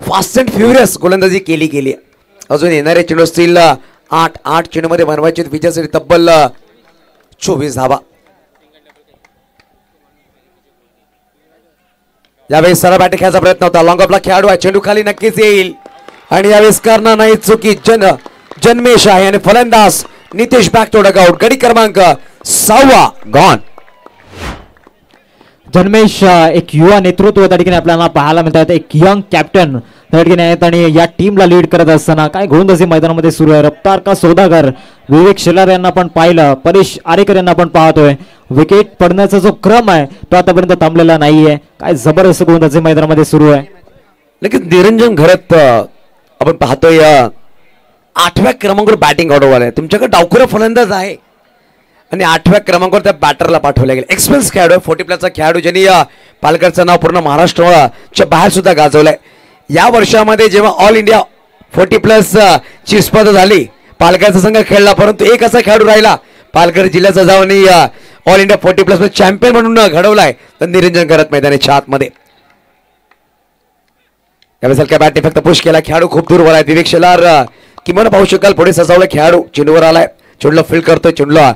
फास्ट अँड फ्युरियस गोलंदाजी केली. अजून येणारे चेंडू असतील 8 चेंडू मध्ये बनवायचे विजयासाठी तब्बल 24 धावा. यावेळेस सरळ बॅटिंग खेळायचा प्रयत्न होता. लॉंग ऑफला खेळाडू आहे चेंडू खाली नक्कीच येईल आणि यावेळेस करणार नाही चुकी जन्मेश आहे आणि फलंदाज नितेश बॅक टू डगआउट. गडी क्रमांक 6 गॉन. जन्मेश एक युवा नेतृत्व त्या ठिकाणी आपल्याला पाहायला मिळतात. एक यंग कॅप्टन त्या ठिकाणी आहेत आणि या टीमला लीड करत असताना काय गोलंदाजी मैदानामध्ये सुरू आहे. रफ्तार का सौदागर विवेक शेलार यांना आपण पाहिलं. परेश आरेकर यांना आपण पाहतोय. विकेट पडण्याचा जो क्रम आहे तो आतापर्यंत थांबलेला नाहीये. काय जबरदस्त गोलंदाजी मैदानामध्ये सुरू आहे. लगेच निरंजन घरत आपण पाहतोय 8व्या क्रमांकावर बॅटिंग ऑर्डर आहे. तुमच्याकडे डावखुरा फलंदाज आहे आणि 8व्या क्रमांकावर त्या बॅटरला पाठवलं गेलं. एक्सपिरियन्स खेळाडू 40+ खेळाडू ज्यांनी पालघरचं नाव पूर्ण महाराष्ट्राच्या बाहेर सुद्धा गाजवलंय. या वर्षामध्ये जेव्हा ऑल इंडिया 40+ ची स्पर्धा झाली, पालघरचा संघ खेळला, परंतु एक असा खेळाडू राहिला पालघर जिल्ह्याचा जाऊन ऑल इंडिया 40+ चॅम्पियन म्हणून घडवलाय, तर निरंजन करत मैदानाच्या आतमध्ये. यावेळेस हलक्या बॅटने फक्त पुश केला, खेळाडू खूप दूर आलाय. विवेक शेलार किमान पाहू शकाल पुढे सजावलं, खेळाडू चेंडूवर आलाय, चेंडूला फील्ड करतोय, चेंडूला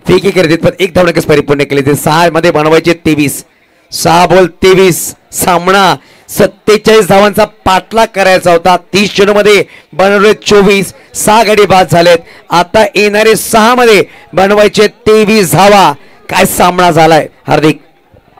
फेकी करत पण एक धाव नक्कीच परिपूर्ण केली. ते 6 मध्ये बनवायचे 23, 6 बॉल 23, सामना 47 धावांचा पाठलाग करायचा होता. 30 चेंडूमध्ये बनवले 24, 6 गडी बाद झालेत. आता येणारे 6 मध्ये बनवायचे 23 धावा. काय सामना झालाय हार्दिक.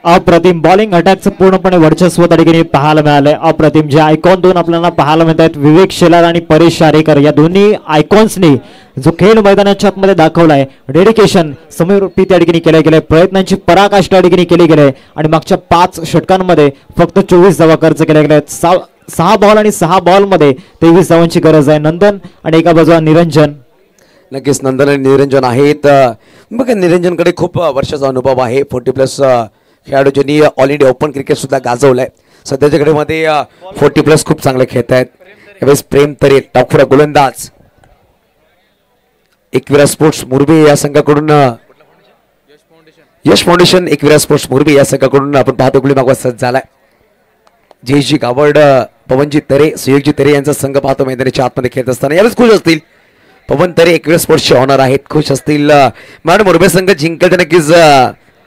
अप्रतिम बॉलिंग अटॅकचं पूर्णपणे वर्चस्व त्या ठिकाणी पाहायला मिळालंय. अप्रतिम जे आयकॉन दोन आपल्याला पाहायला मिळत आहेत, विवेक शेलार आणि परेश आरेकर, या दोन्ही आयकॉन्सनी जो खेळ मैदानाच्या आतमध्ये दाखवलाय, डेडिकेशन समर्पित त्या ठिकाणी केले गेले, प्रयत्नांची पराकाष्ठा त्या ठिकाणी केली गेली आणि मागच्या 5 षटकांमध्ये फक्त 24 धावा खर्च केल्या गेल्या आहेत. 6 बॉल आणि 6 बॉलमध्ये 23 धावांची गरज आहे. नंदन आणि एका बाजूला निरंजन. नक्कीच नंदन आणि निरंजन आहेत. बघा निरंजनकडे खूप वर्षाचा अनुभव आहे. 40+ खेळाडू ज्यांनी ऑल इंडिया ओपन क्रिकेट सुद्धा गाजवलंय. सध्याच्या घडीमध्ये 40+ खूप चांगले खेळत आहेत. यावेळेस प्रेम तरे टाकफुरा गोलंदाज, एकविरा स्पोर्ट्स मुरबी या संघाकडून, यश फाउंडेशन एकविरा स्पोर्ट्स मुरबी या संघाकडून आपण पाहतो गुली मागवा सज्ज झालाय. जयजी गावड, पवनजी तरे, सुयोगजी तरे यांचा संघ पाहतो मैदानाच्या आतमध्ये खेळत असताना. यावेळेस खुश असतील पवन तरे, एकविरा स्पोर्ट्सचे ऑनर आहेत, खुश असतील. मॅडम मुरबे संघ जिंकल तर नक्कीच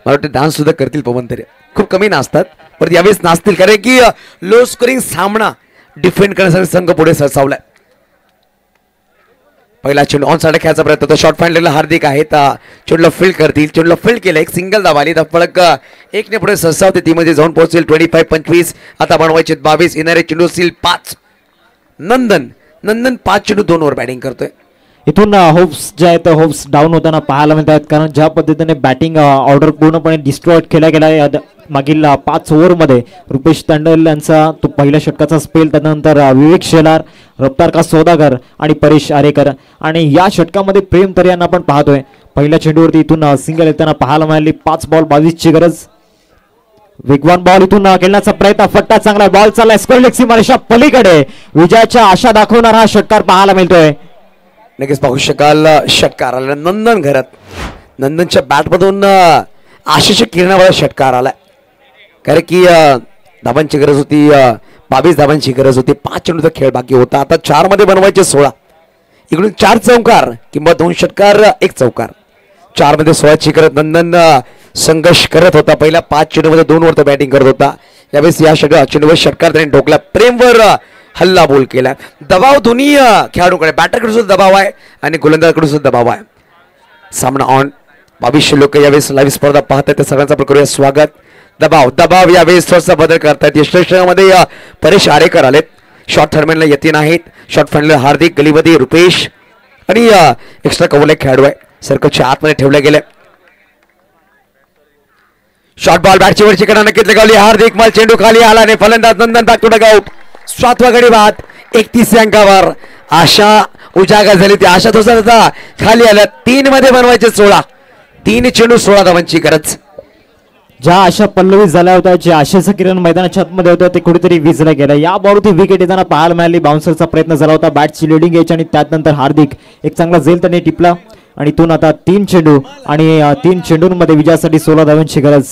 मला वाटतं डान्स सुद्धा करतील पवन तरे. खूप कमी नाचतात पण यावेळेस नाचतील, कारण की लो स्कोरिंग सामना डिफेंड करण्यासाठी संघ पुढे सरसावलाय. पहिला चेंडू ऑन साइड खेळायचा प्रयत्न होता, शॉर्ट फाइंडला हार्दिक आहेत, चेंडूला फील्ड करतील, चेंडूला फील्ड केलं, एक सिंगल धाव आली, फलक 1 ने पुढे सरसावते. ती मध्ये जाऊन पोहोचेल 25-25. आता बनवायचे 22, येणारे चेंडू असतील 5. नंदन 5 चेंडू 2 ओव्हर बॅटिंग करतोय. इथून होप्स जे आहेत होप्स डाऊन होताना पाहायला मिळत आहेत, कारण ज्या पद्धतीने बॅटिंग ऑर्डर पूर्णपणे डिस्ट्रॉय केला गेला मागील 5 ओव्हरमध्ये. रुपेश तांडल यांचा तो पहिल्या षटकाचा स्पेल, त्यानंतर विवेक शेलार, रफ्तार का सौदागर आणि परेश आरेकर, आणि या षटकामध्ये प्रेम तरे यांना आपण पाहतोय. पहिल्या चेंडूवरती इथून सिंगल येताना पाहायला मिळाली. 5 बॉल 22 ची गरज. वेगवान बॉल इथून खेळण्याचा प्रयत्न, फट्टा चांगला बॉल चाललाय स्क्वेअर लेग सीमारेषा पलीकडे. विजयाच्या आशा दाखवणार हा षटकार पाहायला मिळतोय. नक्कीच पाहू शकाल षटकार आला नंदन घरात. नंदनच्या बॅटमधून आशेच्या किरणावाला षटकार आलाय, कारण की धाबांची गरज होती, 22 धाबांची गरज होती. 5 चेंडूचा खेळ बाकी होता. आता 4 मध्ये बनवायचे 16. इकडून 4 चौकार किंवा 2 षटकार 1 चौकार. 4 मध्ये 16 ची करत नंदन संघर्ष करत होता. पहिल्या 5 चेंडूमध्ये 2 ओव्हर बॅटिंग करत होता. यावेळेस या चेंडूवर षटकार त्याने ठोकला. प्रेमवर हल्ला बोल केला. दबाव दोन्ही खेळाडूकडे, बॅटरकडे सुद्धा दबाव आहे आणि गोलंदाजाकडे सुद्धा दबाव आहे. सामना ऑन. 2200 लोक यावेळेस लाईव्ह स्पर्धा पाहतात, त्या सगळ्यांचं आपण करूया स्वागत. दबाव यावेळेस थोडासा बदल करतात. यशस्वीमध्ये परेश आरेकर आलेत, शॉर्ट थर्डमॅनला यतीन आहेत, शॉर्ट फ्रंटला हार्दिक, गलीमध्ये रुपेश आणि एक्स्ट्रा कव्हर एक खेळाडू आहे सर्कलच्या आतमध्ये ठेवले गेले. शॉर्ट बॉल बॅटची वरची कडा नक्कीच लगावली. हार्दिक माल चेंडू खाली आला आणि फलंदाज नंदन बॅक टू डगआउट. 7वा गडी बाद 31 अंकावर. आशा उजागर झाली, ती आशा थोसा खाली आल्या. 3 मध्ये बनवायचे 16. 3 चेंडू 16 धावांची गरज. ज्या आशा पल्लवित झाल्या होत्या, जे आशेचा किरण मैदानाच्या आतमध्ये होतं, ते कुठेतरी विजला गेला. या बॉलवरती विकेट येताना पाहायला मिळाली. बाउन्सरचा प्रयत्न झाला होता, बॅटची लिडिंग घ्यायची आणि त्यानंतर हार्दिक एक चांगला झेल त्याने टिपला आणि इथून आता 3 चेंडू आणि 3 चेंडूंमध्ये विजयासाठी 16 धावांची गरज.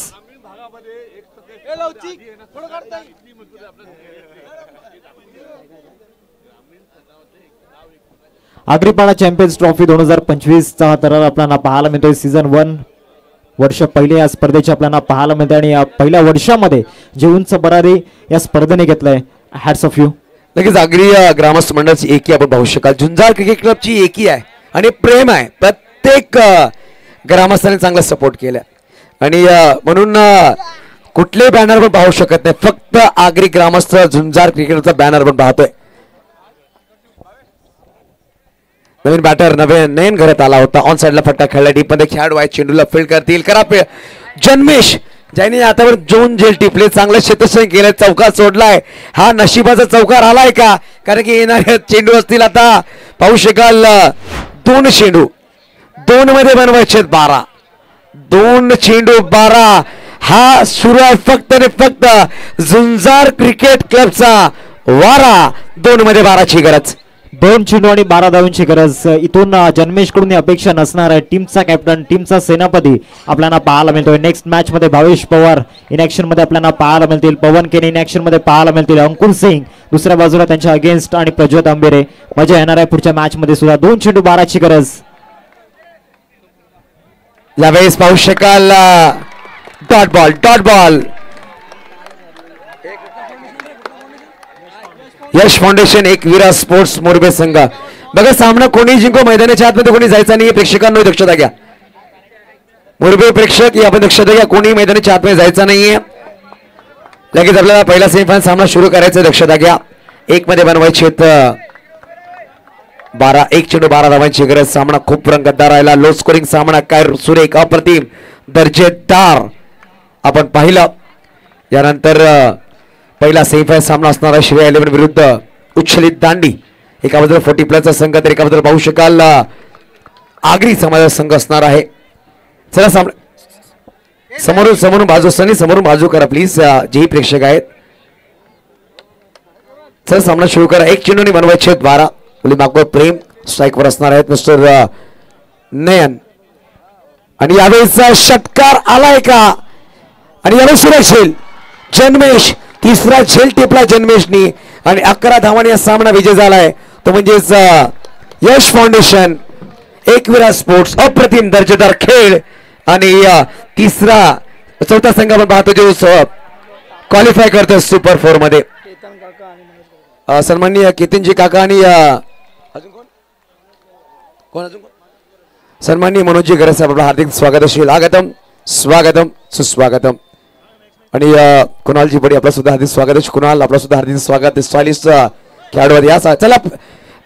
आग्रीपाडा चॅम्पियन्स ट्रॉफी 2025चा तरार आपल्याला पाहायला मिळतोय. सीझन 1 वर्ष पहिले या स्पर्धेचे आपल्याला पाहायला मिळते आणि या पहिल्या वर्षामध्ये जे उंच बरारी या स्पर्धेने घेतलाय. Hats off you. लगेच आगरी ग्रामस्थ मंडळाची एकी आपण पाहू शकाल. झुंजार क्रिकेट क्लबची एकी आहे आणि प्रेम आहे. प्रत्येक ग्रामस्थांनी चांगला सपोर्ट केला आणि म्हणून कुठले बॅनर पण पाहू शकत नाही, फक्त आगरी ग्रामस्थ झुंजार क्रिकेटचा बॅनर पण पाहतोय. नवीन बॅटर नयन घरात आला होता. ऑन साइडला फटका खेळला, डीप मध्ये खेळाडू आहे, चेंडूला फील्ड करतील. करा जन्मेश ज्याने आतावर जोन जेल टिपले, चांगलं क्षेत्ररक्षण केलं, चौकार सोडलाय. हा नशिबाचा चौकार आलाय का, कारण की येणारे चेंडू असतील आता पाहू शकाल 2 चेंडू 2 मध्ये बनवायचे 12. 2 चेंडू 12 हा सुरू आहे फक्त आणि फक्त झुंजार क्रिकेट क्लबचा वारा. 2 मध्ये 12ची गरज. 2 चेंडू आणि 12 धावांची गरज. इथून जन्मेश कडून अपेक्षा नसणार आहे. टीमचा कॅप्टन, टीमचा सेनापती आपल्याला पाहायला मिळतोय. नेक्स्ट मॅच मध्ये भावेश पवार इन ऍक्शन मध्ये आपल्याला पाहायला मिळतील. पवन केने इन ऍक्शन मध्ये पाहायला मिळतील. अंकुर सिंग दुसऱ्या बाजूला त्यांच्या अगेन्स्ट आणि प्रज्वत आंबेरे. मजा येणार आहे पुढच्या मॅच मध्ये सुद्धा. 2 चेंडू 12ची गरज. यावेळेस पाहू शकाल डॉट बॉल. यश फाउंडेशन एकविरा स्पोर्ट्स मोरबे संघ. बघा सामना कोणी जिंको मैदानाच्या आतमध्ये कोणी जायचा नाही. प्रेक्षकांनो दक्षता घ्या. मोरबे प्रेक्षक आपण दक्षता घ्या. कोणी मैदानाच्या आतमध्ये जायचं नाहीये. लगेच आपल्याला पहिला सेमीफायनल सामना सुरू करायचा. दक्षता घ्या. 1 मध्ये बनवायचे 1 चेंडू 12 धावांची गरज. सामना खूप रंगतदार राहिला. लो स्कोरिंग सामना काय सुरेख अप्रतिम दर्जेदार आपण पाहिलं. यानंतर पहिला सेमीफायनल सामना असणार आहे शिवाय 11 विरुद्ध उच्छलित दांडी. एका बाजूला 40+ संघ तर एका बाजूला पाहू शकाल आगरी समाजाचा संघ असणार आहे. चला सामना समोरून बाजू असताना समोरून बाजू करा प्लीज जेही प्रेक्षक आहेत. चला सामना सुरू करा. 1 चेंडूने बनवायचे 12. मागवर प्रेम स्ट्राईकवर असणार आहेत मिस्टर नयन. आणि यावेळेचा षटकार आलाय का? आणि यावेळेस सुरेश झेल जन्मेश. तिसरा झेल टिपला जन्मेशनी आणि 11 धावांनी हा सामना विजय झालाय. तो म्हणजेच यश फाउंडेशन एकविरा स्पोर्ट्स. अप्रतिम दर्जेदार खेळ. आणि चौथा संघ आपण पाहतो जो क्वालिफाय करतो सुपर 4 मध्ये. सन्माननीय केतनजी काका आणि सन्माननीय मनोजी गरे साहेब आपलं हार्दिक स्वागत असेल. स्वागतम सुस्वागतम. आणि कुणालजी बडी आपलं सुद्धा हार्दिक स्वागत आहे. कुणाल आपलं सुद्धा हार्दिक स्वागत. स्टायलिस्ट खेळाडू या. चला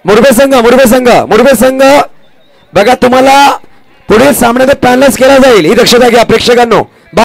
मुरबे संघ बघा तुम्हाला पुढील सामन्यात पॅनलाइज केला जाईल ही दक्षता घ्या प्रेक्षकांनो.